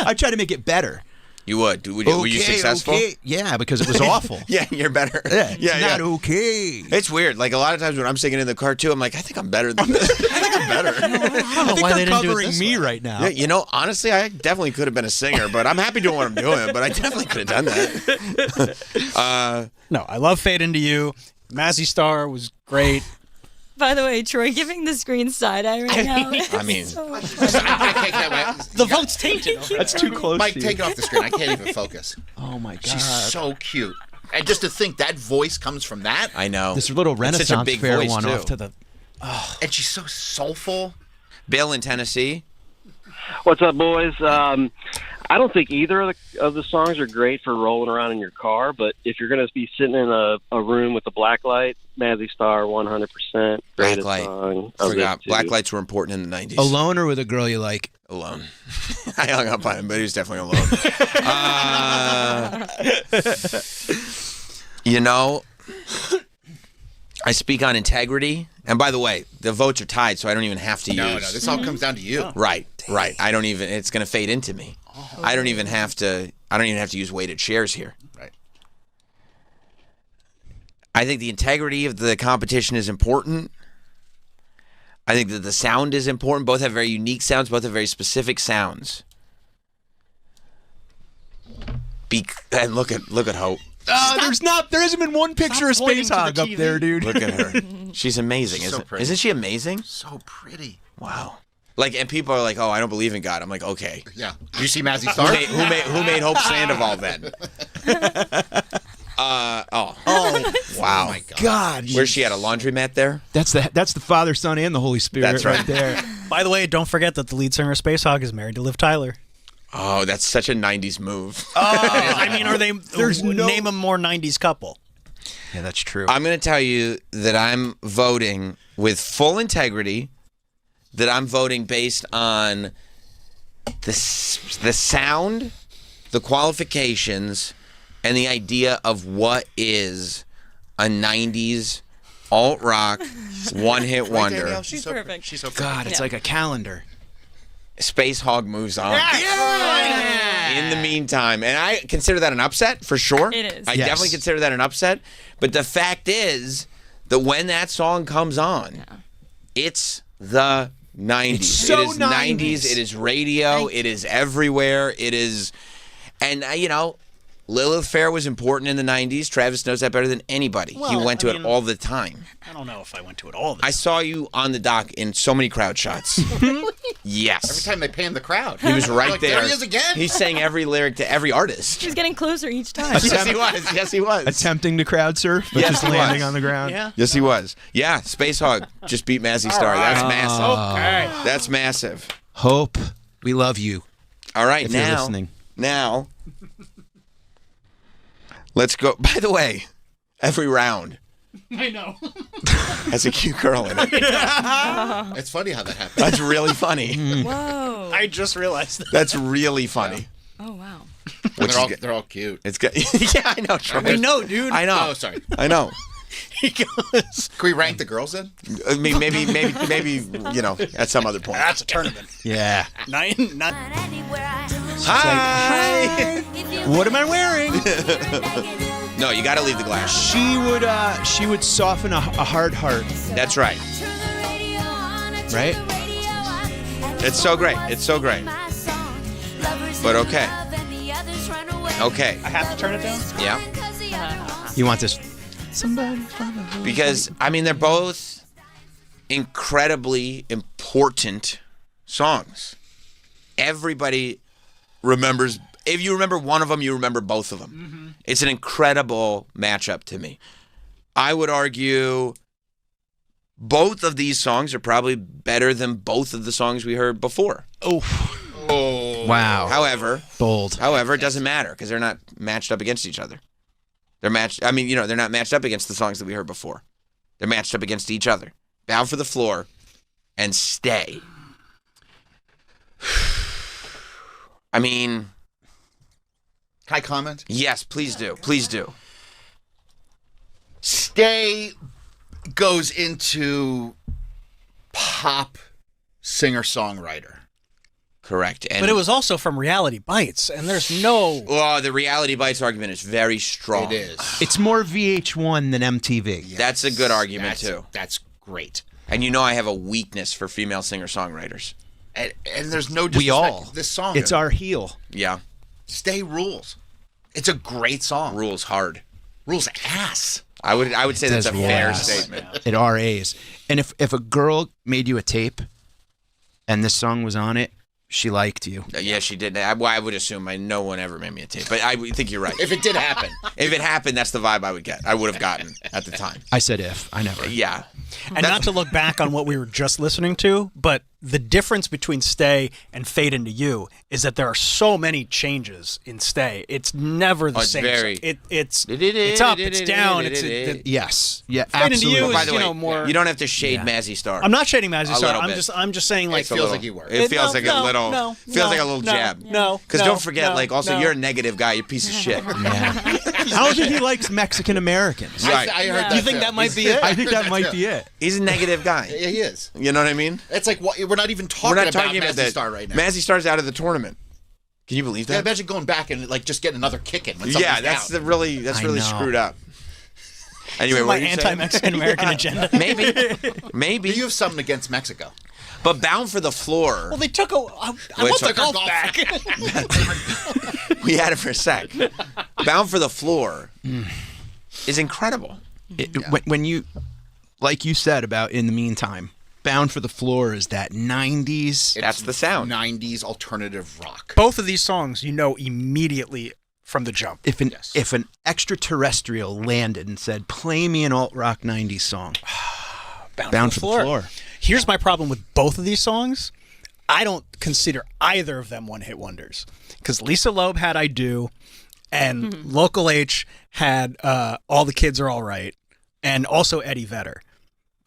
[SPEAKER 15] I'd try to make it better.
[SPEAKER 1] You would. Were you successful?
[SPEAKER 15] Okay. Yeah, because it was awful.
[SPEAKER 1] Yeah, you're better.
[SPEAKER 15] Yeah,
[SPEAKER 1] yeah,
[SPEAKER 15] not okay.
[SPEAKER 1] It's weird. Like a lot of times when I'm singing in the car too, I'm like, I think I'm better than this. I think I'm better.
[SPEAKER 15] I think they're covering me right now.
[SPEAKER 1] Yeah, you know, honestly, I definitely could have been a singer, but I'm happy doing what I'm doing. But I definitely could have done that.
[SPEAKER 12] No, I love Fade Into You. Mazzy Star was great.
[SPEAKER 17] By the way, Troy giving the screen side eye right now.
[SPEAKER 1] I mean,
[SPEAKER 12] The vote's tainted.
[SPEAKER 15] That's too close.
[SPEAKER 16] Mike,
[SPEAKER 15] to
[SPEAKER 16] take it
[SPEAKER 15] you.
[SPEAKER 16] off the screen. I can't even focus.
[SPEAKER 15] Oh my god.
[SPEAKER 16] She's so cute. And just to think that voice comes from that.
[SPEAKER 1] I know.
[SPEAKER 15] This little
[SPEAKER 1] It's such a
[SPEAKER 15] Renaissance
[SPEAKER 1] big
[SPEAKER 15] fair
[SPEAKER 1] voice,
[SPEAKER 15] one
[SPEAKER 1] too.
[SPEAKER 15] off to the.
[SPEAKER 16] And she's so soulful.
[SPEAKER 1] Bill in Tennessee.
[SPEAKER 19] What's up, boys? I don't think either of the songs are great for rolling around in your car, but if you're going to be sitting in a room with a black light, Mazzy Star, 100%. Greatest
[SPEAKER 1] Blacklight.
[SPEAKER 19] song. of
[SPEAKER 1] Forgot.
[SPEAKER 19] it, too.
[SPEAKER 1] Black lights were important in the 90s.
[SPEAKER 15] Alone or with a girl you like?
[SPEAKER 1] Alone. I hung up on him, but he was definitely alone. You know, I speak on integrity. And by the way, the votes are tied, so I don't even have to use.
[SPEAKER 16] No, this all comes down to you.
[SPEAKER 1] Right. I don't even. It's going to fade into me. I don't even have to. I don't even have to use weighted shares here.
[SPEAKER 16] Right.
[SPEAKER 1] I think the integrity of the competition is important. I think that the sound is important. Both have very unique sounds. Both have very specific sounds. And look at Hope.
[SPEAKER 15] There hasn't been one picture of Space Hog up there, dude.
[SPEAKER 1] Look at her. She's amazing,
[SPEAKER 16] She's so
[SPEAKER 1] isn't
[SPEAKER 16] pretty.
[SPEAKER 1] Isn't she amazing?
[SPEAKER 16] So pretty.
[SPEAKER 1] Wow. Like, and people are like, "Oh, I don't believe in God." I'm like, "Okay."
[SPEAKER 16] Yeah. Do you see Mazzy Star?
[SPEAKER 1] Who made Hope Sandoval then? Wow.
[SPEAKER 15] Oh my God.
[SPEAKER 1] Where's she at? A laundromat there?
[SPEAKER 15] That's the Father, Son, and the Holy Spirit.
[SPEAKER 1] That's right.
[SPEAKER 15] there.
[SPEAKER 12] By the way, don't forget that the lead singer of Space Hog is married to Liv Tyler.
[SPEAKER 1] Oh, that's such a 90s move.
[SPEAKER 12] I mean, are they? Name a more 90s couple.
[SPEAKER 15] Yeah, that's true.
[SPEAKER 1] I'm going to tell you that I'm voting with full integrity, that I'm voting based on the sound, the qualifications, and the idea of what is a 90s alt-rock one-hit wonder.
[SPEAKER 16] Danielle?
[SPEAKER 17] She's perfect.
[SPEAKER 16] She's so
[SPEAKER 15] God, it's like a calendar.
[SPEAKER 1] Space Hog moves on. In the meantime, and I consider that an upset for sure.
[SPEAKER 17] It is.
[SPEAKER 1] I definitely consider that an upset. But the fact is that when that song comes on, it's the 90s.
[SPEAKER 15] It's so
[SPEAKER 1] it is 90s. It is radio. It is everywhere. It is, and Lilith Fair was important in the 90s. Travis knows that better than anybody.
[SPEAKER 12] Well,
[SPEAKER 1] he went to
[SPEAKER 12] I
[SPEAKER 1] it
[SPEAKER 12] mean,
[SPEAKER 1] all the time.
[SPEAKER 12] I don't know if I went to it all the time.
[SPEAKER 1] I saw you on the dock in so many crowd shots. Yes.
[SPEAKER 16] Every time they pan the crowd.
[SPEAKER 1] He was right
[SPEAKER 16] like,
[SPEAKER 1] there.
[SPEAKER 16] There he is again.
[SPEAKER 1] He sang every lyric to every artist.
[SPEAKER 17] She's getting closer each time.
[SPEAKER 1] Yes, he was. Yes, he was.
[SPEAKER 15] Attempting to crowd surf, but
[SPEAKER 1] Yes,
[SPEAKER 15] just
[SPEAKER 1] he
[SPEAKER 15] landing
[SPEAKER 1] was.
[SPEAKER 15] on the ground.
[SPEAKER 12] Yeah.
[SPEAKER 1] Yes, he was. Yeah, Space Hog just beat Mazzy Star. That's massive.
[SPEAKER 12] Okay.
[SPEAKER 1] That's massive.
[SPEAKER 15] Hope, we love you.
[SPEAKER 1] All right,
[SPEAKER 15] If you're
[SPEAKER 1] now,
[SPEAKER 15] listening.
[SPEAKER 1] let's go. By the way, every round
[SPEAKER 12] I know.
[SPEAKER 1] has a cute girl in it.
[SPEAKER 16] It's funny how that happens.
[SPEAKER 1] That's really funny.
[SPEAKER 17] Whoa.
[SPEAKER 12] I just realized that.
[SPEAKER 1] That's really funny.
[SPEAKER 17] Oh, wow.
[SPEAKER 1] Which is good.
[SPEAKER 16] They're all cute.
[SPEAKER 1] It's good. Yeah, I know. Troy.
[SPEAKER 12] I know, dude.
[SPEAKER 1] I know.
[SPEAKER 16] Oh, sorry.
[SPEAKER 1] I know.
[SPEAKER 12] He goes.
[SPEAKER 16] Can we rank the girls then?
[SPEAKER 1] I mean, maybe, at some other point.
[SPEAKER 12] That's a tournament.
[SPEAKER 15] Yeah.
[SPEAKER 12] Nine.
[SPEAKER 1] Hi.
[SPEAKER 15] What am I wearing?
[SPEAKER 1] No, you got to leave the glass.
[SPEAKER 15] She would soften a hard heart.
[SPEAKER 1] That's right.
[SPEAKER 15] Right?
[SPEAKER 1] It's so great. It's so great. But okay. Okay.
[SPEAKER 12] I have to turn it down?
[SPEAKER 1] Yeah.
[SPEAKER 15] You want this?
[SPEAKER 1] Because, I mean, they're both incredibly important songs. Everybody remembers. If you remember one of them, you remember both of them. Mm-hmm. It's an incredible matchup to me. I would argue both of these songs are probably better than both of the songs we heard before.
[SPEAKER 15] Oh. Wow.
[SPEAKER 1] However,
[SPEAKER 15] bold.
[SPEAKER 1] However, it doesn't matter because they're not matched up against each other. They're matched. I mean, they're not matched up against the songs that we heard before. They're matched up against each other. Bow for the Floor and Stay. I mean,
[SPEAKER 16] Can I comment?
[SPEAKER 1] yes, please do. Please do.
[SPEAKER 16] Stay goes into pop singer-songwriter.
[SPEAKER 1] Correct. And
[SPEAKER 12] But it was also from Reality Bites, and there's no.
[SPEAKER 1] Well, the Reality Bites argument is very strong.
[SPEAKER 16] It is.
[SPEAKER 15] It's more VH1 than MTV.
[SPEAKER 1] That's a good argument, too.
[SPEAKER 16] That's great.
[SPEAKER 1] And I have a weakness for female singer-songwriters.
[SPEAKER 16] And there's no
[SPEAKER 15] We
[SPEAKER 16] disrespect.
[SPEAKER 15] all.
[SPEAKER 16] This song.
[SPEAKER 15] It's our heel.
[SPEAKER 1] Yeah.
[SPEAKER 16] Stay rules. It's a great song.
[SPEAKER 1] Rules hard.
[SPEAKER 16] Rules ass.
[SPEAKER 1] I would say that's a fair
[SPEAKER 15] Yes.
[SPEAKER 1] statement.
[SPEAKER 15] It RAs. And if a girl made you a tape and this song was on it, she liked you.
[SPEAKER 1] Yeah, she did. I would assume no one ever made me a tape, but I think you're right.
[SPEAKER 16] If it did happen.
[SPEAKER 1] If it happened, that's the vibe I would get. I would have gotten at the time.
[SPEAKER 15] I said if. I never.
[SPEAKER 1] Yeah.
[SPEAKER 12] And not to look back on what we were just listening to, but the difference between Stay and Fade Into You is that there are so many changes in Stay. It's never the same. It's up, it's down.
[SPEAKER 15] Yes. Yeah,
[SPEAKER 12] Fade Into
[SPEAKER 15] absolutely.
[SPEAKER 12] You
[SPEAKER 1] By
[SPEAKER 12] is,
[SPEAKER 1] the
[SPEAKER 12] you
[SPEAKER 1] way,
[SPEAKER 12] know, more.
[SPEAKER 1] You don't have to shade Mazzy Star.
[SPEAKER 12] I'm not shading Mazzy
[SPEAKER 1] A
[SPEAKER 12] Star.
[SPEAKER 1] little bit.
[SPEAKER 12] I'm just saying, like,
[SPEAKER 1] It feels like you were. It feels like a little. Feels like a little jab. Because don't forget, like, also you're a negative guy. You piece of shit.
[SPEAKER 15] I don't think he likes Mexican Americans.
[SPEAKER 1] Right.
[SPEAKER 16] I heard
[SPEAKER 12] Do
[SPEAKER 16] that
[SPEAKER 12] you think
[SPEAKER 16] too.
[SPEAKER 12] that might be it?
[SPEAKER 15] I think that might be it.
[SPEAKER 1] He's a negative guy.
[SPEAKER 16] Yeah, he is.
[SPEAKER 1] You know what I mean?
[SPEAKER 16] It's like we're not even talking
[SPEAKER 1] We're not
[SPEAKER 16] about
[SPEAKER 1] talking about
[SPEAKER 16] Mazzy
[SPEAKER 1] that.
[SPEAKER 16] Star right now.
[SPEAKER 1] Mazzy Star's out of the tournament. Can you believe that?
[SPEAKER 16] Yeah, imagine going back and like just getting another kick in. When
[SPEAKER 1] Yeah,
[SPEAKER 16] somebody's down.
[SPEAKER 1] that's really screwed up. Anyway,
[SPEAKER 12] This is
[SPEAKER 1] what
[SPEAKER 12] my
[SPEAKER 1] are you saying?
[SPEAKER 12] anti-Mexican American agenda.
[SPEAKER 1] Maybe.
[SPEAKER 16] You have something against Mexico.
[SPEAKER 1] But Bound for the Floor.
[SPEAKER 12] Well, they took I want
[SPEAKER 1] Which-
[SPEAKER 12] the golf back.
[SPEAKER 1] We had it for a sec. Bound for the Floor is incredible.
[SPEAKER 15] When you, like you said about In the Meantime, Bound for the Floor is that 90s.
[SPEAKER 1] That's the sound.
[SPEAKER 16] 90s alternative rock.
[SPEAKER 12] Both of these songs, you know immediately from the jump.
[SPEAKER 15] If an extraterrestrial landed and said, "Play me an alt rock 90s song," Bound for the Floor.
[SPEAKER 12] Here's my problem with both of these songs. I don't consider either of them one-hit wonders because Lisa Loeb had "I Do," and Local H had "All the Kids Are All Right," and also Eddie Vedder.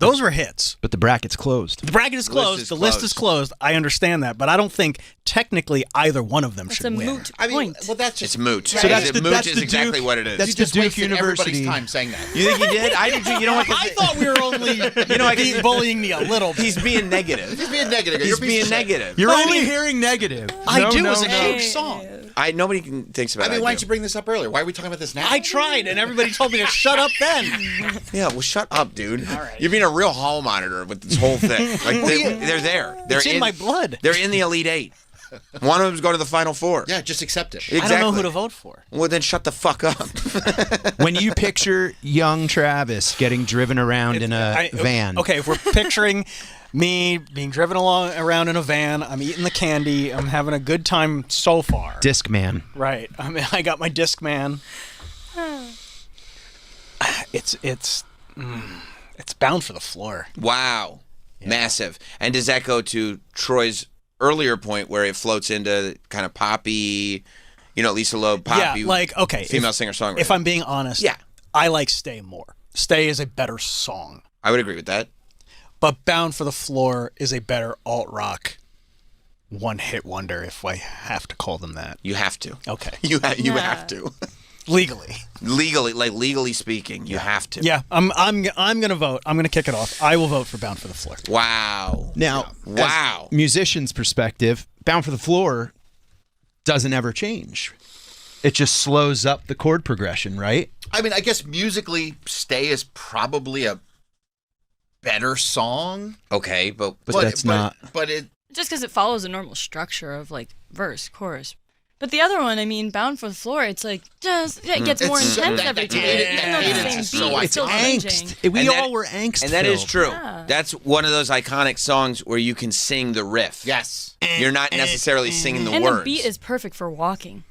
[SPEAKER 12] Those were hits.
[SPEAKER 15] But the bracket's closed.
[SPEAKER 12] The bracket is closed. The list is closed. I understand that, but I don't think technically either one of them should win.
[SPEAKER 16] I mean, well, that's just
[SPEAKER 1] It's moot.
[SPEAKER 15] So that's the-
[SPEAKER 1] moot
[SPEAKER 15] that's
[SPEAKER 1] is
[SPEAKER 15] the
[SPEAKER 1] exactly
[SPEAKER 15] Duke-
[SPEAKER 1] what it is.
[SPEAKER 15] that's
[SPEAKER 16] you
[SPEAKER 15] the
[SPEAKER 16] just
[SPEAKER 15] Duke
[SPEAKER 16] wasted
[SPEAKER 15] University.
[SPEAKER 16] everybody's time saying that.
[SPEAKER 1] You think he did? I did. You know what?
[SPEAKER 12] I thought we were only he's bullying me a little bit.
[SPEAKER 1] He's being negative.
[SPEAKER 16] He's being negative.
[SPEAKER 1] He's
[SPEAKER 16] You're a piece
[SPEAKER 1] being
[SPEAKER 16] of shit.
[SPEAKER 1] negative.
[SPEAKER 15] You're only hearing negative.
[SPEAKER 12] I Do
[SPEAKER 15] no,
[SPEAKER 12] is a
[SPEAKER 15] no.
[SPEAKER 12] huge song.
[SPEAKER 1] Nobody thinks about
[SPEAKER 16] I mean,
[SPEAKER 1] it.
[SPEAKER 16] why didn't you bring this up earlier? Why are we talking about this now?
[SPEAKER 12] I tried, and everybody told me to shut up then.
[SPEAKER 1] Yeah, well, shut up, dude. You're being a real hall monitor with this whole thing. Like they're there. They're
[SPEAKER 12] It's in my blood.
[SPEAKER 1] They're in the Elite Eight. One of them's going to the Final Four.
[SPEAKER 16] Yeah, just accept it.
[SPEAKER 1] Exactly.
[SPEAKER 12] I don't know who to vote for.
[SPEAKER 1] Well, then shut the fuck up.
[SPEAKER 15] When you picture young Travis getting driven around in a van.
[SPEAKER 12] Okay, if we're picturing me being driven around in a van, I'm eating the candy, I'm having a good time so far.
[SPEAKER 15] Discman.
[SPEAKER 12] Right. I got my Discman. It's Bound for the Floor.
[SPEAKER 1] Wow. Massive. And does that go to Troy's earlier point where it floats into kind of poppy, Lisa Loeb, poppy,
[SPEAKER 12] Yeah, like, okay.
[SPEAKER 1] female singer-songwriter?
[SPEAKER 12] If I'm being honest,
[SPEAKER 1] Yeah.
[SPEAKER 12] I like Stay more. Stay is a better song.
[SPEAKER 1] I would agree with that.
[SPEAKER 12] But Bound for the Floor is a better alt-rock one-hit wonder, if I have to call them that.
[SPEAKER 1] You have to.
[SPEAKER 12] Okay.
[SPEAKER 1] You have to.
[SPEAKER 12] Legally.
[SPEAKER 1] Legally speaking, you have to.
[SPEAKER 12] Yeah, I'm gonna vote. I'm gonna kick it off. I will vote for Bound for the Floor.
[SPEAKER 1] Wow.
[SPEAKER 15] Now,
[SPEAKER 1] Wow.
[SPEAKER 15] as musician's perspective, Bound for the Floor doesn't ever change. It just slows up the chord progression, right?
[SPEAKER 16] I mean, I guess musically, Stay is probably a better song.
[SPEAKER 1] Okay, but
[SPEAKER 15] that's not.
[SPEAKER 16] But it.
[SPEAKER 17] Just because it follows a normal structure of like verse, chorus. But the other one, I mean, Bound for the Floor, it's like it gets more
[SPEAKER 16] It's-
[SPEAKER 17] intense
[SPEAKER 16] that-
[SPEAKER 17] every
[SPEAKER 16] that
[SPEAKER 17] time.
[SPEAKER 16] cadence-
[SPEAKER 17] Even though
[SPEAKER 16] that
[SPEAKER 17] the
[SPEAKER 16] cadence
[SPEAKER 17] same
[SPEAKER 16] is
[SPEAKER 17] beat,
[SPEAKER 16] so
[SPEAKER 17] it's still changing.
[SPEAKER 15] Angst. We
[SPEAKER 1] And
[SPEAKER 15] all were angst.
[SPEAKER 1] And that is true.
[SPEAKER 17] Yeah.
[SPEAKER 1] That's one of those iconic songs where you can sing the riff.
[SPEAKER 16] Yes.
[SPEAKER 1] You're not necessarily singing the
[SPEAKER 17] And
[SPEAKER 1] words.
[SPEAKER 17] the beat is perfect for walking.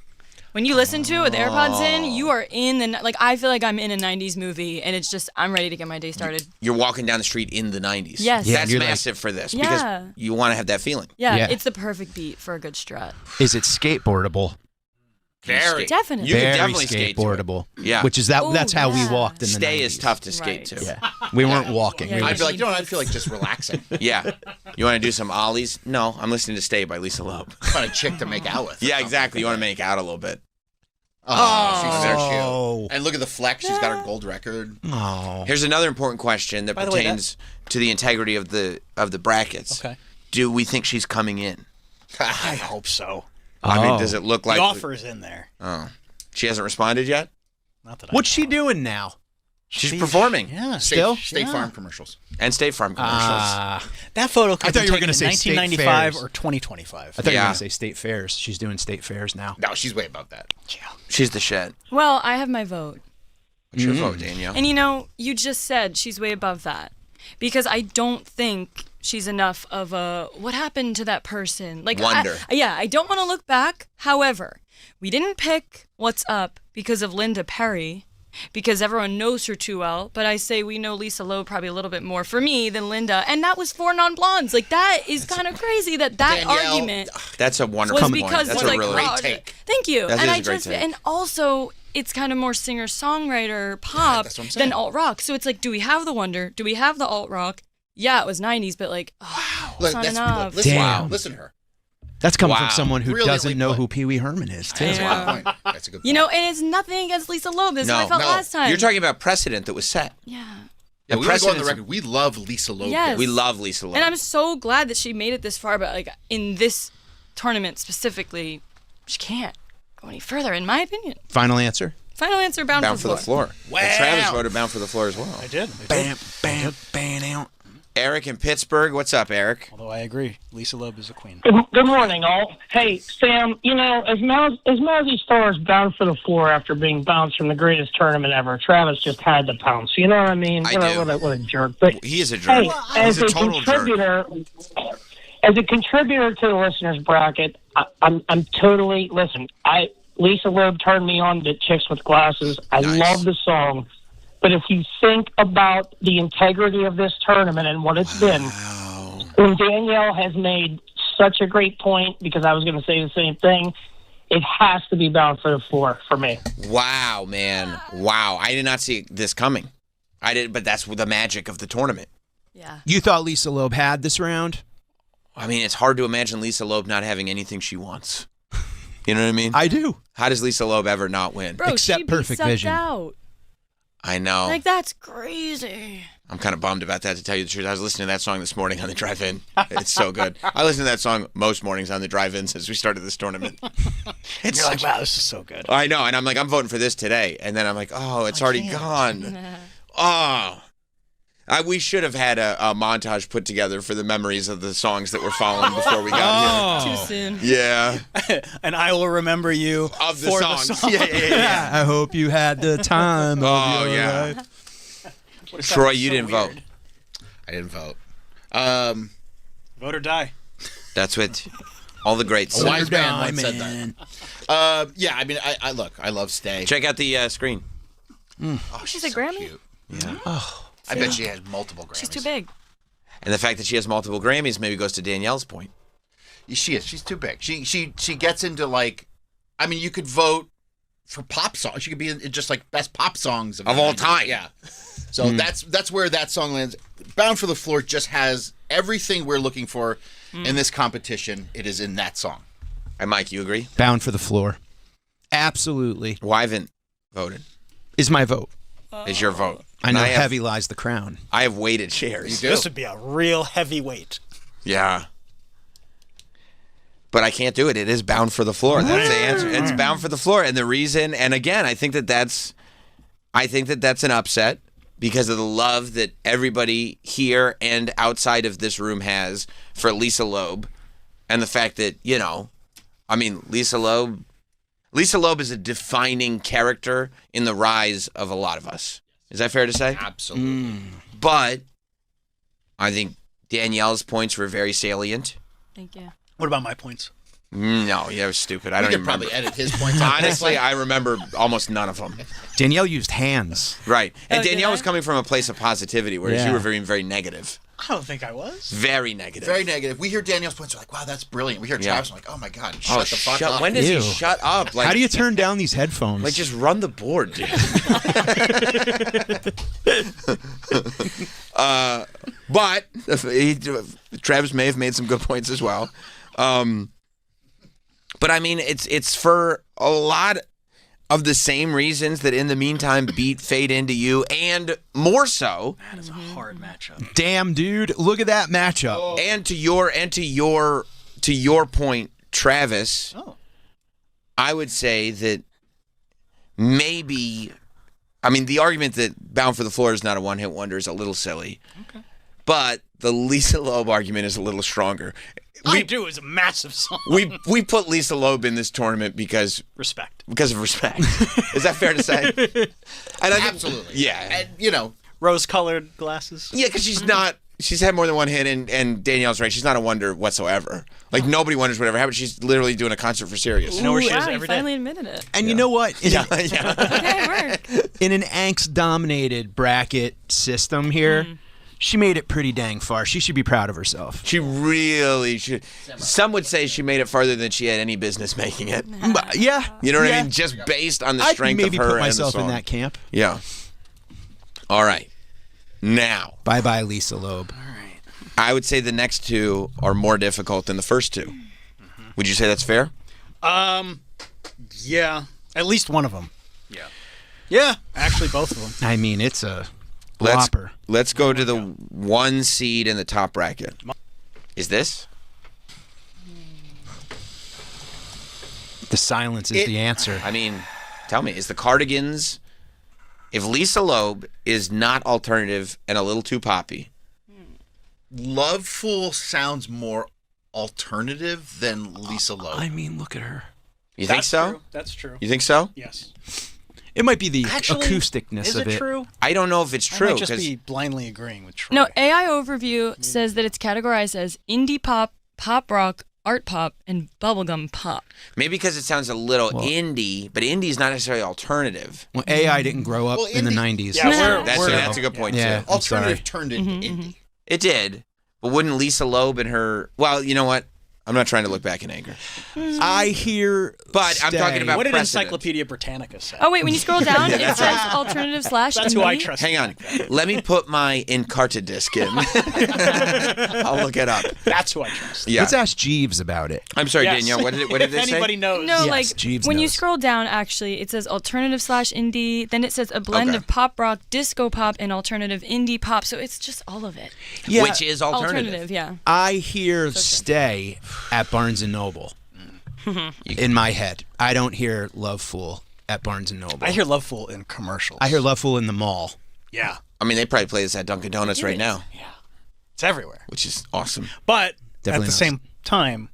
[SPEAKER 17] When you listen to it with AirPods in, you are in the I feel like I'm in a 90s movie, and it's just I'm ready to get my day started.
[SPEAKER 1] You're walking down the street in the 90s.
[SPEAKER 17] Yes. Yeah,
[SPEAKER 1] That's
[SPEAKER 15] you're like-
[SPEAKER 1] massive for this
[SPEAKER 17] Yeah.
[SPEAKER 1] because you want to have that feeling.
[SPEAKER 17] Yeah, it's the perfect beat for a good strut.
[SPEAKER 15] Is it skateboardable?
[SPEAKER 1] Very.
[SPEAKER 17] Definitely.
[SPEAKER 1] You can
[SPEAKER 15] Very
[SPEAKER 1] definitely skate to it.
[SPEAKER 15] skateboardable.
[SPEAKER 1] Yeah.
[SPEAKER 15] Which is that's how we
[SPEAKER 17] yeah.
[SPEAKER 15] walked in the
[SPEAKER 1] Stay
[SPEAKER 15] 90s.
[SPEAKER 1] is tough to skate
[SPEAKER 17] Right.
[SPEAKER 1] to.
[SPEAKER 15] Yeah. We weren't walking.
[SPEAKER 17] Yeah,
[SPEAKER 15] We were
[SPEAKER 16] I'd be like, I'd feel like just relaxing.
[SPEAKER 1] Yeah. You want to do some ollies? No, I'm listening to Stay by Lisa Loeb.
[SPEAKER 16] Find a chick to make out with.
[SPEAKER 1] Yeah, exactly. You want to make out a little bit.
[SPEAKER 16] Oh, she's so
[SPEAKER 15] Oh.
[SPEAKER 16] cute. And look at the flex. She's got her gold record.
[SPEAKER 15] Oh.
[SPEAKER 1] Here's another important question that
[SPEAKER 12] By the way,
[SPEAKER 1] pertains to the integrity of the brackets.
[SPEAKER 12] Okay.
[SPEAKER 1] Do we think she's coming in?
[SPEAKER 12] I hope so.
[SPEAKER 1] I mean, does it look like
[SPEAKER 12] The offer is in there.
[SPEAKER 1] Oh. She hasn't responded yet?
[SPEAKER 12] Not that
[SPEAKER 15] What's she doing now?
[SPEAKER 1] She's performing.
[SPEAKER 12] Yeah,
[SPEAKER 15] Still?
[SPEAKER 16] State Farm commercials.
[SPEAKER 1] And State Farm commercials.
[SPEAKER 12] that photo could
[SPEAKER 15] I thought
[SPEAKER 12] be
[SPEAKER 15] you were
[SPEAKER 12] taken
[SPEAKER 15] gonna
[SPEAKER 12] in
[SPEAKER 15] say state
[SPEAKER 12] 1995
[SPEAKER 15] fairs.
[SPEAKER 12] or 2025.
[SPEAKER 15] I thought you were
[SPEAKER 1] Yeah.
[SPEAKER 15] going to say state fairs. She's doing state fairs now.
[SPEAKER 16] No, she's way above that.
[SPEAKER 1] She's the shit.
[SPEAKER 17] Well, I have my vote.
[SPEAKER 1] What's your vote, Danielle?
[SPEAKER 17] And you just said she's way above that. Because I don't think she's enough of a what happened to that person. Like
[SPEAKER 1] Wonder.
[SPEAKER 17] I don't want to look back. However, we didn't pick What's Up because of Linda Perry. because everyone knows her too well. But I say we know Lisa Loeb probably a little bit more for me than Linda, and that was 4 Non-Blondes. Like that is kind of crazy that
[SPEAKER 1] Danielle,
[SPEAKER 17] argument
[SPEAKER 1] That's a wonderful
[SPEAKER 17] was
[SPEAKER 1] point.
[SPEAKER 17] because
[SPEAKER 1] That's
[SPEAKER 17] it's
[SPEAKER 1] a
[SPEAKER 17] like,
[SPEAKER 1] really
[SPEAKER 17] oh,
[SPEAKER 1] take.
[SPEAKER 17] Thank you.
[SPEAKER 1] That
[SPEAKER 17] and
[SPEAKER 1] is
[SPEAKER 17] I
[SPEAKER 1] a great
[SPEAKER 17] just
[SPEAKER 1] take.
[SPEAKER 17] and also it's kind of more singer-songwriter pop
[SPEAKER 16] that's what I'm saying.
[SPEAKER 17] than alt rock. So it's like, do we have the Wonder? Do we have the alt rock? Yeah, it was 90s, but like, it's not enough.
[SPEAKER 16] Listen to her.
[SPEAKER 15] That's coming
[SPEAKER 1] Wow.
[SPEAKER 15] from someone who
[SPEAKER 16] Brilliantly
[SPEAKER 15] doesn't know
[SPEAKER 16] put.
[SPEAKER 15] who Pee Wee Herman is, too.
[SPEAKER 16] That's a
[SPEAKER 17] Yeah.
[SPEAKER 16] good point. That's a good point.
[SPEAKER 17] You know, and it's nothing against Lisa Loeb. This is what I felt last time.
[SPEAKER 1] You're talking about precedent that was set.
[SPEAKER 17] Yeah.
[SPEAKER 16] Yeah, we want to go on the
[SPEAKER 1] precedent's-
[SPEAKER 16] record. We love Lisa Loeb.
[SPEAKER 17] Yes.
[SPEAKER 1] We love Lisa Loeb.
[SPEAKER 17] And I'm so glad that she made it this far, but like in this tournament specifically, she can't go any further, in my opinion.
[SPEAKER 15] Final answer?
[SPEAKER 17] Final answer, Bound,
[SPEAKER 1] Bound for the Floor.
[SPEAKER 16] Wow.
[SPEAKER 1] And Travis voted Bound for the Floor as well.
[SPEAKER 12] I did.
[SPEAKER 15] Bam, bam, bam, out.
[SPEAKER 1] Eric in Pittsburgh. What's up, Eric?
[SPEAKER 12] Although I agree, Lisa Loeb is a queen.
[SPEAKER 5] Good morning, all. Hey, Sam, you know, as Mazzy Star is bound for the floor after being bounced from the greatest tournament ever, Travis just had to pounce. You know what I mean?
[SPEAKER 1] I do.
[SPEAKER 5] What a jerk. But
[SPEAKER 1] He is a jerk.
[SPEAKER 5] hey,
[SPEAKER 1] He's a total jerk.
[SPEAKER 5] as a contributor to the listeners bracket, I'm totally listen. Lisa Loeb turned me on to Chicks with Glasses. I love the song. But if you think about the integrity of this tournament and what it's been, and Danielle has made such a great point, because I was going to say the same thing, it has to be Bound for the Floor for me.
[SPEAKER 1] Wow, man. Wow. I did not see this coming. I did, but that's the magic of the tournament.
[SPEAKER 17] Yeah.
[SPEAKER 15] You thought Lisa Loeb had this round?
[SPEAKER 1] I mean, it's hard to imagine Lisa Loeb not having anything she wants. You know what I mean?
[SPEAKER 15] I do.
[SPEAKER 1] How does Lisa Loeb ever not win?
[SPEAKER 17] Bro,
[SPEAKER 15] Except
[SPEAKER 17] she'd be
[SPEAKER 15] Perfect
[SPEAKER 17] sucked
[SPEAKER 15] Vision.
[SPEAKER 17] out.
[SPEAKER 1] I know.
[SPEAKER 17] Like, that's crazy.
[SPEAKER 1] I'm kind of bummed about that, to tell you the truth. I was listening to that song this morning on the drive-in. It's so good. I listen to that song most mornings on the drive-in since we started this tournament.
[SPEAKER 12] You're like, wow, this is so good.
[SPEAKER 1] I know, and I'm like, I'm voting for this today. And then I'm like, oh, it's already gone. Oh. We should have had a montage put together for the memories of the songs that were following before we got
[SPEAKER 17] Too soon.
[SPEAKER 1] here. Yeah.
[SPEAKER 12] And I will remember you
[SPEAKER 1] Of the
[SPEAKER 12] for
[SPEAKER 1] songs.
[SPEAKER 12] the song.
[SPEAKER 1] Yeah.
[SPEAKER 15] I hope you had the time
[SPEAKER 1] Oh,
[SPEAKER 15] of your
[SPEAKER 1] yeah.
[SPEAKER 15] life.
[SPEAKER 1] Troy, you didn't vote.
[SPEAKER 16] I didn't vote.
[SPEAKER 12] Vote or die.
[SPEAKER 1] That's what all the greats
[SPEAKER 16] A
[SPEAKER 1] say.
[SPEAKER 16] wise man once said that. Yeah, I mean, I look, I love Stay.
[SPEAKER 1] Check out the screen.
[SPEAKER 16] Oh,
[SPEAKER 17] She's a Grammy?
[SPEAKER 16] cute.
[SPEAKER 1] Yeah.
[SPEAKER 16] I bet she has multiple Grammys.
[SPEAKER 17] She's too big.
[SPEAKER 1] And the fact that she has multiple Grammys maybe goes to Danielle's point.
[SPEAKER 16] She is. She's too big. She gets into like, I mean, you could vote for pop songs. She could be in just like best pop songs
[SPEAKER 1] Of all
[SPEAKER 16] the 90s.
[SPEAKER 1] time.
[SPEAKER 16] Yeah. So that's where that song lands. Bound for the Floor just has everything we're looking for in this competition. It is in that song.
[SPEAKER 1] And Mike, you agree?
[SPEAKER 15] Bound for the Floor. Absolutely.
[SPEAKER 1] Well, I haven't voted.
[SPEAKER 15] Is my vote.
[SPEAKER 1] Is your vote?
[SPEAKER 15] I know
[SPEAKER 1] And
[SPEAKER 15] heavy lies the crown.
[SPEAKER 1] I have weighted shares.
[SPEAKER 16] You do.
[SPEAKER 12] This would be a real heavyweight.
[SPEAKER 1] Yeah. But I can't do it. It is Bound for the Floor. That's the answer. It's Bound for the Floor. And the reason, and again, I think that that's an upset because of the love that everybody here and outside of this room has for Lisa Loeb. And the fact that, you know, I mean, Lisa Loeb is a defining character in the rise of a lot of us. Is that fair to say?
[SPEAKER 16] Absolutely.
[SPEAKER 1] But I think Danielle's points were very salient.
[SPEAKER 17] Thank you.
[SPEAKER 12] What about my points?
[SPEAKER 1] No, yeah, it was stupid. I
[SPEAKER 16] We
[SPEAKER 1] don't
[SPEAKER 16] could
[SPEAKER 1] even
[SPEAKER 16] probably
[SPEAKER 1] remember.
[SPEAKER 16] edit his points.
[SPEAKER 1] Honestly, I remember almost none of them.
[SPEAKER 15] Danielle used hands.
[SPEAKER 1] Right. And
[SPEAKER 17] Oh, did
[SPEAKER 1] Danielle
[SPEAKER 17] I?
[SPEAKER 1] was coming from a place of positivity, whereas
[SPEAKER 15] Yeah.
[SPEAKER 1] you were very, very negative.
[SPEAKER 12] I don't think I was.
[SPEAKER 1] Very negative.
[SPEAKER 16] Very negative. We hear Danielle's points. We're like, wow, that's brilliant. We hear
[SPEAKER 1] Yeah.
[SPEAKER 16] Travis. I'm like, oh my god, shut the fuck up.
[SPEAKER 1] When does
[SPEAKER 15] Ew.
[SPEAKER 1] he shut up? Like,
[SPEAKER 15] How do you turn down these headphones?
[SPEAKER 1] Like, just run the board, dude. But Travis may have made some good points as well. But I mean, it's for a lot of the same reasons that in the meantime beat Fade Into You, and more so.
[SPEAKER 12] That is a hard matchup.
[SPEAKER 15] Damn, dude, look at that matchup.
[SPEAKER 1] And to your point, Travis, I would say that maybe, I mean, the argument that Bound for the Floor is not a one-hit wonder is a little silly. Okay. But the Lisa Loeb argument is a little stronger.
[SPEAKER 12] I do is a massive song.
[SPEAKER 1] We put Lisa Loeb in this tournament because
[SPEAKER 12] Respect.
[SPEAKER 1] Because of respect. Is that fair to say? And I think-
[SPEAKER 16] Absolutely.
[SPEAKER 1] Yeah.
[SPEAKER 16] And you know,
[SPEAKER 12] rose-colored glasses.
[SPEAKER 1] Yeah, because she's had more than one hit, and Danielle's right. She's not a wonder whatsoever. Like, nobody wonders whatever happened. She's literally doing a concert for Sirius.
[SPEAKER 12] I know where she is
[SPEAKER 17] Wow, you
[SPEAKER 12] every day.
[SPEAKER 17] finally admitted it.
[SPEAKER 15] And you know what?
[SPEAKER 1] Yeah.
[SPEAKER 17] Okay, work.
[SPEAKER 15] in an angst-dominated bracket system here, she made it pretty dang far. She should be proud of herself.
[SPEAKER 1] She really should. Some would say she made it farther than she had any business making it.
[SPEAKER 15] Yeah.
[SPEAKER 1] You know what I mean? Just based on the
[SPEAKER 15] I'd
[SPEAKER 1] strength
[SPEAKER 15] maybe
[SPEAKER 1] of her
[SPEAKER 15] put myself
[SPEAKER 1] and the
[SPEAKER 15] in
[SPEAKER 1] song.
[SPEAKER 15] that camp.
[SPEAKER 1] Yeah. All right. Now.
[SPEAKER 15] Bye-bye, Lisa Loeb.
[SPEAKER 1] I would say the next two are more difficult than the first two. Would you say that's fair?
[SPEAKER 12] Yeah. At least one of them. Yeah. Yeah, actually both of them.
[SPEAKER 15] I mean, it's a
[SPEAKER 1] Let's
[SPEAKER 15] whopper.
[SPEAKER 1] let's go to the 1 seed in the top bracket. Is this?
[SPEAKER 15] The silence is the answer.
[SPEAKER 1] I mean, tell me, is the Cardigans, if Lisa Loeb is not alternative and a little too poppy?
[SPEAKER 16] Loveful sounds more alternative than Lisa Loeb.
[SPEAKER 15] I mean, look at her.
[SPEAKER 1] You think so?
[SPEAKER 12] True. That's true.
[SPEAKER 1] You think so?
[SPEAKER 12] Yes.
[SPEAKER 15] It might be the
[SPEAKER 12] Actually,
[SPEAKER 15] acousticness
[SPEAKER 12] is
[SPEAKER 15] of
[SPEAKER 12] it
[SPEAKER 15] it.
[SPEAKER 12] true?
[SPEAKER 1] I don't know if it's
[SPEAKER 12] I
[SPEAKER 1] true.
[SPEAKER 12] might just
[SPEAKER 1] 'cause-
[SPEAKER 12] be blindly agreeing with Troy.
[SPEAKER 17] No, AI Overview says that it's categorized as indie pop, pop rock, art pop, and bubblegum pop.
[SPEAKER 1] Maybe because it sounds a little indie, but indie is not necessarily alternative.
[SPEAKER 15] Well, AI didn't grow up in the 90s.
[SPEAKER 12] Yeah,
[SPEAKER 1] That's a good point,
[SPEAKER 15] Yeah,
[SPEAKER 1] too.
[SPEAKER 15] I'm sorry.
[SPEAKER 16] Alternative turned into indie.
[SPEAKER 1] It did. But wouldn't Lisa Loeb and her... Well, you know what? I'm not trying to look back in anger.
[SPEAKER 15] I hear...
[SPEAKER 1] But I'm talking about
[SPEAKER 12] what did
[SPEAKER 1] precedent.
[SPEAKER 12] Encyclopedia Britannica say?
[SPEAKER 17] Oh, wait, when you scroll down, it
[SPEAKER 1] That's
[SPEAKER 17] says
[SPEAKER 1] right.
[SPEAKER 17] alternative slash
[SPEAKER 12] That's who I
[SPEAKER 17] indie.
[SPEAKER 12] trust.
[SPEAKER 1] Hang on. Let me put my Encarta disc in. I'll look it up.
[SPEAKER 12] That's who I trust.
[SPEAKER 1] Yeah.
[SPEAKER 15] Let's ask Jeeves about it.
[SPEAKER 1] I'm sorry,
[SPEAKER 12] Yes.
[SPEAKER 1] Danielle. What did
[SPEAKER 12] If
[SPEAKER 1] they say?
[SPEAKER 12] anybody knows.
[SPEAKER 17] No,
[SPEAKER 15] Yes,
[SPEAKER 17] like
[SPEAKER 15] Jeeves
[SPEAKER 17] when you
[SPEAKER 15] knows.
[SPEAKER 17] scroll down, actually, it says alternative slash indie. Then it says a blend
[SPEAKER 1] Okay.
[SPEAKER 17] of pop rock, disco pop, and alternative indie pop. So it's just all of it.
[SPEAKER 15] Yeah.
[SPEAKER 1] Which is alternative.
[SPEAKER 17] Yeah.
[SPEAKER 15] I hear stay at Barnes & Noble in my head. I don't hear Loveful at Barnes & Noble.
[SPEAKER 12] I hear Loveful in commercials.
[SPEAKER 15] I hear Loveful in the mall.
[SPEAKER 12] Yeah.
[SPEAKER 1] I mean, they probably play this at Dunkin' Donuts right now,
[SPEAKER 12] It's everywhere.
[SPEAKER 1] which is awesome.
[SPEAKER 12] But
[SPEAKER 15] Definitely
[SPEAKER 12] at the
[SPEAKER 15] not.
[SPEAKER 12] same time,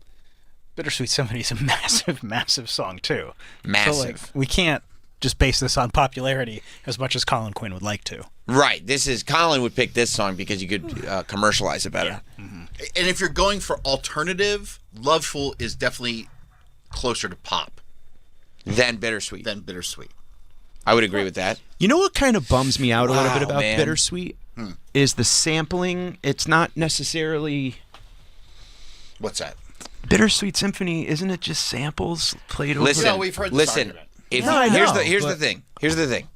[SPEAKER 12] Bittersweet Symphony is a massive, massive song, too.
[SPEAKER 1] Massive.
[SPEAKER 12] So, like, we can't just base this on popularity as much as Colin Quinn would like to.
[SPEAKER 1] Right. Colin would pick this song because you could commercialize it better.
[SPEAKER 16] And if you're going for alternative, Loveful is definitely closer to pop
[SPEAKER 1] Then Bittersweet. I would agree with that.
[SPEAKER 15] You know what kind of bums me out a little
[SPEAKER 1] Wow,
[SPEAKER 15] bit about
[SPEAKER 1] man.
[SPEAKER 15] Bittersweet? Is the sampling. It's not necessarily...
[SPEAKER 16] What's that?
[SPEAKER 15] Bittersweet Symphony, isn't it just samples played over?
[SPEAKER 1] Listen,
[SPEAKER 16] No, we've heard this
[SPEAKER 1] listen.
[SPEAKER 16] argument.
[SPEAKER 1] If,
[SPEAKER 15] No, I
[SPEAKER 1] here's
[SPEAKER 15] know,
[SPEAKER 1] the
[SPEAKER 15] but-
[SPEAKER 1] thing. Here's the thing.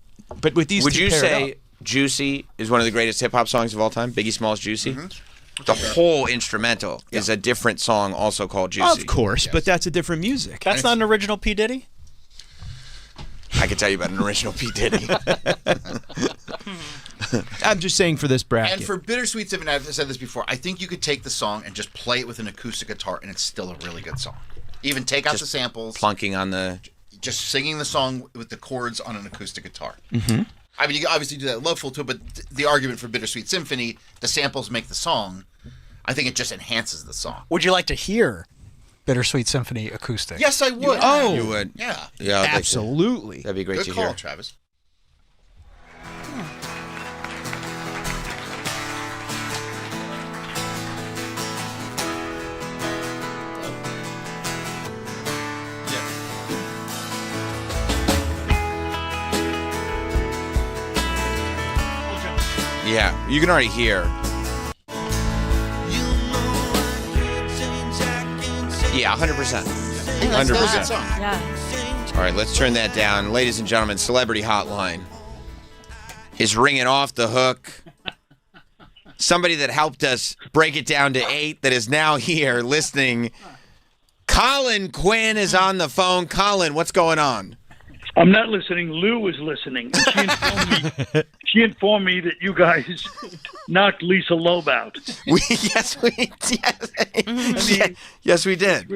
[SPEAKER 15] But with these
[SPEAKER 1] Would
[SPEAKER 15] two
[SPEAKER 1] you
[SPEAKER 15] paired
[SPEAKER 1] say
[SPEAKER 15] up-
[SPEAKER 1] Juicy is one of the greatest hip hop songs of all time? Biggie Smalls' Juicy?
[SPEAKER 15] Mm-hmm.
[SPEAKER 1] The whole instrumental is a different song also called Juicy.
[SPEAKER 15] Of course, but that's a different music.
[SPEAKER 12] That's not an original P. Diddy?
[SPEAKER 1] I could tell you about an original P. Diddy.
[SPEAKER 15] I'm just saying for this bracket.
[SPEAKER 16] And for Bittersweet Symphony, I've said this before, I think you could take the song and just play it with an acoustic guitar and it's still a really good song. Even take out
[SPEAKER 1] Just
[SPEAKER 16] the samples.
[SPEAKER 1] Plunking on the...
[SPEAKER 16] Just singing the song with the chords on an acoustic guitar.
[SPEAKER 15] Mm-hmm.
[SPEAKER 16] I mean, you can obviously do that Loveful too, but the argument for Bittersweet Symphony, the samples make the song. I think it just enhances the song.
[SPEAKER 12] Would you like to hear Bittersweet Symphony acoustic?
[SPEAKER 16] Yes, I would.
[SPEAKER 15] Oh,
[SPEAKER 1] You would.
[SPEAKER 16] Yeah.
[SPEAKER 1] Yeah, I'd like to-
[SPEAKER 15] absolutely.
[SPEAKER 1] That'd be great
[SPEAKER 16] Good
[SPEAKER 1] to
[SPEAKER 16] call,
[SPEAKER 1] hear.
[SPEAKER 16] Travis.
[SPEAKER 1] Yeah, you can already hear. Yeah, 100%.
[SPEAKER 16] That's a good
[SPEAKER 1] 100%.
[SPEAKER 16] song.
[SPEAKER 17] Yeah.
[SPEAKER 1] All right, let's turn that down. Ladies and gentlemen, Celebrity Hotline is ringing off the hook. Somebody that helped us break it down to 8 that is now here listening. Colin Quinn is on the phone. Colin, what's going on?
[SPEAKER 6] I'm not listening. Lou was listening. She informed me that you guys knocked Lisa Loeb out.
[SPEAKER 1] Yes, we did. Yes, we did.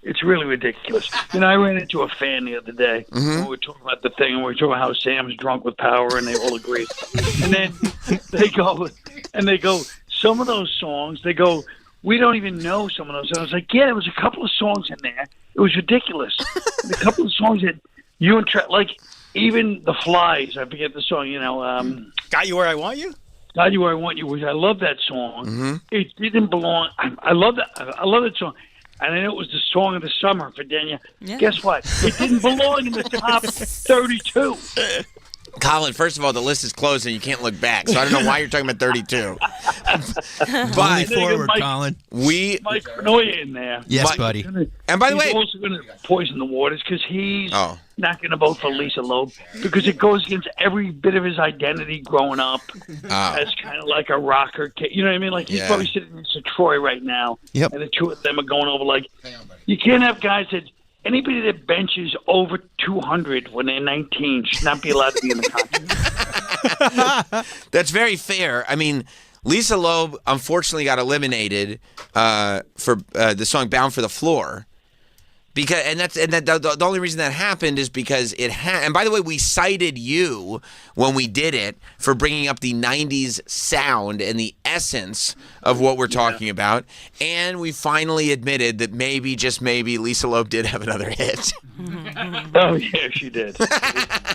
[SPEAKER 6] It's really ridiculous. You know, I ran into a fan the other day.
[SPEAKER 1] Mm-hmm.
[SPEAKER 6] We were talking about the thing, and we were talking about how Sam's drunk with power, and they all agreed. And then they go, some of those songs, they go, we don't even know some of those. And I was like, yeah, there was a couple of songs in there. It was ridiculous. And a couple of songs that you and like even the Flies. I forget the song. You know,
[SPEAKER 12] Got You Where I Want You.
[SPEAKER 6] Got You Where I Want You. Which I love that song.
[SPEAKER 1] Mm-hmm.
[SPEAKER 6] It didn't belong. I love that. I love that song. And I know it was the song of the summer for Daniel.
[SPEAKER 17] Yeah.
[SPEAKER 6] Guess what? It didn't belong in the top 32.
[SPEAKER 1] Colin, first of all, the list is closed and you can't look back, so I don't know why you're talking about 32.
[SPEAKER 15] Only
[SPEAKER 1] But
[SPEAKER 15] forward, Colin.
[SPEAKER 6] Mike Penoya in there.
[SPEAKER 15] Yes, buddy.
[SPEAKER 1] And by the way,
[SPEAKER 6] he's also going to poison the waters because he's
[SPEAKER 1] Oh.
[SPEAKER 6] not going to vote for Lisa Loeb because it goes against every bit of his identity growing up as kind of like a rocker kid. You know what I mean? Like he's
[SPEAKER 1] Yeah.
[SPEAKER 6] probably sitting next to Troy right now,
[SPEAKER 15] Yep.
[SPEAKER 6] and the two of them are going over like, you can't have guys that. Anybody that benches over 200 when they're 19 should not be allowed to be in the contest.
[SPEAKER 1] that's very fair. I mean, Lisa Loeb unfortunately got eliminated for the song "Bound for the Floor." Because the only reason that happened is because and by the way, we cited you when we did it for bringing up the 90s sound and the essence of what we're talking about, and we finally admitted that maybe, just maybe, Lisa Loeb did have another hit.
[SPEAKER 6] Oh yeah, she did.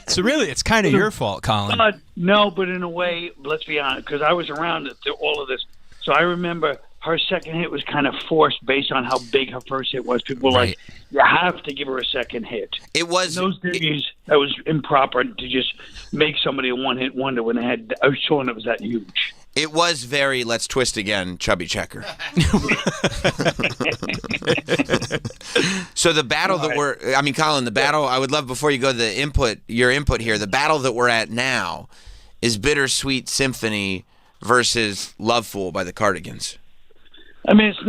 [SPEAKER 15] So really, it's kind of your fault, Colin.
[SPEAKER 6] No, but in a way, let's be honest, because I was around through all of this, so I remember her second hit was kind of forced based on how big her first hit was. People were like, you have to give her a second hit.
[SPEAKER 1] It was
[SPEAKER 6] in those days that was improper to just make somebody a one-hit wonder when they had a song that was that huge.
[SPEAKER 1] It was very Let's Twist Again, Chubby Checker. So the battle that Colin, the battle, I would love, before you go to your input here, the battle that we're at now is Bittersweet Symphony versus Love Fool by the Cardigans.
[SPEAKER 6] I mean, it's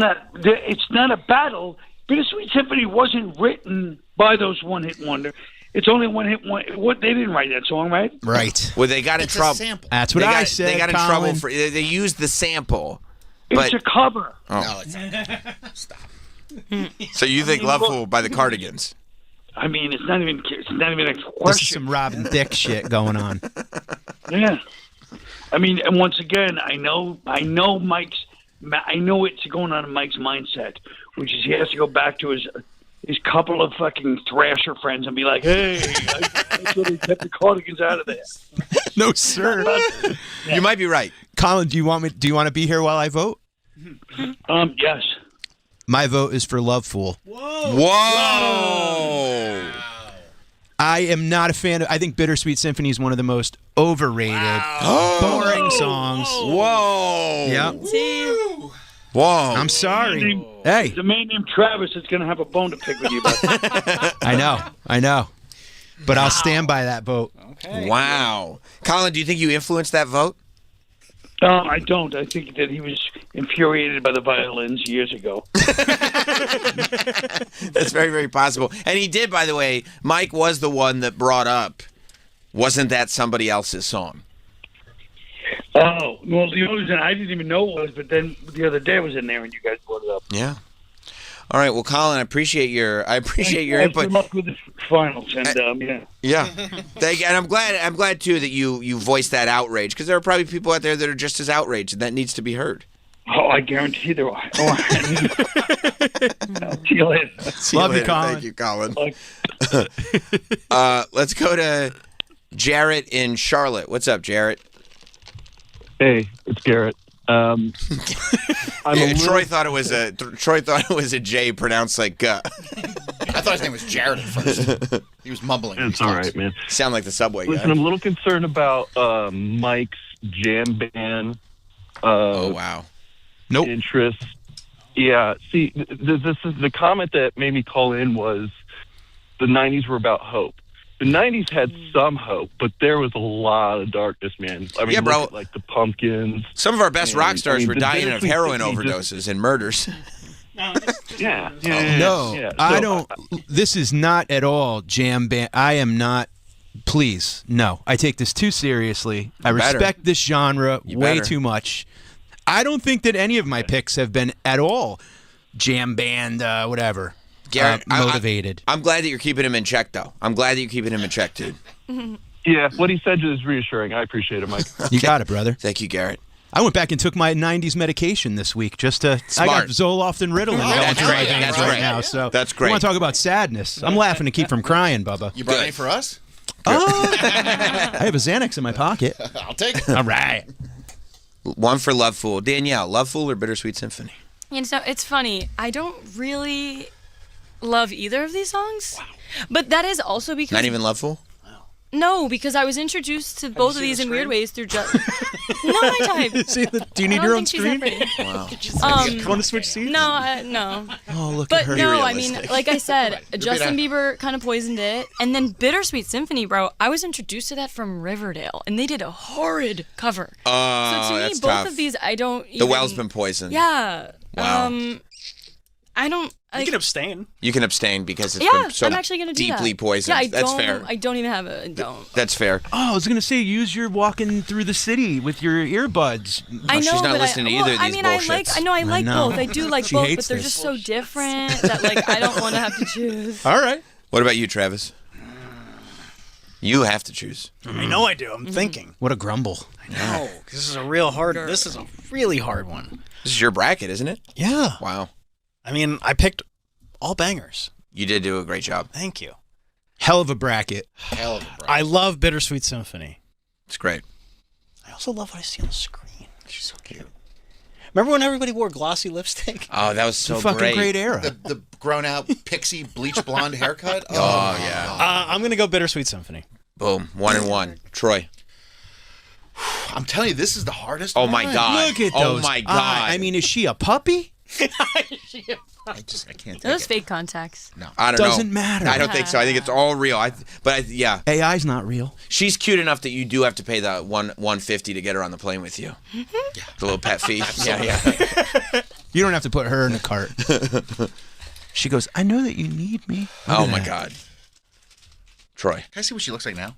[SPEAKER 6] not a battle. Bittersweet Symphony wasn't written by those one-hit wonder. It's only one-hit wonder. What, they didn't write that song, right?
[SPEAKER 15] Right.
[SPEAKER 1] Well, they got in trouble.
[SPEAKER 15] That's what I said,
[SPEAKER 1] They got in
[SPEAKER 15] Colin.
[SPEAKER 1] trouble for they used the sample.
[SPEAKER 6] It's a cover.
[SPEAKER 1] Oh.
[SPEAKER 16] No, it's not. Stop.
[SPEAKER 1] So you think Love Fool by the Cardigans?
[SPEAKER 6] I mean, it's not even a question.
[SPEAKER 15] This is some Robin Thicke shit going on.
[SPEAKER 6] Yeah. I mean, and once again, I know it's going on in Mike's mindset, which is he has to go back to his couple of fucking thrasher friends and be like, hey, I sort of kept the Cardigans out of there.
[SPEAKER 15] No, sir.
[SPEAKER 1] You might be right.
[SPEAKER 15] Colin, do you want to be here while I vote?
[SPEAKER 6] Yes.
[SPEAKER 15] My vote is for Love Fool.
[SPEAKER 1] Whoa.
[SPEAKER 15] I am not a fan of. I think Bittersweet Symphony is one of the most overrated, boring songs.
[SPEAKER 1] Whoa.
[SPEAKER 15] Yeah.
[SPEAKER 1] Whoa.
[SPEAKER 15] I'm sorry. Hey.
[SPEAKER 6] There's a man named Travis that's going to have a bone to pick with you about that.
[SPEAKER 15] I know. But I'll stand by that vote.
[SPEAKER 1] Okay. Wow. Colin, do you think you influenced that vote?
[SPEAKER 6] I don't. I think that he was infuriated by the violins years ago.
[SPEAKER 1] That's very, very possible. And he did, by the way. Mike was the one that brought up, wasn't that somebody else's song?
[SPEAKER 6] Oh, well, the only reason I didn't even know it was, but then the other day I was in there and you guys brought it up.
[SPEAKER 1] Yeah. All right. Well, Colin, I appreciate your input.
[SPEAKER 6] Good luck with the finals, and yeah.
[SPEAKER 1] Yeah. Thank you. And I'm glad too that you voiced that outrage, because there are probably people out there that are just as outraged, and that needs to be heard.
[SPEAKER 6] Oh, I guarantee there are. Oh, see you later.
[SPEAKER 15] Love you, Colin.
[SPEAKER 1] Thank you, Colin. Let's go to Jarrett in Charlotte. What's up, Jarrett?
[SPEAKER 7] Hey, it's Garrett.
[SPEAKER 1] Troy thought it was a J pronounced like
[SPEAKER 16] I thought his name was Jared at first. He was mumbling.
[SPEAKER 7] It's all right, man.
[SPEAKER 1] Sound like the subway guy.
[SPEAKER 7] Listen, I'm a little concerned about Mike's jam band.
[SPEAKER 1] Oh wow.
[SPEAKER 7] Nope. Interest. Yeah. See, this is the comment that made me call in was the '90s were about hope. The '90s had some hope, but there was a lot of darkness, man. I mean,
[SPEAKER 1] yeah, bro.
[SPEAKER 7] Look at, like the Pumpkins.
[SPEAKER 1] Some of our best rock stars were
[SPEAKER 7] the
[SPEAKER 1] dying of
[SPEAKER 7] Bittersweet
[SPEAKER 1] heroin
[SPEAKER 7] Symphony
[SPEAKER 1] overdoses and murders.
[SPEAKER 7] Yeah.
[SPEAKER 15] No,
[SPEAKER 7] yeah.
[SPEAKER 15] I
[SPEAKER 7] So,
[SPEAKER 15] don't. This is not at all jam band. I am not. Please, no. I take this too seriously. I
[SPEAKER 1] better.
[SPEAKER 15] respect this genre way
[SPEAKER 1] better.
[SPEAKER 15] too much. I don't think that any of my picks have been at all jam band, whatever.
[SPEAKER 1] Garrett,
[SPEAKER 15] motivated.
[SPEAKER 1] I'm glad that you're keeping him in check, though. I'm glad that you're keeping him in check, dude.
[SPEAKER 7] Yeah, what he said is reassuring. I appreciate it, Mike.
[SPEAKER 15] You got it, brother.
[SPEAKER 1] Thank you, Garrett.
[SPEAKER 15] I went back and took my '90s medication this week just to.
[SPEAKER 1] Smart.
[SPEAKER 15] I got Zoloft and Ritalin going through my veins right now. So
[SPEAKER 1] that's
[SPEAKER 15] You
[SPEAKER 1] great.
[SPEAKER 15] want to talk about sadness? I'm laughing to keep from crying, Bubba.
[SPEAKER 16] You brought any for us?
[SPEAKER 15] I have a Xanax in my pocket.
[SPEAKER 16] I'll take it.
[SPEAKER 15] All right.
[SPEAKER 1] One for Love Fool. Danielle, Love Fool or Bittersweet Symphony?
[SPEAKER 17] You know, it's funny. I don't really love either of these songs, but that is also because
[SPEAKER 1] Not even Love Fool?
[SPEAKER 17] No, because I was introduced to both of these in weird ways through just. No, I type.
[SPEAKER 12] Do you need your own screen?
[SPEAKER 17] Wow.
[SPEAKER 12] Want to switch seats?
[SPEAKER 17] No, no.
[SPEAKER 12] Oh, look
[SPEAKER 17] But
[SPEAKER 12] at her.
[SPEAKER 17] no, I mean, like I said,
[SPEAKER 12] Right.
[SPEAKER 17] Justin Bieber kind of poisoned it, and then Bittersweet Symphony, bro. I was introduced to that from Riverdale, and they did a horrid cover.
[SPEAKER 1] Oh,
[SPEAKER 17] so to me,
[SPEAKER 1] that's
[SPEAKER 17] both
[SPEAKER 1] tough.
[SPEAKER 17] of these, I don't.
[SPEAKER 1] The
[SPEAKER 17] even,
[SPEAKER 1] well's been poisoned.
[SPEAKER 17] Yeah.
[SPEAKER 1] Wow.
[SPEAKER 17] I don't.
[SPEAKER 12] You can abstain.
[SPEAKER 1] You can abstain because it's
[SPEAKER 17] Yeah,
[SPEAKER 1] been so
[SPEAKER 17] I'm actually gonna do
[SPEAKER 1] deeply
[SPEAKER 17] that.
[SPEAKER 1] poisoned.
[SPEAKER 17] Yeah,
[SPEAKER 1] That's fair.
[SPEAKER 17] I don't even have a. Don't.
[SPEAKER 1] That's fair.
[SPEAKER 15] Oh, I was gonna say, use your walking through the city with your earbuds.
[SPEAKER 17] I know,
[SPEAKER 1] she's not
[SPEAKER 17] but
[SPEAKER 1] listening to either of
[SPEAKER 17] I
[SPEAKER 1] these
[SPEAKER 17] mean,
[SPEAKER 1] bullshits.
[SPEAKER 17] I like
[SPEAKER 15] know.
[SPEAKER 17] both. I do like
[SPEAKER 15] She
[SPEAKER 17] both,
[SPEAKER 15] hates
[SPEAKER 17] but they're
[SPEAKER 15] this.
[SPEAKER 17] just so different that like I don't want to have to choose.
[SPEAKER 15] All right.
[SPEAKER 1] What about you, Travis? You have to choose.
[SPEAKER 12] I know I do. I'm thinking.
[SPEAKER 15] What a grumble.
[SPEAKER 12] I know. This is a really hard one.
[SPEAKER 1] This is your bracket, isn't it?
[SPEAKER 12] Yeah.
[SPEAKER 1] Wow.
[SPEAKER 12] I mean, I picked all bangers.
[SPEAKER 1] You did do a great job.
[SPEAKER 12] Thank you.
[SPEAKER 15] Hell of a bracket.
[SPEAKER 16] Hell of a bracket.
[SPEAKER 12] I love Bittersweet Symphony.
[SPEAKER 1] It's great.
[SPEAKER 12] I also love what I see on the screen. She's so cute. Remember when everybody wore glossy lipstick?
[SPEAKER 1] Oh, that was so
[SPEAKER 15] It's a fucking great era.
[SPEAKER 16] The grown-out pixie bleach blonde haircut.
[SPEAKER 1] Oh, yeah.
[SPEAKER 12] I'm gonna go Bittersweet Symphony.
[SPEAKER 1] Boom. 1-1. Troy.
[SPEAKER 16] I'm telling you, this is the hardest.
[SPEAKER 1] Oh, my
[SPEAKER 16] one.
[SPEAKER 1] God.
[SPEAKER 15] Look at
[SPEAKER 1] Oh,
[SPEAKER 15] those.
[SPEAKER 1] my God.
[SPEAKER 15] I mean, is she a puppy?
[SPEAKER 16] I can't take
[SPEAKER 17] Those
[SPEAKER 16] it.
[SPEAKER 17] fake contacts.
[SPEAKER 16] No.
[SPEAKER 1] I don't know.
[SPEAKER 15] Doesn't matter.
[SPEAKER 1] I don't think so. I think it's all real. Yeah.
[SPEAKER 15] AI's not real.
[SPEAKER 1] She's cute enough that you do have to pay the $150 to get her on the plane with you. Yeah. The little pet fee. Yeah.
[SPEAKER 15] You don't have to put her in the cart. She goes, I know that you need me. Look
[SPEAKER 1] Oh,
[SPEAKER 15] at
[SPEAKER 1] my
[SPEAKER 15] that.
[SPEAKER 1] God. Troy.
[SPEAKER 16] Can I see what she looks like now?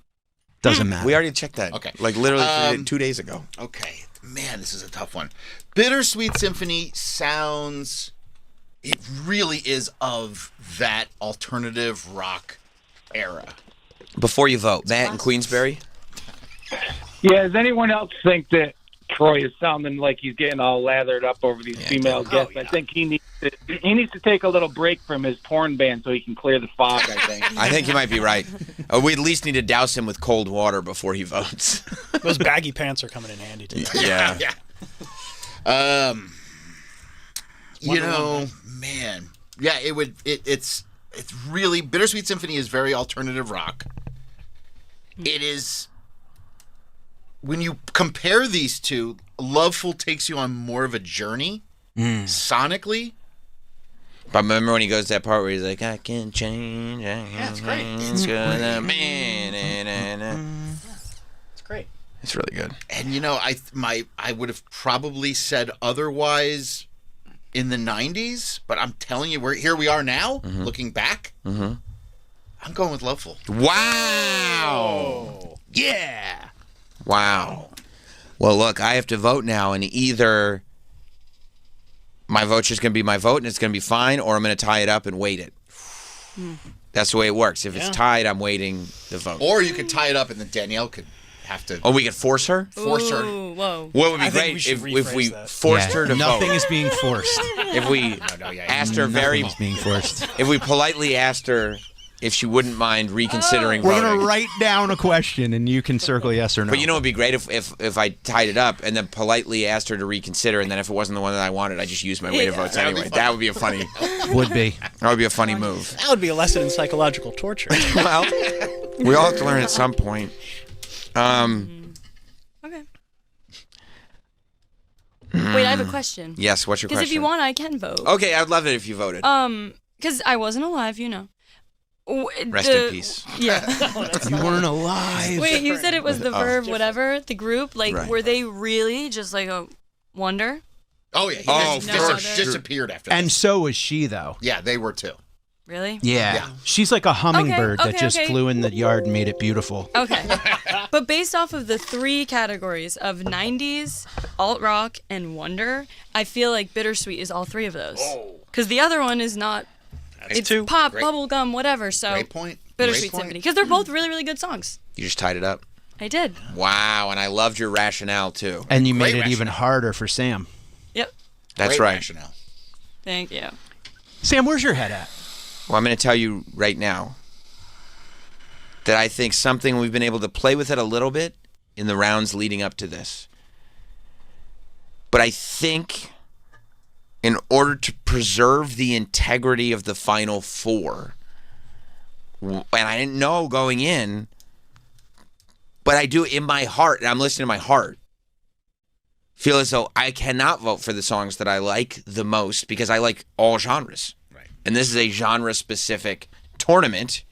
[SPEAKER 15] Doesn't matter.
[SPEAKER 1] We already checked that.
[SPEAKER 16] Okay.
[SPEAKER 1] Like literally 2 days ago.
[SPEAKER 16] Okay. Man, this is a tough one. Bittersweet Symphony sounds. It really is of that alternative rock era.
[SPEAKER 1] Before you vote, Matt in Queensbury.
[SPEAKER 5] Yeah, does anyone else think that Troy is sounding like he's getting all lathered up over these female guests? I think he needs to take a little break from his porn band so he can clear the fog, I think.
[SPEAKER 1] I think you might be right. We at least need to douse him with cold water before he votes.
[SPEAKER 12] Those baggy pants are coming in handy today.
[SPEAKER 1] Yeah.
[SPEAKER 16] You know, man. Yeah, it's really Bittersweet Symphony is very alternative rock. It is when you compare these two, Loveful takes you on more of a journey sonically.
[SPEAKER 1] But remember when he goes to that part where he's like, I can change. Yeah,
[SPEAKER 12] it's great.
[SPEAKER 1] It's
[SPEAKER 12] great.
[SPEAKER 1] It's really good.
[SPEAKER 16] And you know, I would have probably said otherwise in the 90s, but I'm telling you, here we are now, looking back.
[SPEAKER 1] Mm-hmm.
[SPEAKER 16] I'm going with Loveful.
[SPEAKER 1] Wow.
[SPEAKER 15] Yeah.
[SPEAKER 1] Wow. Well, look, I have to vote now, and either my vote's just going to be my vote, and it's going to be fine, or I'm going to tie it up and wait it. That's the way it works. If it's tied, I'm waiting the vote.
[SPEAKER 16] Or you could tie it up, and then Danielle could have to.
[SPEAKER 1] Oh, we could force her?
[SPEAKER 16] Force her.
[SPEAKER 17] Ooh, whoa.
[SPEAKER 1] What would be
[SPEAKER 12] I think
[SPEAKER 1] great
[SPEAKER 12] we should
[SPEAKER 1] if we
[SPEAKER 12] rephrase that.
[SPEAKER 1] forced her to
[SPEAKER 15] Nothing
[SPEAKER 1] vote?
[SPEAKER 15] is being forced.
[SPEAKER 1] If we asked her
[SPEAKER 15] Nothing is being forced.
[SPEAKER 1] if we politely asked her if she wouldn't mind reconsidering
[SPEAKER 15] We're
[SPEAKER 1] voting.
[SPEAKER 15] going to write down a question, and you can circle yes or no.
[SPEAKER 1] But you know, it'd be great if I tied it up and then politely asked her to reconsider, and then if it wasn't the one that I wanted, I just used my weighted votes
[SPEAKER 16] That'd be
[SPEAKER 1] anyway.
[SPEAKER 16] fun.
[SPEAKER 1] That would be a funny.
[SPEAKER 15] Would be.
[SPEAKER 1] That would be a funny move.
[SPEAKER 12] That would be a lesson in psychological torture.
[SPEAKER 1] Well, we all have to learn at some point.
[SPEAKER 17] Okay. Wait, I have a question.
[SPEAKER 1] Yes, what's your
[SPEAKER 17] Because
[SPEAKER 1] question?
[SPEAKER 17] if you want, I can vote.
[SPEAKER 1] Okay, I'd love it if you voted.
[SPEAKER 17] Because I wasn't alive, you know.
[SPEAKER 1] Rest in peace.
[SPEAKER 17] Yeah.
[SPEAKER 15] You weren't alive.
[SPEAKER 17] Wait, you said it was the Verve, whatever, the group. Like,
[SPEAKER 1] Right.
[SPEAKER 17] were they really just like a wonder?
[SPEAKER 16] Oh yeah, he
[SPEAKER 1] Oh,
[SPEAKER 16] just
[SPEAKER 1] for
[SPEAKER 16] disappeared after.
[SPEAKER 15] And
[SPEAKER 16] this.
[SPEAKER 15] so was she, though.
[SPEAKER 16] Yeah, they were too.
[SPEAKER 17] Really?
[SPEAKER 15] Yeah. She's like a hummingbird that just
[SPEAKER 17] okay.
[SPEAKER 15] flew in the yard and made it beautiful.
[SPEAKER 17] Okay. But based off of the three categories of 90s, alt rock, and wonder, I feel like Bittersweet is all three of those. Because the other one is not. It's pop,
[SPEAKER 16] Great.
[SPEAKER 17] bubblegum, whatever. So
[SPEAKER 16] Great point.
[SPEAKER 17] Bittersweet
[SPEAKER 16] Great point.
[SPEAKER 17] Symphony. Because they're both really, really good songs.
[SPEAKER 1] You just tied it up.
[SPEAKER 17] I did.
[SPEAKER 1] Wow, and I loved your rationale too.
[SPEAKER 15] And you made
[SPEAKER 16] Great
[SPEAKER 15] it even harder for Sam.
[SPEAKER 17] Yep.
[SPEAKER 1] That's
[SPEAKER 16] Great
[SPEAKER 1] right.
[SPEAKER 16] rationale.
[SPEAKER 17] Thank you.
[SPEAKER 15] Sam, where's your head at?
[SPEAKER 1] Well, I'm going to tell you right now that I think something we've been able to play with it a little bit in the rounds leading up to this. But I think in order to preserve the integrity of the Final Four, and I didn't know going in But I do in my heart, and I'm listening to my heart, feel as though I cannot vote for the songs that I like the most because I like all genres. Right. And this is a genre-specific tournament.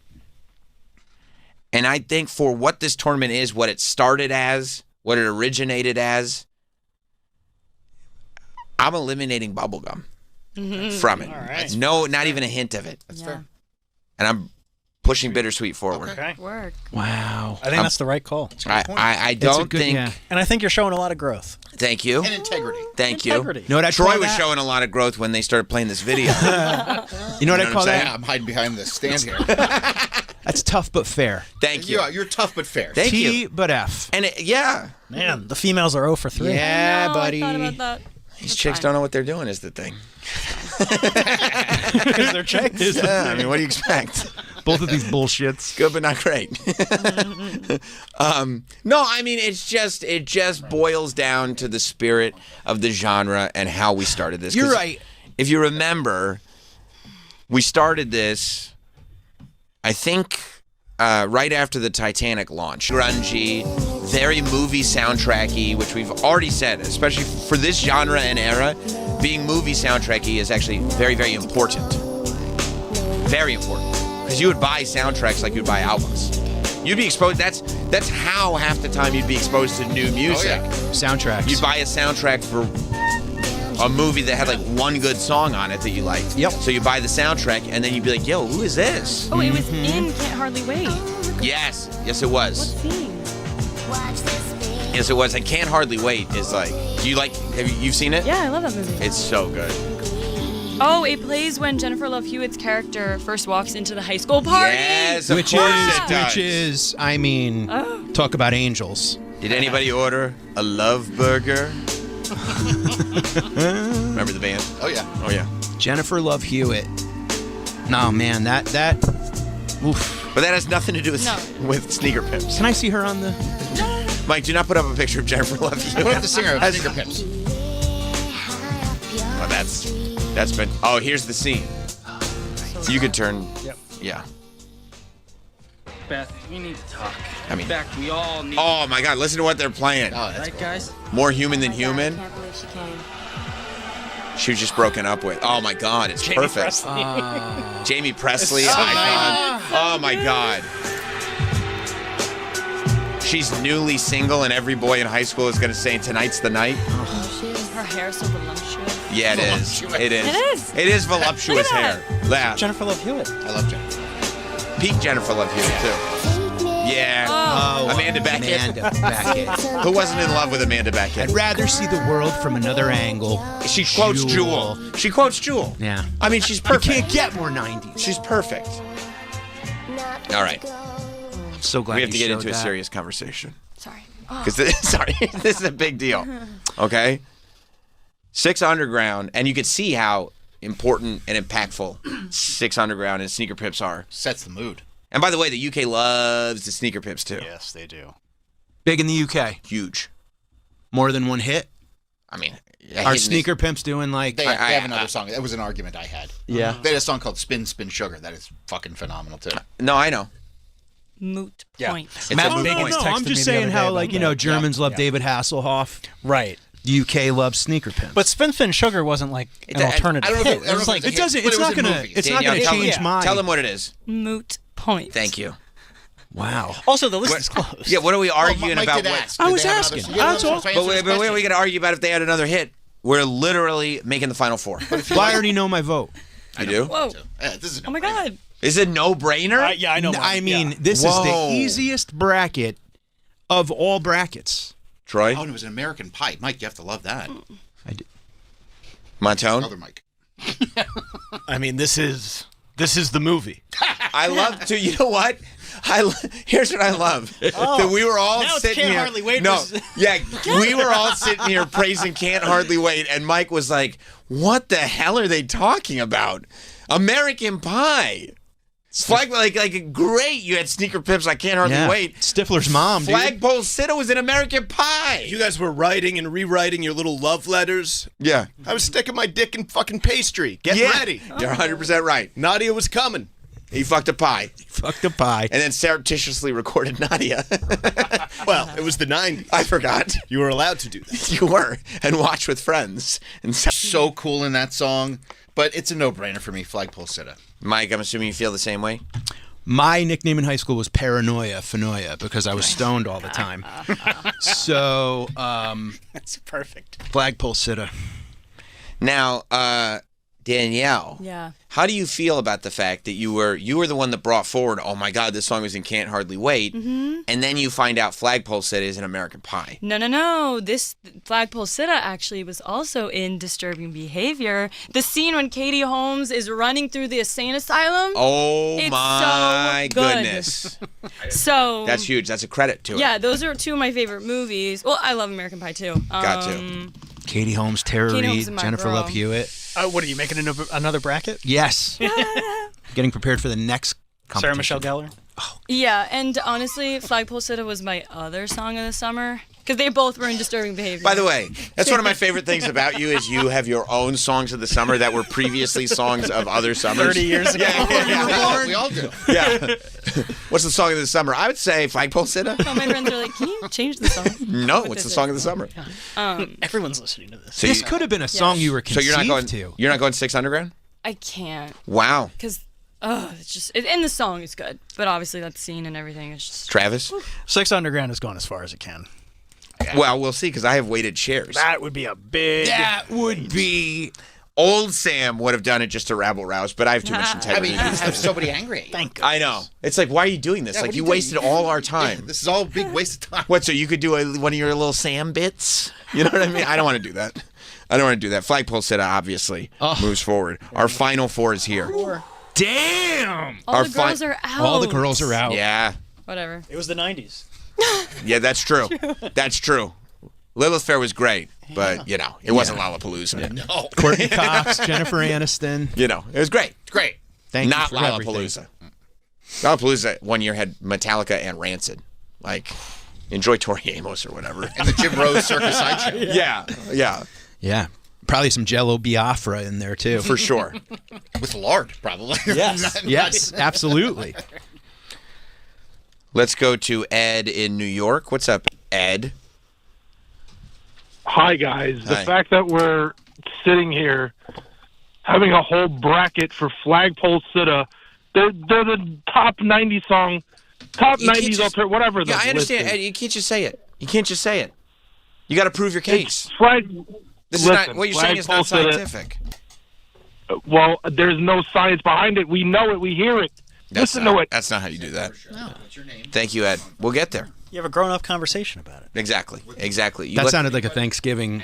[SPEAKER 1] And I think for what this tournament is, what it started as, what it originated as, I'm eliminating bubblegum from it.
[SPEAKER 12] All right.
[SPEAKER 1] No, not even a hint of it.
[SPEAKER 16] That's fair.
[SPEAKER 1] And I'm pushing Bittersweet forward.
[SPEAKER 12] Okay.
[SPEAKER 17] Work.
[SPEAKER 15] Wow.
[SPEAKER 12] I think that's the right call.
[SPEAKER 1] I don't think.
[SPEAKER 12] And I think you're showing a lot of growth.
[SPEAKER 1] Thank you.
[SPEAKER 16] And integrity.
[SPEAKER 1] Thank
[SPEAKER 12] Integrity.
[SPEAKER 1] you.
[SPEAKER 15] You know what I
[SPEAKER 1] Troy
[SPEAKER 15] call
[SPEAKER 1] was
[SPEAKER 15] that?
[SPEAKER 1] showing a lot of growth when they started playing this video.
[SPEAKER 15] You know what I call
[SPEAKER 16] Yeah,
[SPEAKER 15] that?
[SPEAKER 16] I'm hiding behind this stand here.
[SPEAKER 15] That's tough but fair.
[SPEAKER 1] Thank you.
[SPEAKER 16] You're tough but fair.
[SPEAKER 1] Thank
[SPEAKER 15] T
[SPEAKER 1] you.
[SPEAKER 15] but F.
[SPEAKER 1] And yeah.
[SPEAKER 12] Man, the females are 0 for 3.
[SPEAKER 15] Yeah,
[SPEAKER 17] No,
[SPEAKER 15] buddy.
[SPEAKER 17] I thought about that.
[SPEAKER 1] These chicks don't know what they're doing is the thing.
[SPEAKER 12] Because they're chicks.
[SPEAKER 1] Yeah, I mean, what do you expect?
[SPEAKER 15] Both of these bullshits.
[SPEAKER 1] Good, but not great. No, I mean, it just boils down to the spirit of the genre and how we started this.
[SPEAKER 15] You're
[SPEAKER 1] 'Cause
[SPEAKER 15] right.
[SPEAKER 1] If you remember, we started this, I think, right after the Titanic launch. Grungy, very movie soundtracky, which we've already said, especially for this genre and era, being movie soundtracky is actually very, very important. Very important. Because you would buy soundtracks like you'd buy albums. You'd be exposed, that's how half the time you'd be exposed to new music.
[SPEAKER 15] Soundtracks.
[SPEAKER 1] You'd buy a soundtrack for a movie that had like one good song on it that you liked.
[SPEAKER 15] Yep.
[SPEAKER 1] So you buy the soundtrack and then you'd be like, yo, who is this?
[SPEAKER 17] Oh, it was in Can't Hardly Wait.
[SPEAKER 1] Yes. Yes, it was.
[SPEAKER 17] What scene?
[SPEAKER 1] Yes, it was. And Can't Hardly Wait is like, do you like, you've seen it?
[SPEAKER 17] Yeah, I love that movie.
[SPEAKER 1] It's so good.
[SPEAKER 17] Oh, it plays when Jennifer Love Hewitt's character first walks into the high school party.
[SPEAKER 1] Yes, of
[SPEAKER 15] Which
[SPEAKER 1] course
[SPEAKER 15] is,
[SPEAKER 1] it does.
[SPEAKER 15] which is, I mean, talk about angels.
[SPEAKER 1] Did anybody order a love burger? Remember the band?
[SPEAKER 16] Oh, yeah.
[SPEAKER 1] Oh, yeah.
[SPEAKER 15] Jennifer Love Hewitt. No, man, that, oof.
[SPEAKER 1] But that has nothing to do with,
[SPEAKER 17] No.
[SPEAKER 1] with Sneaker Pimps.
[SPEAKER 15] Can I see her on the?
[SPEAKER 1] Mike, do not put up a picture of Jennifer Love Hewitt.
[SPEAKER 16] I put up the singer of Sneaker Pimps.
[SPEAKER 1] Oh, that's been. Oh, here's the scene. You could turn.
[SPEAKER 12] Yep.
[SPEAKER 1] Yeah.
[SPEAKER 20] Beth, we need to talk.
[SPEAKER 1] I mean.
[SPEAKER 20] In fact, we all need.
[SPEAKER 1] Oh my God! Listen to what they're playing.
[SPEAKER 16] Oh, that's
[SPEAKER 20] right,
[SPEAKER 16] cool.
[SPEAKER 20] guys.
[SPEAKER 1] More human than human.
[SPEAKER 20] Can't believe she came.
[SPEAKER 1] She was just broken up with. Oh my God! It's
[SPEAKER 12] Jamie
[SPEAKER 1] perfect.
[SPEAKER 12] Presley.
[SPEAKER 1] Jamie Presley,
[SPEAKER 12] It's so
[SPEAKER 1] icon. Oh my God. She's newly single, and every boy in high school is going to say, "Tonight's the night."
[SPEAKER 17] Her hair's so voluptuous.
[SPEAKER 1] Yeah, it is. It is.
[SPEAKER 17] It is.
[SPEAKER 1] It is voluptuous
[SPEAKER 17] Look at
[SPEAKER 1] hair. Yeah.
[SPEAKER 12] Jennifer Love Hewitt.
[SPEAKER 16] I love Jennifer.
[SPEAKER 1] Peak Jennifer Love Hewitt too. Yeah.
[SPEAKER 17] Oh.
[SPEAKER 1] Amanda Beckett.
[SPEAKER 15] Amanda Beckett.
[SPEAKER 1] Who wasn't in love with Amanda Beckett?
[SPEAKER 15] I'd rather see the world from another angle.
[SPEAKER 1] She quotes Jewel. She quotes Jewel.
[SPEAKER 15] Yeah.
[SPEAKER 1] I mean, she's perfect.
[SPEAKER 15] You can't get more 90s.
[SPEAKER 1] She's perfect. All right.
[SPEAKER 15] I'm so glad
[SPEAKER 1] We have to
[SPEAKER 15] you
[SPEAKER 1] get into
[SPEAKER 15] showed
[SPEAKER 1] a
[SPEAKER 15] that.
[SPEAKER 1] serious conversation.
[SPEAKER 17] Sorry.
[SPEAKER 1] Because sorry, this is a big deal. Okay? Six Underground, and you can see how important and impactful Six Underground and Sneaker Pimps are.
[SPEAKER 16] Sets the mood.
[SPEAKER 1] And by the way, the UK loves the Sneaker Pimps too.
[SPEAKER 12] Yes, they do.
[SPEAKER 15] Big in the UK.
[SPEAKER 1] Huge.
[SPEAKER 15] More than one hit.
[SPEAKER 1] I mean,
[SPEAKER 15] Are Sneaker Pimps doing like?
[SPEAKER 16] They have another song. That was an argument I had.
[SPEAKER 15] Yeah.
[SPEAKER 16] They had a song called Spin Spin Sugar. That is fucking phenomenal too.
[SPEAKER 1] No, I know.
[SPEAKER 17] Moot
[SPEAKER 16] Yeah.
[SPEAKER 17] point.
[SPEAKER 1] It's a moot point.
[SPEAKER 15] I'm just saying how like Germans love David Hasselhoff.
[SPEAKER 12] Right.
[SPEAKER 15] The UK loves Sneaker Pimps.
[SPEAKER 12] But Spin Fin Sugar wasn't like an alternative
[SPEAKER 16] I don't know if
[SPEAKER 12] hit.
[SPEAKER 16] it- I don't know if
[SPEAKER 12] like
[SPEAKER 16] it's a
[SPEAKER 15] it doesn't.
[SPEAKER 16] hit, but
[SPEAKER 15] It's
[SPEAKER 16] it was
[SPEAKER 15] not
[SPEAKER 16] in
[SPEAKER 15] gonna.
[SPEAKER 16] movies.
[SPEAKER 15] It's not
[SPEAKER 1] Danielle,
[SPEAKER 15] gonna change my.
[SPEAKER 1] Tell them what it is.
[SPEAKER 17] Moot point.
[SPEAKER 1] Thank you.
[SPEAKER 15] Wow.
[SPEAKER 12] Also, the list is closed.
[SPEAKER 1] Yeah, what are we arguing
[SPEAKER 16] Mike
[SPEAKER 1] about?
[SPEAKER 16] did
[SPEAKER 1] What?
[SPEAKER 16] ask.
[SPEAKER 15] I
[SPEAKER 16] Did
[SPEAKER 15] was
[SPEAKER 16] they have
[SPEAKER 15] asking.
[SPEAKER 16] another- yeah,
[SPEAKER 15] That's all.
[SPEAKER 16] so I
[SPEAKER 1] But
[SPEAKER 16] answered
[SPEAKER 1] wait,
[SPEAKER 16] his
[SPEAKER 1] what are we
[SPEAKER 16] question.
[SPEAKER 1] going to argue about if they had another hit? We're literally making the final four.
[SPEAKER 15] Well, I already know my vote.
[SPEAKER 1] You do?
[SPEAKER 17] Whoa.
[SPEAKER 16] This is
[SPEAKER 17] Oh my God.
[SPEAKER 1] Is it no-brainer?
[SPEAKER 12] Yeah, I know.
[SPEAKER 15] I mean,
[SPEAKER 12] yeah.
[SPEAKER 15] this
[SPEAKER 1] Whoa.
[SPEAKER 15] is the easiest bracket of all brackets.
[SPEAKER 1] Troy?
[SPEAKER 16] Oh, and it was an American Pie. Mike, you have to love that.
[SPEAKER 15] I did.
[SPEAKER 1] Montone?
[SPEAKER 16] Other Mike.
[SPEAKER 13] I mean, this is the movie.
[SPEAKER 1] I love to. You know what? Here's what I love. That we were all
[SPEAKER 12] now it's
[SPEAKER 1] sitting
[SPEAKER 12] Can't
[SPEAKER 1] here.
[SPEAKER 12] Hardly Wait
[SPEAKER 1] No,
[SPEAKER 12] was-
[SPEAKER 1] yeah, we were all sitting here praising Can't Hardly Wait, and Mike was like, "What the hell are they talking about? American Pie." Like great. You had Sneaker Pimps. I Can't Hardly Wait.
[SPEAKER 15] Stifler's mom, dude.
[SPEAKER 1] Flagpole Sitta was an American Pie.
[SPEAKER 13] You guys were writing and rewriting your little love letters.
[SPEAKER 1] Yeah.
[SPEAKER 13] I was sticking my dick in fucking pastry. Get ready.
[SPEAKER 1] You're 100% right.
[SPEAKER 13] Nadia was coming.
[SPEAKER 1] He fucked a pie.
[SPEAKER 15] Fucked a pie.
[SPEAKER 1] And then surreptitiously recorded Nadia.
[SPEAKER 13] Well, it was the 90s.
[SPEAKER 1] I forgot.
[SPEAKER 13] You were allowed to do that.
[SPEAKER 1] You were. And watch with friends. And
[SPEAKER 16] so cool in that song, but it's a no-brainer for me, Flagpole Sitta.
[SPEAKER 1] Mike, I'm assuming you feel the same way?
[SPEAKER 15] My nickname in high school was Fanoia, because I was stoned all the time. So,
[SPEAKER 12] That's perfect.
[SPEAKER 15] Flagpole Sitta.
[SPEAKER 1] Now, Danielle.
[SPEAKER 17] Yeah.
[SPEAKER 1] How do you feel about the fact that you were the one that brought forward, oh my God, this song was in Can't Hardly Wait, and then you find out Flagpole Sitta is an American Pie?
[SPEAKER 17] No. This Flagpole Sitta actually was also in Disturbing Behavior. The scene when Katie Holmes is running through the insane asylum.
[SPEAKER 1] Oh
[SPEAKER 17] it's
[SPEAKER 1] my
[SPEAKER 17] so good.
[SPEAKER 1] goodness.
[SPEAKER 17] So
[SPEAKER 1] That's huge. That's a credit to it.
[SPEAKER 17] yeah, those are two of my favorite movies. Well, I love American Pie too.
[SPEAKER 1] Got to.
[SPEAKER 15] Katie Holmes, Tara
[SPEAKER 17] Katie Holmes
[SPEAKER 15] Reid,
[SPEAKER 17] is my
[SPEAKER 15] Jennifer
[SPEAKER 17] girl.
[SPEAKER 15] Love Hewitt.
[SPEAKER 12] What are you making another bracket?
[SPEAKER 15] Yes. Getting prepared for the next competition.
[SPEAKER 12] Sarah Michelle Gellar.
[SPEAKER 17] Yeah, and honestly, Flagpole Sitta was my other song of the summer because they both were in Disturbing Behavior.
[SPEAKER 1] By the way, that's one of my favorite things about you is you have your own songs of the summer that were previously songs of other summers.
[SPEAKER 12] 30 years ago.
[SPEAKER 1] Yeah.
[SPEAKER 16] We all do.
[SPEAKER 1] Yeah. What's the song of the summer? I would say Flagpole Sitta.
[SPEAKER 17] All my friends are like, can you change the song?
[SPEAKER 1] No, what's the song of the summer?
[SPEAKER 12] Everyone's listening to this.
[SPEAKER 1] So
[SPEAKER 15] This could have been a song you were
[SPEAKER 1] So
[SPEAKER 15] conceived
[SPEAKER 1] you're not going
[SPEAKER 15] to.
[SPEAKER 1] You're not going Six Underground?
[SPEAKER 17] I can't
[SPEAKER 1] Wow.
[SPEAKER 17] because it's just in the song it's good, but obviously that scene and everything is just
[SPEAKER 1] Travis?
[SPEAKER 12] Six Underground has gone as far as it can.
[SPEAKER 1] Well, we'll see because I have weighted chairs.
[SPEAKER 12] That would be a big.
[SPEAKER 15] That would be.
[SPEAKER 1] Old Sam would have done it just to rabble rouse, but I have too much
[SPEAKER 16] I
[SPEAKER 1] integrity.
[SPEAKER 16] mean, you have somebody angry at you.
[SPEAKER 12] Thank
[SPEAKER 1] I know. It's like, why are you doing this?
[SPEAKER 16] Yeah,
[SPEAKER 1] like,
[SPEAKER 16] what are
[SPEAKER 1] you
[SPEAKER 16] you
[SPEAKER 1] wasted
[SPEAKER 16] doing?
[SPEAKER 1] all our time.
[SPEAKER 16] Yeah, this is all a big waste of time.
[SPEAKER 1] What, so you could do one of your little Sam bits? You know what I mean? I don't want to do that. I don't want to do that. Flagpole Sitta obviously moves forward. Our final four is here.
[SPEAKER 15] Damn!
[SPEAKER 17] all the girls are out.
[SPEAKER 15] All the girls are out.
[SPEAKER 1] Yeah.
[SPEAKER 17] Whatever.
[SPEAKER 12] It was the 90s.
[SPEAKER 1] Yeah, that's true. That's true. Lilith Fair was great, but, you know, it wasn't Lollapalooza.
[SPEAKER 16] No.
[SPEAKER 15] Courtney Cox, Jennifer Aniston.
[SPEAKER 1] You know, it was great.
[SPEAKER 16] It's great.
[SPEAKER 15] Thank
[SPEAKER 1] Not
[SPEAKER 15] you for everything.
[SPEAKER 1] Lollapalooza. Lollapalooza one year had Metallica and Rancid. Like, enjoy Tori Amos or whatever.
[SPEAKER 16] And the Jim Rose Circus Sideshow.
[SPEAKER 1] Yeah.
[SPEAKER 15] Yeah. Probably some Jello Biafra in there, too.
[SPEAKER 1] For sure.
[SPEAKER 16] With lard, probably.
[SPEAKER 15] Yes. Yes, absolutely.
[SPEAKER 1] Let's go to Ed in New York. What's up, Ed?
[SPEAKER 4] Hi, guys. The
[SPEAKER 1] Hi.
[SPEAKER 4] fact that we're sitting here having a whole bracket for Flagpole Sitta, they're the top 90 song, top
[SPEAKER 1] You can't
[SPEAKER 4] 90s
[SPEAKER 1] just-
[SPEAKER 4] alter, whatever.
[SPEAKER 1] Yeah,
[SPEAKER 4] the
[SPEAKER 1] I understand,
[SPEAKER 4] list
[SPEAKER 1] Ed.
[SPEAKER 4] is.
[SPEAKER 1] You can't just say it. You can't just say it. You got to prove your case.
[SPEAKER 4] Flag.
[SPEAKER 1] This is not what you're saying is not
[SPEAKER 4] Flagpole Sitta-
[SPEAKER 1] scientific.
[SPEAKER 4] Well, there's no science behind it. We know it. We hear it. Listen to it.
[SPEAKER 1] That's not how you do that. Thank you, Ed. We'll get there.
[SPEAKER 12] You have a grown-up conversation about it.
[SPEAKER 1] Exactly. You
[SPEAKER 15] That
[SPEAKER 1] let-
[SPEAKER 15] sounded like a Thanksgiving.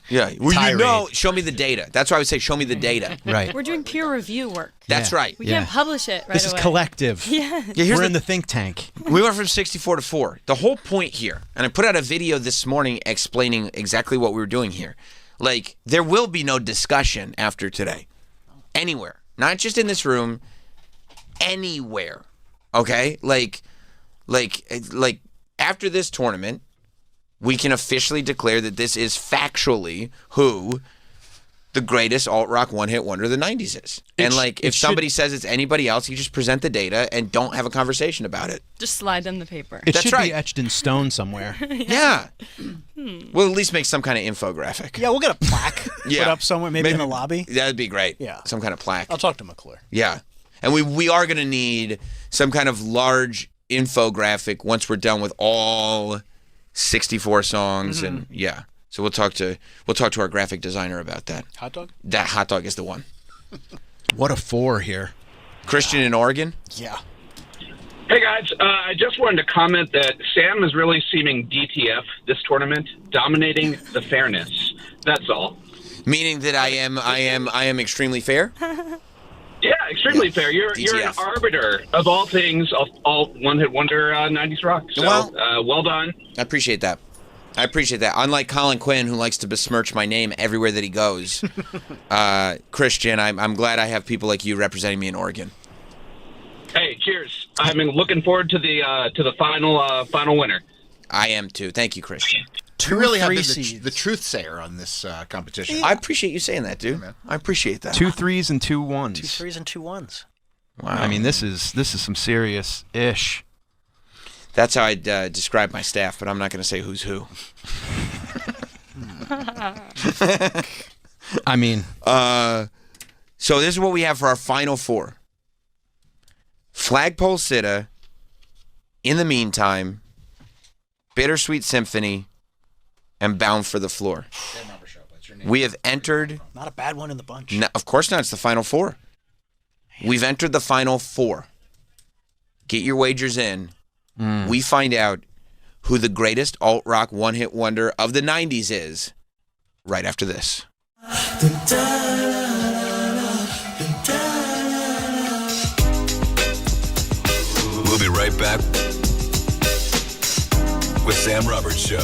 [SPEAKER 1] Yeah. Well, you
[SPEAKER 15] tirade.
[SPEAKER 1] know, show me the data. That's why I would say show me the data.
[SPEAKER 15] Right.
[SPEAKER 17] We're doing peer review work.
[SPEAKER 1] That's right.
[SPEAKER 17] We can't publish it right
[SPEAKER 15] This is
[SPEAKER 17] away.
[SPEAKER 15] collective.
[SPEAKER 17] Yeah.
[SPEAKER 1] here's
[SPEAKER 15] We're in the think tank.
[SPEAKER 1] We went from 64 to 4. The whole point here, and I put out a video this morning explaining exactly what we were doing here. Like, there will be no discussion after today. Anywhere. Not just in this room. Anywhere. Okay? Like after this tournament, we can officially declare that this is factually who the greatest alt-rock one-hit wonder of the 90s is. And, like, if somebody says it's anybody else, you just present the data and don't have a conversation about it.
[SPEAKER 17] Just slide them the paper.
[SPEAKER 15] It
[SPEAKER 1] That's
[SPEAKER 15] should
[SPEAKER 1] right.
[SPEAKER 15] be etched in stone somewhere.
[SPEAKER 1] Yeah. We'll at least make some kind of infographic.
[SPEAKER 12] Yeah, we'll get a plaque put up somewhere, maybe in the lobby.
[SPEAKER 1] That'd be great.
[SPEAKER 12] Yeah.
[SPEAKER 1] Some kind of plaque.
[SPEAKER 12] I'll talk to McClure.
[SPEAKER 1] Yeah. And we are going to need some kind of large infographic once we're done with all 64 songs and yeah. So we'll talk to our graphic designer about that.
[SPEAKER 12] Hot dog?
[SPEAKER 1] That hot dog is the one.
[SPEAKER 15] What a 4 here.
[SPEAKER 1] Christian in Oregon?
[SPEAKER 12] Yeah.
[SPEAKER 21] Hey guys, I just wanted to comment that Sam is really seeming DTF this tournament, dominating the fairness. That's all.
[SPEAKER 1] Meaning that I am extremely fair?
[SPEAKER 21] Yeah, extremely fair. You're an
[SPEAKER 1] DTF.
[SPEAKER 21] arbiter of all things, of all one-hit wonder 90s rock. So, well done.
[SPEAKER 1] I appreciate that. Unlike Colin Quinn, who likes to besmirch my name everywhere that he goes, Christian, I'm glad I have people like you representing me in Oregon.
[SPEAKER 21] Hey, cheers! I'm looking forward to the final winner.
[SPEAKER 1] I am too. Thank you, Christian.
[SPEAKER 16] You really have been the truth sayer on this competition.
[SPEAKER 1] I appreciate you saying that, dude. I appreciate that.
[SPEAKER 15] 2 3s and 2 1s.
[SPEAKER 12] 2 3s and 2 1s.
[SPEAKER 1] Wow.
[SPEAKER 15] I mean, this is some serious ish.
[SPEAKER 1] That's how I'd describe my staff, but I'm not going to say who's who.
[SPEAKER 15] I mean,
[SPEAKER 1] so this is what we have for our final four. Flagpole Sitta, In the Meantime, Bittersweet Symphony, and Bound for the Floor. We have entered...
[SPEAKER 12] Not a bad one in the bunch.
[SPEAKER 1] No, of course not. It's the final four. We've entered the final four. Get your wagers in. We find out who the greatest alt-rock one-hit wonder of the 90s is right after this.
[SPEAKER 11] We'll be right back with Sam Roberts Show.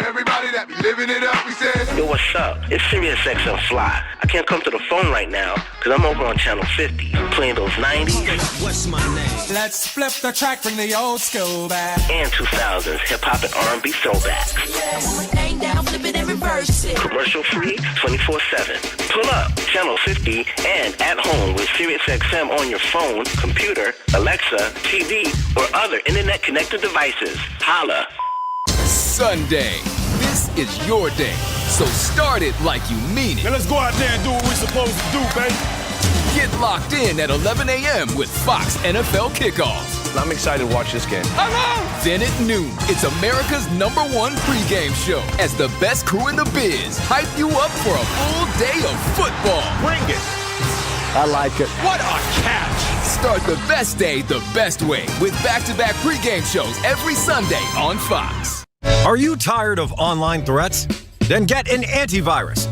[SPEAKER 14] Everybody that be living it up, we said.
[SPEAKER 2] Yo, what's up? It's SiriusXM Fly. I can't come to the phone right now because I'm over on Channel 50 playing those 90s. What's my name?
[SPEAKER 14] Let's flip the track, bring the old school back.
[SPEAKER 2] And 2000s hip-hop and R&B throwbacks. Commercial free, 24/7. Pull up Channel 50 and at home with SiriusXM on your phone, computer, Alexa, TV, or other internet-connected devices. Holla.
[SPEAKER 18] Sunday. This is your day, so start it like you mean it.
[SPEAKER 14] Now let's go out there and do what we're supposed to do, baby.
[SPEAKER 18] Get locked in at 11 a.m. with Fox NFL Kickoffs.
[SPEAKER 22] I'm excited to watch this game.
[SPEAKER 18] Then at noon, it's America's #1 pregame show as the best crew in the biz hype you up for a full day of football.
[SPEAKER 22] Bring it. I like it.
[SPEAKER 18] What a catch! Start the best day the best way with back-to-back pregame shows every Sunday on Fox.
[SPEAKER 23] Are you tired of online threats? Then get an antivirus.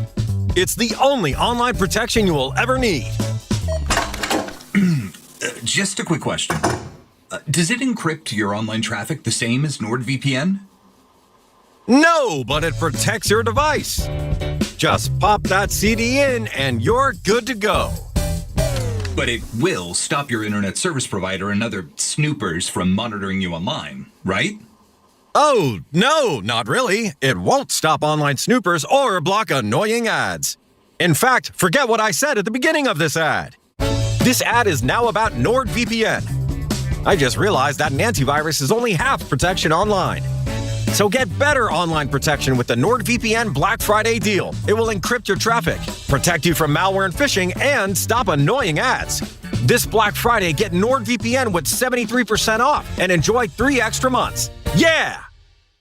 [SPEAKER 23] It's the only online protection you will ever need.
[SPEAKER 24] Just a quick question. Does it encrypt your online traffic the same as NordVPN?
[SPEAKER 23] No, but it protects your device. Just pop that CD in and you're good to go.
[SPEAKER 24] But it will stop your internet service provider and other snoopers from monitoring you online, right?
[SPEAKER 23] Oh, no, not really. It won't stop online snoopers or block annoying ads. In fact, forget what I said at the beginning of this ad. This ad is now about NordVPN. I just realized that an antivirus is only half protection online. So get better online protection with the NordVPN Black Friday deal. It will encrypt your traffic, protect you from malware and phishing, and stop annoying ads. This Black Friday, get NordVPN with 73% off and enjoy 3 extra months. Yeah!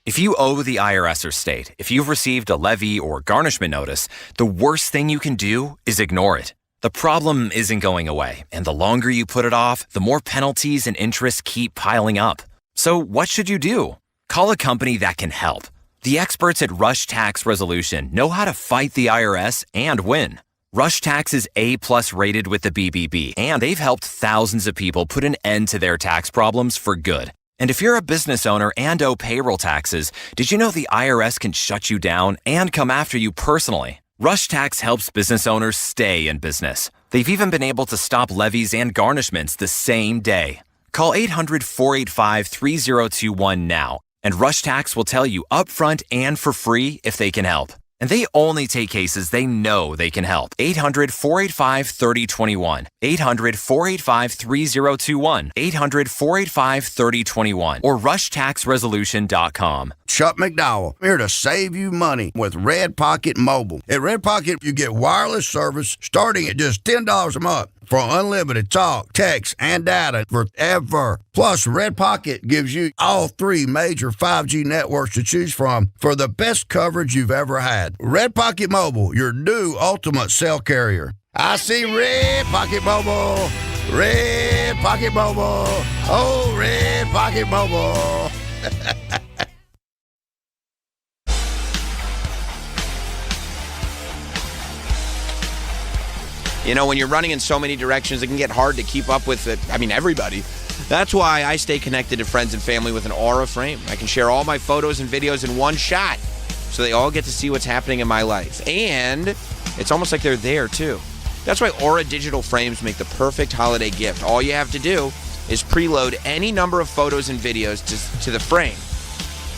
[SPEAKER 25] If you owe the IRS or state, if you've received a levy or garnishment notice, the worst thing you can do is ignore it. The problem isn't going away, and the longer you put it off, the more penalties and interest keep piling up. So what should you do? Call a company that can help. The experts at Rush Tax Resolution know how to fight the IRS and win. Rush Tax is A+ rated with the BBB, and they've helped thousands of people put an end to their tax problems for good. And if you're a business owner and owe payroll taxes, did you know the IRS can shut you down and come after you personally? Rush Tax helps business owners stay in business. They've even been able to stop levies and garnishments the same day. Call 800-485-3021 now, and Rush Tax will tell you upfront and for free if they can help. And they only take cases they know they can help. 800-485-3021. 800-485-3021. 800-485-3021. Or rushtaxresolution.com.
[SPEAKER 26] Chuck McDowell, here to save you money with Red Pocket Mobile. At Red Pocket, you get wireless service starting at just $10 a month for unlimited talk, text, and data forever. Plus, Red Pocket gives you all 3 major 5G networks to choose from for the best coverage you've ever had. Red Pocket Mobile, your new ultimate cell carrier. I see Red Pocket Mobile. Red Pocket Mobile. Oh, Red Pocket Mobile.
[SPEAKER 1] You know, when you're running in so many directions, it can get hard to keep up with it. I mean, everybody. That's why I stay connected to friends and family with an Aura frame. I can share all my photos and videos in one shot, so they all get to see what's happening in my life. And it's almost like they're there, too. That's why Aura digital frames make the perfect holiday gift. All you have to do is preload any number of photos and videos to the frame,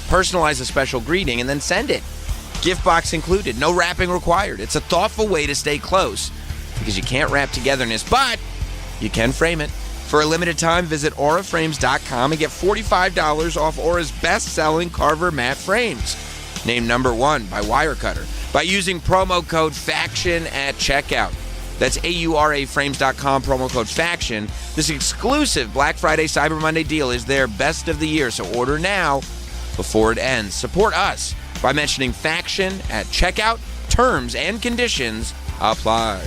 [SPEAKER 1] personalize a special greeting, and then send it. Gift box included. No wrapping required. It's a thoughtful way to stay close because you can't wrap togetherness, but you can frame it. For a limited time, visit auraframes.com and get $45 off Aura's best-selling Carver matte frames. Named #1 by Wirecutter by using promo code FACTION at checkout. That's AURAFrames.com, promo code FACTION. This exclusive Black Friday Cyber Monday deal is their best of the year, so order now before it ends. Support us by mentioning FACTION at checkout. Terms and conditions apply.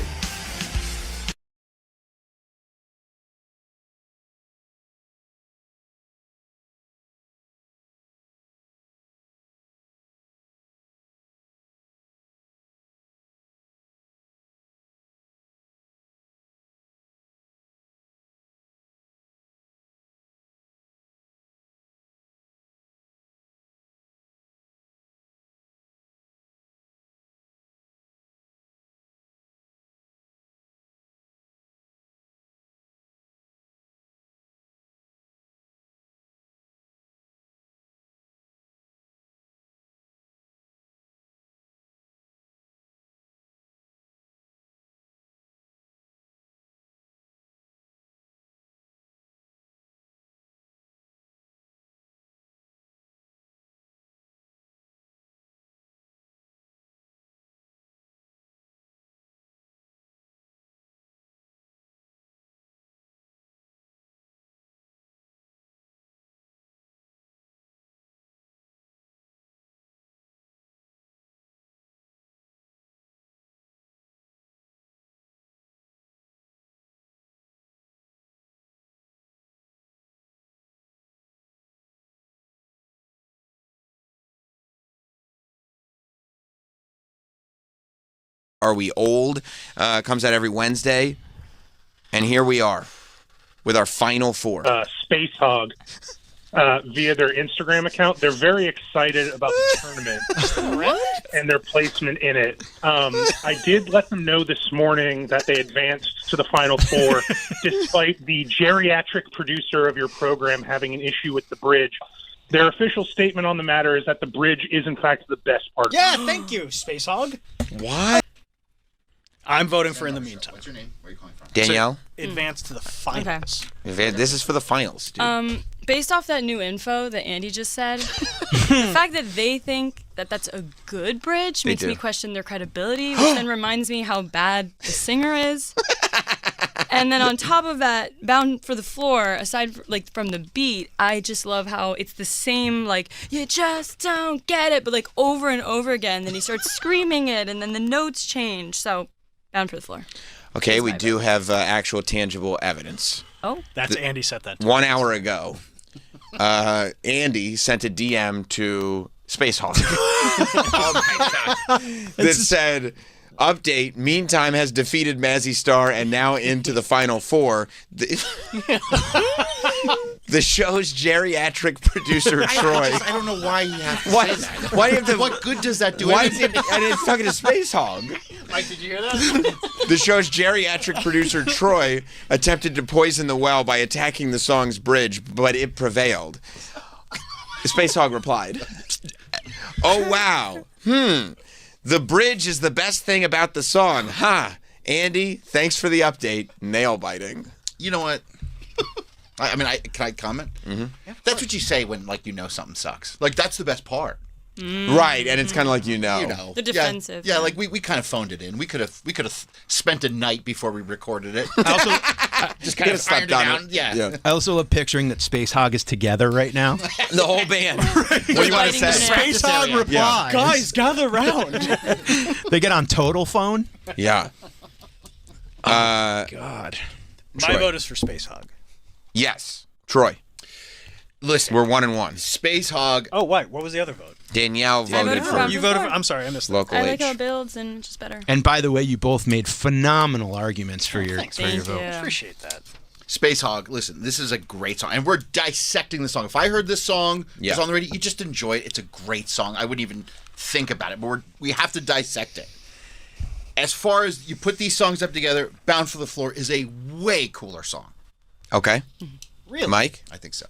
[SPEAKER 1] Are We Old? Comes out every Wednesday. And here we are with our final four.
[SPEAKER 4] Space Hog, via their Instagram account, they're very excited about the tournament and their placement in it. I did let them know this morning that they advanced to the Final Four, despite the geriatric producer of your program having an issue with the bridge. Their official statement on the matter is that the bridge is, in fact, the best part.
[SPEAKER 12] Yeah, thank you, Space Hog.
[SPEAKER 1] What?
[SPEAKER 12] I'm voting for In the Meantime.
[SPEAKER 16] What's your name? Where are you calling from?
[SPEAKER 1] Danielle?
[SPEAKER 12] Advance to the finals.
[SPEAKER 1] This is for the finals, dude.
[SPEAKER 17] Based off that new info that Andy just said, the fact that they think that that's a good bridge makes me question their credibility, which then reminds me how bad the singer is. And then on top of that, Bound for the Floor, aside from the beat, I just love how it's the same, you just don't get it, but over and over again. Then he starts screaming it, and then the notes change. So, Bound for the Floor.
[SPEAKER 1] Okay, we do have actual tangible evidence.
[SPEAKER 17] Oh.
[SPEAKER 12] That's Andy said that.
[SPEAKER 1] 1 hour ago, Andy sent a DM to Space Hog.
[SPEAKER 16] Oh, my God.
[SPEAKER 1] That said, update, Meantime has defeated Mazzy Star and now into the Final Four. The show's geriatric producer, Troy.
[SPEAKER 16] I don't know why you have to
[SPEAKER 1] Why-
[SPEAKER 16] say that.
[SPEAKER 1] why do you have to-
[SPEAKER 16] What good does that do?
[SPEAKER 1] Why is it, and it's talking to Space Hog.
[SPEAKER 4] Mike, did you hear that?
[SPEAKER 1] The show's geriatric producer, Troy, attempted to poison the well by attacking the song's bridge, but it prevailed. Space Hog replied, "Oh, wow. The bridge is the best thing about the song. Andy, thanks for the update. Nail biting."
[SPEAKER 16] You know what? Can I comment? Mm-hmm. Yeah, that's what you say when you know something sucks. That's the best part.
[SPEAKER 1] Right, and it's kind of like you know.
[SPEAKER 17] The defensive.
[SPEAKER 16] Yeah, we kind of phoned it in. We could have spent a night before we recorded it.
[SPEAKER 15] Also,
[SPEAKER 16] just kind of ironed it down. Yeah.
[SPEAKER 15] I also love picturing that Space Hog is together right now.
[SPEAKER 1] The whole band. What do you want to say?
[SPEAKER 15] Space Hog replies.
[SPEAKER 12] Yeah. Guys, gather round.
[SPEAKER 15] They get on total phone.
[SPEAKER 1] Yeah.
[SPEAKER 12] God.
[SPEAKER 1] Troy.
[SPEAKER 12] My vote is for Space Hog.
[SPEAKER 1] Yes. Troy.
[SPEAKER 16] Listen.
[SPEAKER 1] We're 1-1.
[SPEAKER 16] Space Hog.
[SPEAKER 12] Oh, wait. What was the other vote?
[SPEAKER 1] Danielle voted for
[SPEAKER 17] Bound
[SPEAKER 12] You
[SPEAKER 17] for the
[SPEAKER 12] voted for.
[SPEAKER 17] Floor.
[SPEAKER 12] I'm sorry, I missed that.
[SPEAKER 1] Local
[SPEAKER 17] I like
[SPEAKER 1] H.
[SPEAKER 17] how it builds and just better.
[SPEAKER 15] And by the way, you both made phenomenal arguments for your
[SPEAKER 17] Thank
[SPEAKER 15] vote.
[SPEAKER 17] you.
[SPEAKER 12] Appreciate that.
[SPEAKER 16] Space Hog, listen, this is a great song. And we're dissecting the song. If I heard this song
[SPEAKER 1] Yeah.
[SPEAKER 16] was on the radio, you just enjoy it. It's a great song. I wouldn't even think about it. But we have to dissect it. As far as you put these songs up together, Bound for the Floor is a way cooler song.
[SPEAKER 1] Okay.
[SPEAKER 12] Really?
[SPEAKER 1] Mike?
[SPEAKER 16] I think so.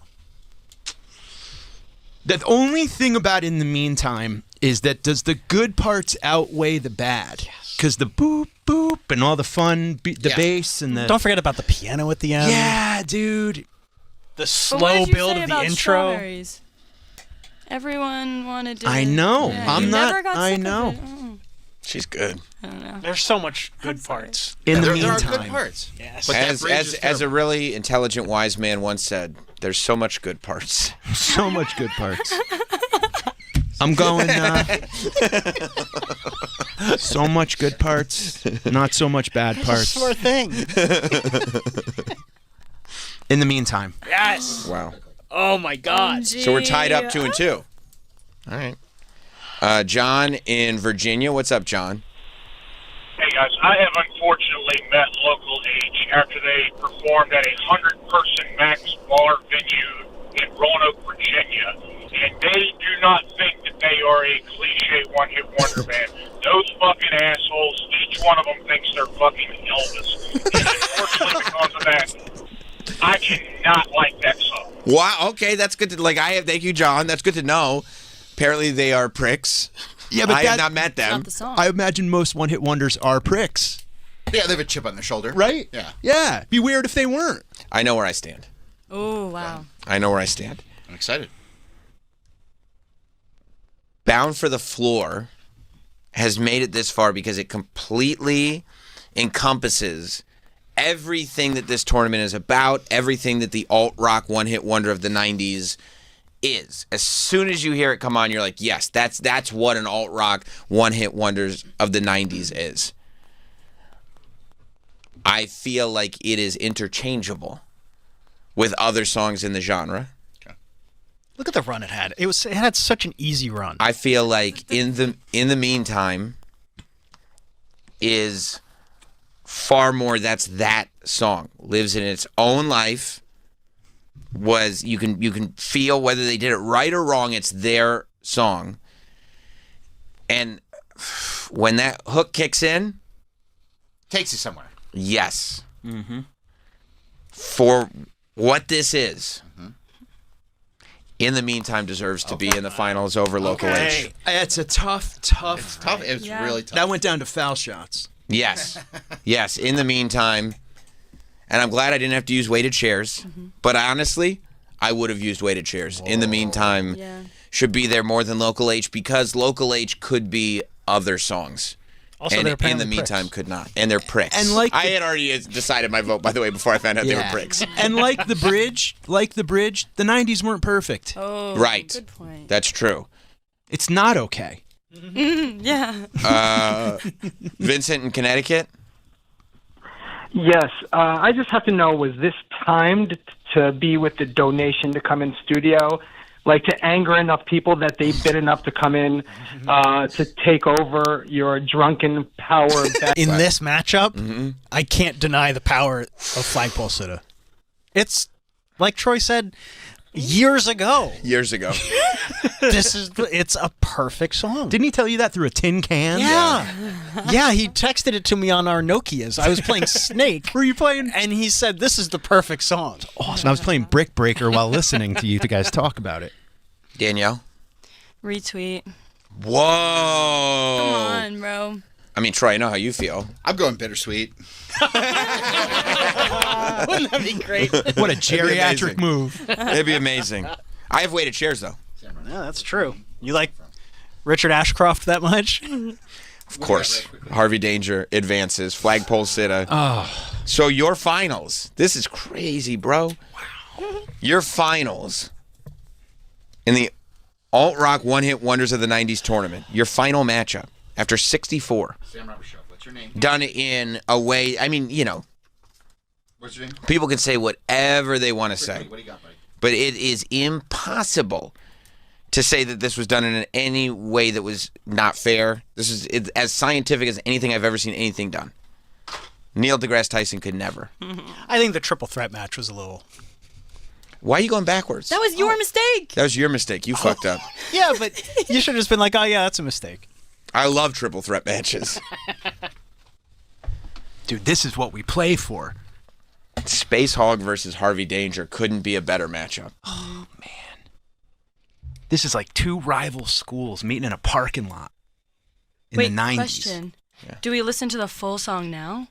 [SPEAKER 15] The only thing about In the Meantime is that does the good parts outweigh the bad? Because the boop, boop, and all the fun, the bass and the...
[SPEAKER 12] Don't forget about the piano at the end.
[SPEAKER 15] Yeah, dude.
[SPEAKER 12] The
[SPEAKER 17] But
[SPEAKER 12] slow
[SPEAKER 17] what did you
[SPEAKER 12] build
[SPEAKER 17] say
[SPEAKER 12] of the
[SPEAKER 17] about
[SPEAKER 12] intro.
[SPEAKER 17] Strawberries? Everyone wanted to.
[SPEAKER 15] I know.
[SPEAKER 17] Yeah,
[SPEAKER 15] I'm
[SPEAKER 17] you
[SPEAKER 15] not...
[SPEAKER 17] never got
[SPEAKER 15] I
[SPEAKER 17] sick of
[SPEAKER 15] know.
[SPEAKER 17] it. Mm.
[SPEAKER 1] She's good.
[SPEAKER 17] I don't know.
[SPEAKER 12] There's so much good parts.
[SPEAKER 15] In the
[SPEAKER 16] there
[SPEAKER 15] meantime.
[SPEAKER 16] are good parts.
[SPEAKER 12] Yes.
[SPEAKER 16] But that
[SPEAKER 1] As
[SPEAKER 16] bridge is
[SPEAKER 1] as a really intelligent, wise man once said, "There's so much good parts."
[SPEAKER 15] So much good parts. I'm going... so much good parts, not so much bad parts.
[SPEAKER 12] Sure thing.
[SPEAKER 15] In the meantime.
[SPEAKER 12] Yes.
[SPEAKER 1] Wow.
[SPEAKER 12] Oh my God.
[SPEAKER 1] So we're tied up 2-2. All right. John in Virginia. What's up, John?
[SPEAKER 3] Hey guys, I have unfortunately met Local H after they performed at a 100-person Max Bar venue in Roanoke, Virginia, and they do not think that they are a cliche one-hit wonder band. Those fucking assholes, each one of them thinks they're fucking Elvis. And unfortunately, because of that, I cannot like that song.
[SPEAKER 1] Wow. Okay, that's good to Thank you, John. That's good to know. Apparently, they are pricks.
[SPEAKER 15] Yeah, but
[SPEAKER 1] I have not met them.
[SPEAKER 17] Not the song.
[SPEAKER 15] I imagine most one-hit wonders are pricks.
[SPEAKER 16] Yeah, they have a chip on their shoulder.
[SPEAKER 15] Right?
[SPEAKER 16] Yeah.
[SPEAKER 15] Yeah. Be weird if they weren't.
[SPEAKER 1] I know where I stand.
[SPEAKER 17] Oh wow.
[SPEAKER 1] I know where I stand.
[SPEAKER 16] I'm excited.
[SPEAKER 1] Bound for the Floor has made it this far because it completely encompasses everything that this tournament is about, everything that the alt-rock one-hit wonder of the 90s is. As soon as you hear it come on, you're like, yes, that's what an alt-rock one-hit wonders of the 90s is. I feel like it is interchangeable with other songs in the genre.
[SPEAKER 12] Look at the run it had. It had such an easy run.
[SPEAKER 1] I feel like in the meantime is far more. That's that song lives in its own life. You can feel whether they did it right or wrong. It's their song, and when that hook kicks in,
[SPEAKER 16] Takes you somewhere.
[SPEAKER 1] yes,
[SPEAKER 15] Mm-hmm.
[SPEAKER 1] for what this is. In the meantime, deserves to be in the finals over Local H.
[SPEAKER 15] It's a tough.
[SPEAKER 16] It's tough. It's really tough.
[SPEAKER 15] That went down to foul shots.
[SPEAKER 1] Yes. Yes, in the meantime. And I'm glad I didn't have to use weighted chairs. But honestly, I would have used weighted chairs. In the meantime, should be there more than Local H because Local H could be other songs.
[SPEAKER 12] Also,
[SPEAKER 1] and
[SPEAKER 12] they're
[SPEAKER 1] in the
[SPEAKER 12] apparently
[SPEAKER 1] meantime
[SPEAKER 12] pricks.
[SPEAKER 1] could not. And they're pricks.
[SPEAKER 15] And like
[SPEAKER 1] I had already decided my vote, by the way, before I found out they were pricks.
[SPEAKER 15] And like the bridge, the 90s weren't perfect.
[SPEAKER 17] Oh,
[SPEAKER 1] Right.
[SPEAKER 17] Good point.
[SPEAKER 1] That's true.
[SPEAKER 15] It's not okay.
[SPEAKER 17] Yeah.
[SPEAKER 1] Vincent in Connecticut?
[SPEAKER 6] Yes, I just have to know, was this timed to be with the donation to come in studio? Like to anger enough people that they bid enough to come in to take over your drunken power.
[SPEAKER 12] In this matchup, I can't deny the power of Flagpole Sitta. It's, like Troy said, years ago.
[SPEAKER 1] Years ago.
[SPEAKER 12] It's a perfect song.
[SPEAKER 15] Didn't he tell you that through a tin can?
[SPEAKER 12] Yeah, he texted it to me on our Nokias. I was playing Snake.
[SPEAKER 15] Were you playing?
[SPEAKER 12] And he said, this is the perfect song.
[SPEAKER 15] Awesome. I was playing Brick Breaker while listening to you guys talk about it.
[SPEAKER 1] Danielle?
[SPEAKER 17] Retweet.
[SPEAKER 1] Whoa.
[SPEAKER 17] Come on, bro.
[SPEAKER 1] I mean, Troy, I know how you feel.
[SPEAKER 16] I'm going bittersweet.
[SPEAKER 12] Wouldn't that be great?
[SPEAKER 15] What a geriatric move.
[SPEAKER 1] It'd be amazing. I have weighted chairs, though.
[SPEAKER 12] Yeah, that's true. You like Richard Ashcroft that much?
[SPEAKER 1] Of course. Harvey Danger advances. Flagpole Sitta.
[SPEAKER 15] Oh.
[SPEAKER 1] So your finals. This is crazy, bro. Wow. Your finals in the alt-rock one-hit wonders of the 90s tournament. Your final matchup after 64.
[SPEAKER 16] Sam Robert Show. What's your name?
[SPEAKER 1] Done in a way, I mean, you know.
[SPEAKER 16] What's your name?
[SPEAKER 1] People can say whatever they want to say.
[SPEAKER 16] What do you got, buddy?
[SPEAKER 1] But it is impossible to say that this was done in any way that was not fair. This is as scientific as anything I've ever seen anything done. Neil deGrasse Tyson could never.
[SPEAKER 12] I think the triple threat match was a little...
[SPEAKER 1] Why are you going backwards?
[SPEAKER 17] That was your mistake.
[SPEAKER 1] That was your mistake. You fucked up.
[SPEAKER 12] Yeah, but you should have just been like, oh, yeah, that's a mistake.
[SPEAKER 1] I love triple threat matches.
[SPEAKER 15] Dude, this is what we play for.
[SPEAKER 1] Space Hog versus Harvey Danger couldn't be a better matchup.
[SPEAKER 15] Oh, man. This is like two rival schools meeting in a parking lot in
[SPEAKER 17] Wait,
[SPEAKER 15] the 90s.
[SPEAKER 17] question. Do we listen to the full song now?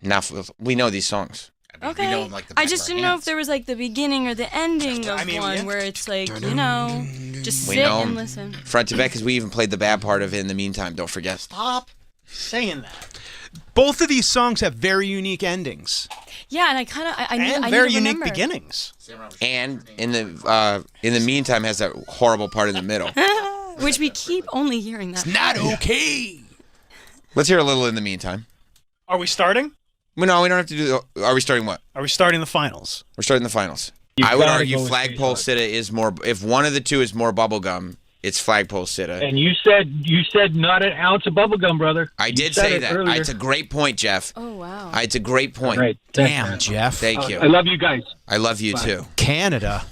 [SPEAKER 1] Now we know these songs.
[SPEAKER 17] Okay.
[SPEAKER 16] know 'em like the
[SPEAKER 17] I
[SPEAKER 16] back
[SPEAKER 17] just
[SPEAKER 16] of our
[SPEAKER 17] didn't know
[SPEAKER 16] hands.
[SPEAKER 17] if there was like the beginning or the ending of one where it's like, just
[SPEAKER 1] We
[SPEAKER 17] sit
[SPEAKER 1] know
[SPEAKER 17] and
[SPEAKER 1] 'em
[SPEAKER 17] listen.
[SPEAKER 1] front to back because we even played the bad part of it in the meantime. Don't forget.
[SPEAKER 12] Stop saying that.
[SPEAKER 15] Both of these songs have very unique endings.
[SPEAKER 17] Yeah, and I kind of I need
[SPEAKER 12] And
[SPEAKER 17] I
[SPEAKER 12] very
[SPEAKER 17] need to
[SPEAKER 12] unique
[SPEAKER 17] remember.
[SPEAKER 12] beginnings.
[SPEAKER 1] And in the meantime has that horrible part in the middle.
[SPEAKER 17] Which we keep only hearing that.
[SPEAKER 15] Not okay.
[SPEAKER 1] Let's hear a little in the meantime.
[SPEAKER 12] Are we starting?
[SPEAKER 1] Well, no, we don't have to do. Are we starting what?
[SPEAKER 12] Are we starting the finals?
[SPEAKER 1] We're starting the finals.
[SPEAKER 12] You've
[SPEAKER 1] I would
[SPEAKER 12] gotta
[SPEAKER 1] argue
[SPEAKER 12] go with
[SPEAKER 1] Flagpole Sitta is more. If one of the two is more bubblegum, it's Flagpole Sitta.
[SPEAKER 5] And you said not an ounce of bubblegum, brother.
[SPEAKER 1] I
[SPEAKER 5] You
[SPEAKER 1] did
[SPEAKER 5] said
[SPEAKER 1] say
[SPEAKER 5] it
[SPEAKER 1] that.
[SPEAKER 5] earlier.
[SPEAKER 1] It's a great point, Jeff.
[SPEAKER 17] Oh wow.
[SPEAKER 1] It's a great point.
[SPEAKER 5] All right.
[SPEAKER 15] Damn, Jeff.
[SPEAKER 1] Thank you.
[SPEAKER 5] I love you guys.
[SPEAKER 1] I love you
[SPEAKER 5] Bye.
[SPEAKER 1] too.
[SPEAKER 15] Canada.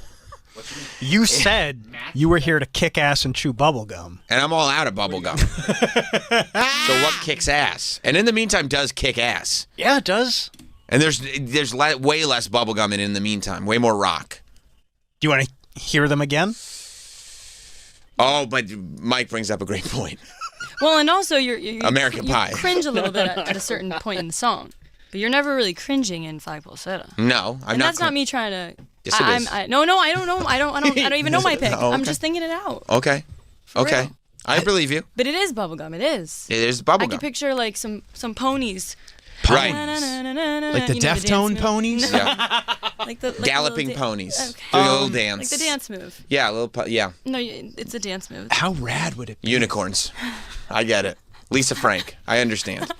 [SPEAKER 12] You said you were here to kick ass and chew bubblegum.
[SPEAKER 1] And I'm all out of bubblegum. So what kicks ass? And in the meantime, does kick ass.
[SPEAKER 12] Yeah, it does.
[SPEAKER 1] And there's way less bubblegum in the meantime. Way more rock.
[SPEAKER 12] Do you want to hear them again?
[SPEAKER 1] Oh, but Mike brings up a great point.
[SPEAKER 17] Well, and also you
[SPEAKER 1] American
[SPEAKER 17] you
[SPEAKER 1] Pie.
[SPEAKER 17] cringe a little bit at a certain point in the song, but you're never really cringing in Flagpole Sitta.
[SPEAKER 1] No, I'm
[SPEAKER 17] And
[SPEAKER 1] not.
[SPEAKER 17] that's not me trying to.
[SPEAKER 1] Yes, it is.
[SPEAKER 17] No, I don't know. I don't even know my pick.
[SPEAKER 1] Oh,
[SPEAKER 17] I'm
[SPEAKER 1] okay.
[SPEAKER 17] just thinking it out.
[SPEAKER 1] Okay. Okay.
[SPEAKER 17] real.
[SPEAKER 1] I believe you.
[SPEAKER 17] But it is bubblegum. It is.
[SPEAKER 1] It is
[SPEAKER 17] I
[SPEAKER 1] bubblegum.
[SPEAKER 17] can picture like some ponies.
[SPEAKER 1] Right.
[SPEAKER 15] Like the
[SPEAKER 17] You know,
[SPEAKER 15] Deftone
[SPEAKER 17] dance move.
[SPEAKER 15] ponies?
[SPEAKER 1] Yeah.
[SPEAKER 17] like the
[SPEAKER 1] Galloping
[SPEAKER 17] little
[SPEAKER 1] ponies.
[SPEAKER 17] Okay.
[SPEAKER 1] Doing a little dance.
[SPEAKER 17] Like the dance move.
[SPEAKER 1] Yeah, a little. Yeah.
[SPEAKER 17] No, it's a dance move.
[SPEAKER 15] How rad would it be?
[SPEAKER 1] Unicorns. I get it. Lisa Frank. I understand.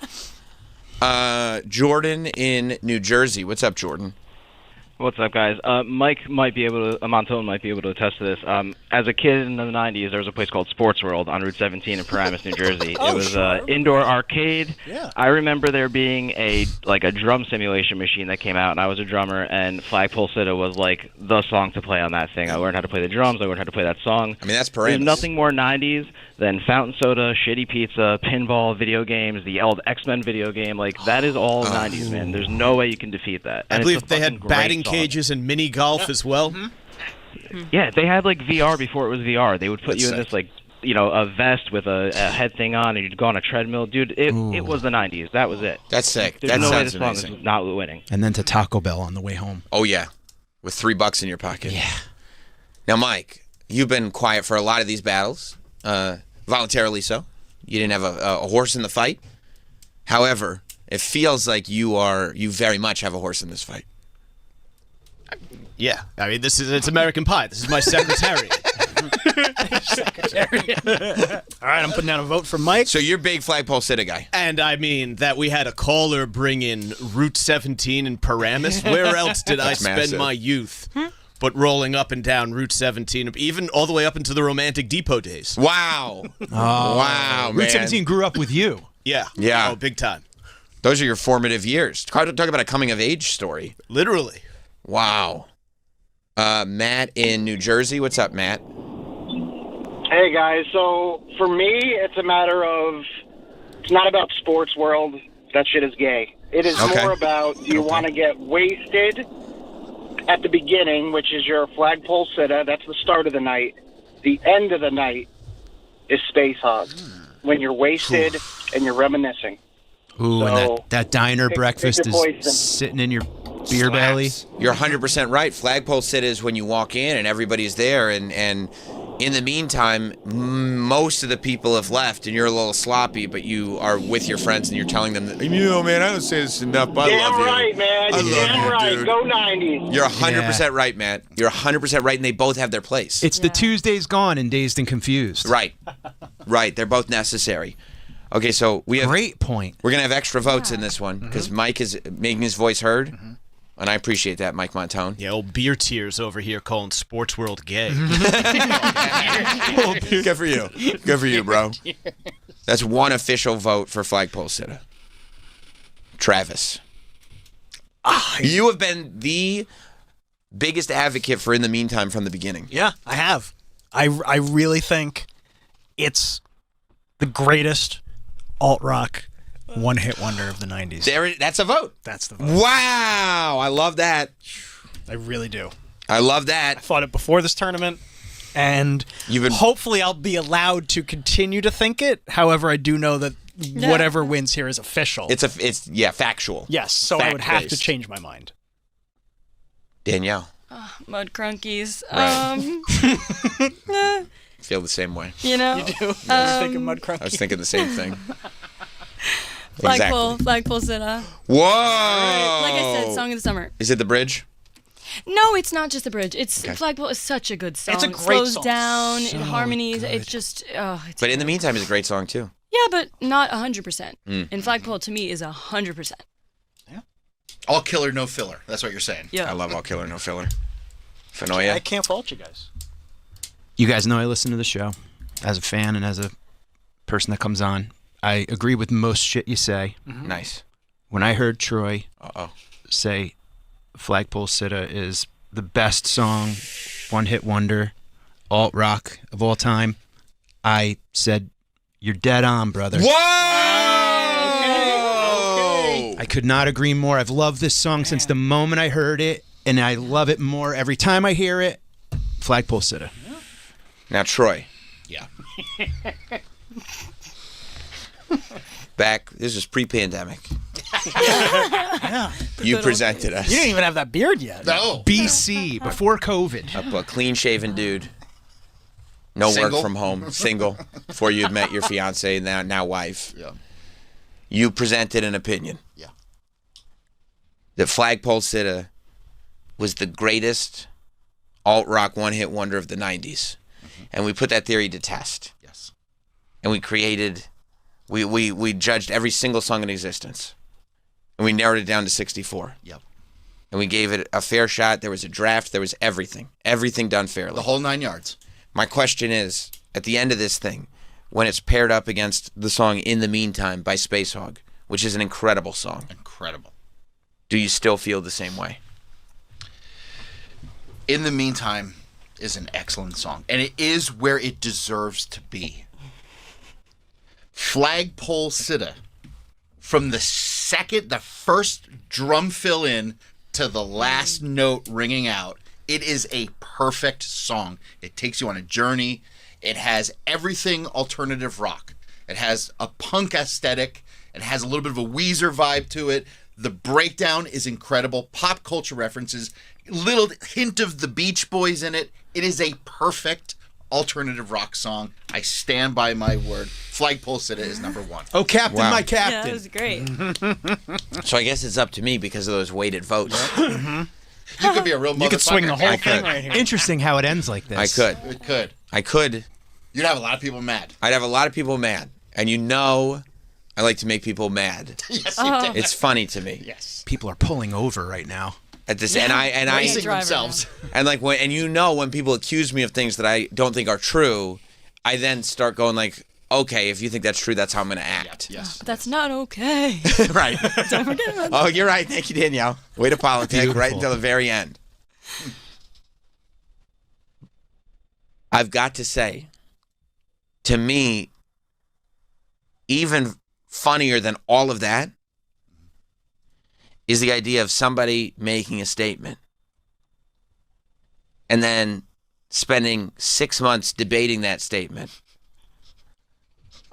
[SPEAKER 1] Jordan in New Jersey. What's up, Jordan?
[SPEAKER 7] What's up, guys? Mike might be able to, Montone might be able to attest to this. As a kid in the 90s, there was a place called Sports World on Route 17 in Paramus, New Jersey.
[SPEAKER 12] Oh,
[SPEAKER 7] it was
[SPEAKER 12] sure.
[SPEAKER 7] an indoor arcade.
[SPEAKER 12] Yeah.
[SPEAKER 7] I remember there being a drum simulation machine that came out, and I was a drummer, and Flagpole Sitta was like the song to play on that thing. I learned how to play the drums. I learned how to play that song.
[SPEAKER 1] I mean, that's
[SPEAKER 7] There's
[SPEAKER 1] Paramus.
[SPEAKER 7] nothing more 90s than fountain soda, shitty pizza, pinball, video games, the old X-Men video game. Like, that is all 90s, man. There's no way you can defeat that.
[SPEAKER 13] I
[SPEAKER 7] And it's
[SPEAKER 13] believe
[SPEAKER 7] a
[SPEAKER 13] they
[SPEAKER 7] fucking
[SPEAKER 13] had
[SPEAKER 7] great
[SPEAKER 13] batting
[SPEAKER 7] song.
[SPEAKER 13] cages and mini golf as well.
[SPEAKER 7] Yeah, they had like VR before it was VR. They would put
[SPEAKER 13] That's
[SPEAKER 7] you in
[SPEAKER 13] sick.
[SPEAKER 7] this like a vest with a head thing on, and you'd go on a treadmill. Dude, it was the 90s. That was it.
[SPEAKER 1] That's sick.
[SPEAKER 7] There's
[SPEAKER 1] That
[SPEAKER 7] no way
[SPEAKER 1] sounds
[SPEAKER 7] this song
[SPEAKER 1] amazing.
[SPEAKER 7] is not winning.
[SPEAKER 15] And then to Taco Bell on the way home.
[SPEAKER 1] Oh yeah, with $3 in your pocket.
[SPEAKER 15] Yeah.
[SPEAKER 1] Now, Mike, you've been quiet for a lot of these battles, voluntarily so. You didn't have a horse in the fight. However, it feels like you very much have a horse in this fight.
[SPEAKER 13] Yeah, I mean, it's American Pie. This is my secretariat.
[SPEAKER 12] All right, I'm putting down a vote for Mike.
[SPEAKER 1] So you're big Flagpole Sitta guy.
[SPEAKER 13] And I mean that we had a caller bring in Route 17 in Paramus. Where else did I
[SPEAKER 1] That's
[SPEAKER 13] spend
[SPEAKER 1] massive.
[SPEAKER 13] my youth? But rolling up and down Route 17, even all the way up into the Romantic Depot days.
[SPEAKER 1] Wow. Wow, man.
[SPEAKER 15] Route 17 grew up with you.
[SPEAKER 13] Yeah.
[SPEAKER 1] Yeah.
[SPEAKER 13] Oh, big time.
[SPEAKER 1] Those are your formative years. Talk about a coming of age story.
[SPEAKER 13] Literally.
[SPEAKER 1] Wow. Matt in New Jersey. What's up, Matt?
[SPEAKER 8] Hey guys, so for me, it's a matter of, it's not about Sports World. That shit is gay. It is
[SPEAKER 1] Okay.
[SPEAKER 8] more about, do you want to get wasted at the beginning, which is your Flagpole Sitta. That's the start of the night. The end of the night is Space Hog, when you're wasted and you're reminiscing.
[SPEAKER 15] Ooh, and
[SPEAKER 8] So,
[SPEAKER 15] that diner
[SPEAKER 8] pick
[SPEAKER 15] breakfast
[SPEAKER 8] your
[SPEAKER 15] is
[SPEAKER 8] poison.
[SPEAKER 15] sitting in your beer belly.
[SPEAKER 1] You're 100% right. Flagpole Sitta is when you walk in and everybody's there, and in the meantime, most of the people have left, and you're a little sloppy, but you are with your friends and you're telling them, that, you know, man, I don't say this enough, but I
[SPEAKER 8] damn
[SPEAKER 1] love you.
[SPEAKER 8] right, man.
[SPEAKER 1] I
[SPEAKER 8] You're
[SPEAKER 1] love
[SPEAKER 8] damn
[SPEAKER 1] you,
[SPEAKER 8] right.
[SPEAKER 1] dude.
[SPEAKER 8] Go 90s.
[SPEAKER 1] You're 100% right, Matt. You're 100% right, and they both have their place.
[SPEAKER 15] It's the Tuesdays gone and Dazed and Confused.
[SPEAKER 1] Right. Right. They're both necessary. Okay, so we have
[SPEAKER 15] Great point.
[SPEAKER 1] We're gonna have extra votes in this one because Mike is making his voice heard, and I appreciate that, Mike Montone.
[SPEAKER 13] Yeah, old beer tears over here calling Sports World gay.
[SPEAKER 1] Good for you. Good for you, bro. That's one official vote for Flagpole Sitta. Travis. You have been the biggest advocate for In the Meantime from the beginning.
[SPEAKER 12] Yeah, I have. I really think it's the greatest alt-rock one-hit wonder of the 90s.
[SPEAKER 1] That's a vote.
[SPEAKER 12] That's the vote.
[SPEAKER 1] Wow. I love that.
[SPEAKER 12] I really do.
[SPEAKER 1] I love that.
[SPEAKER 12] I thought it before this tournament. and hopefully I'll be allowed to continue to think it. However, I do know that whatever wins here is official.
[SPEAKER 1] It's factual.
[SPEAKER 12] Yes, so I would have to
[SPEAKER 1] Fact-based.
[SPEAKER 12] change my mind.
[SPEAKER 1] Danielle,
[SPEAKER 17] Mud Crunkies.
[SPEAKER 1] Right. Feel the same way.
[SPEAKER 17] You know,
[SPEAKER 12] you do. I was thinking Mud Crunkies.
[SPEAKER 1] I was thinking the same thing.
[SPEAKER 17] Flagpole Sitta.
[SPEAKER 1] Whoa!
[SPEAKER 17] Like I said, song of the summer.
[SPEAKER 1] Is it the bridge?
[SPEAKER 17] No, it's not just the bridge. It's
[SPEAKER 1] Okay.
[SPEAKER 17] Flagpole is such a good song.
[SPEAKER 12] It's a
[SPEAKER 17] It
[SPEAKER 12] great
[SPEAKER 17] slows
[SPEAKER 12] song.
[SPEAKER 17] down,
[SPEAKER 12] So
[SPEAKER 17] it harmonies.
[SPEAKER 12] good.
[SPEAKER 17] It's just. It's
[SPEAKER 1] But in the meantime, it's a great song too.
[SPEAKER 17] yeah, but not 100%.
[SPEAKER 1] Mm.
[SPEAKER 17] And Flagpole to me is 100%.
[SPEAKER 16] All killer, no filler. That's what you're saying.
[SPEAKER 17] Yeah.
[SPEAKER 1] I love all killer, no filler. Fenoya.
[SPEAKER 12] I can't fault you guys.
[SPEAKER 15] You guys know I listen to the show as a fan and as a person that comes on. I agree with most shit you say.
[SPEAKER 1] Nice.
[SPEAKER 15] When I heard Troy
[SPEAKER 1] Uh-oh.
[SPEAKER 15] say Flagpole Sitta is the best song, one-hit wonder, alt rock of all time, I said, "You're dead on, brother."
[SPEAKER 1] Whoa!
[SPEAKER 15] I could not agree more. I've loved this song since the moment I heard it, and I love it more every time I hear it. Flagpole Sitta.
[SPEAKER 1] Now, Troy.
[SPEAKER 16] Yeah.
[SPEAKER 1] Back, this is pre-pandemic.
[SPEAKER 12] Yeah.
[SPEAKER 1] You presented us.
[SPEAKER 12] You didn't even have that beard yet.
[SPEAKER 16] No.
[SPEAKER 15] BC, before COVID.
[SPEAKER 1] A clean-shaven dude. No
[SPEAKER 16] Single?
[SPEAKER 1] work from home. Single. Before you had met your fiance, now wife.
[SPEAKER 16] Yeah.
[SPEAKER 1] You presented an opinion.
[SPEAKER 16] Yeah.
[SPEAKER 1] That Flagpole Sitta was the greatest alt-rock one-hit wonder of the 90s. And we put that theory to test.
[SPEAKER 16] Yes.
[SPEAKER 1] And we created... We judged every single song in existence. And we narrowed it down to 64.
[SPEAKER 16] Yep.
[SPEAKER 1] And we gave it a fair shot. There was a draft. There was everything. Everything done fairly.
[SPEAKER 16] The whole 9 yards.
[SPEAKER 1] My question is, at the end of this thing, when it's paired up against the song In the Meantime by Space Hog, which is an incredible song.
[SPEAKER 16] Incredible.
[SPEAKER 1] Do you still feel the same way?
[SPEAKER 16] In the Meantime is an excellent song, and it is where it deserves to be. Flagpole Sitta, from the first drum fill in to the last note ringing out, it is a perfect song. It takes you on a journey. It has everything alternative rock. It has a punk aesthetic. It has a little bit of a Weezer vibe to it. The breakdown is incredible. Pop culture references, little hint of the Beach Boys in it. It is a perfect alternative rock song. I stand by my word. Flagpole Sitta is number one.
[SPEAKER 15] Oh, Captain,
[SPEAKER 1] Wow.
[SPEAKER 15] my Captain.
[SPEAKER 17] Yeah, that was great.
[SPEAKER 1] So I guess it's up to me because of those weighted votes.
[SPEAKER 16] You could be a real motherfucker.
[SPEAKER 12] You could swing the whole
[SPEAKER 1] I
[SPEAKER 12] thing
[SPEAKER 1] could.
[SPEAKER 12] right here.
[SPEAKER 15] Interesting how it ends like this.
[SPEAKER 1] I could.
[SPEAKER 16] It could.
[SPEAKER 1] I could.
[SPEAKER 16] You'd have a lot of people mad.
[SPEAKER 1] I'd have a lot of people mad. And you know I like to make people mad.
[SPEAKER 16] Yes, you do.
[SPEAKER 1] It's funny to me.
[SPEAKER 16] Yes.
[SPEAKER 15] People are pulling over right now.
[SPEAKER 1] At this and I
[SPEAKER 16] Racing themselves.
[SPEAKER 1] and like when when people accuse me of things that I don't think are true, I then start going like, okay, if you think that's true, that's how I'm going to act.
[SPEAKER 16] Yes.
[SPEAKER 17] But that's not okay.
[SPEAKER 1] Right.
[SPEAKER 17] Don't forget about
[SPEAKER 1] Oh, you're right. Thank you, Danielle. Way to politic right
[SPEAKER 15] Beautiful.
[SPEAKER 1] until the very end. I've got to say, to me, even funnier than all of that is the idea of somebody making a statement and then spending 6 months debating that statement,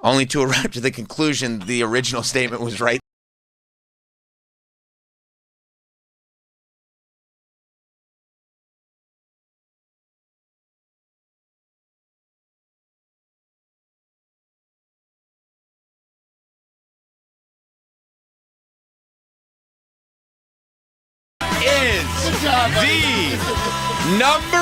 [SPEAKER 1] only to arrive to the conclusion the original statement was right. Is the number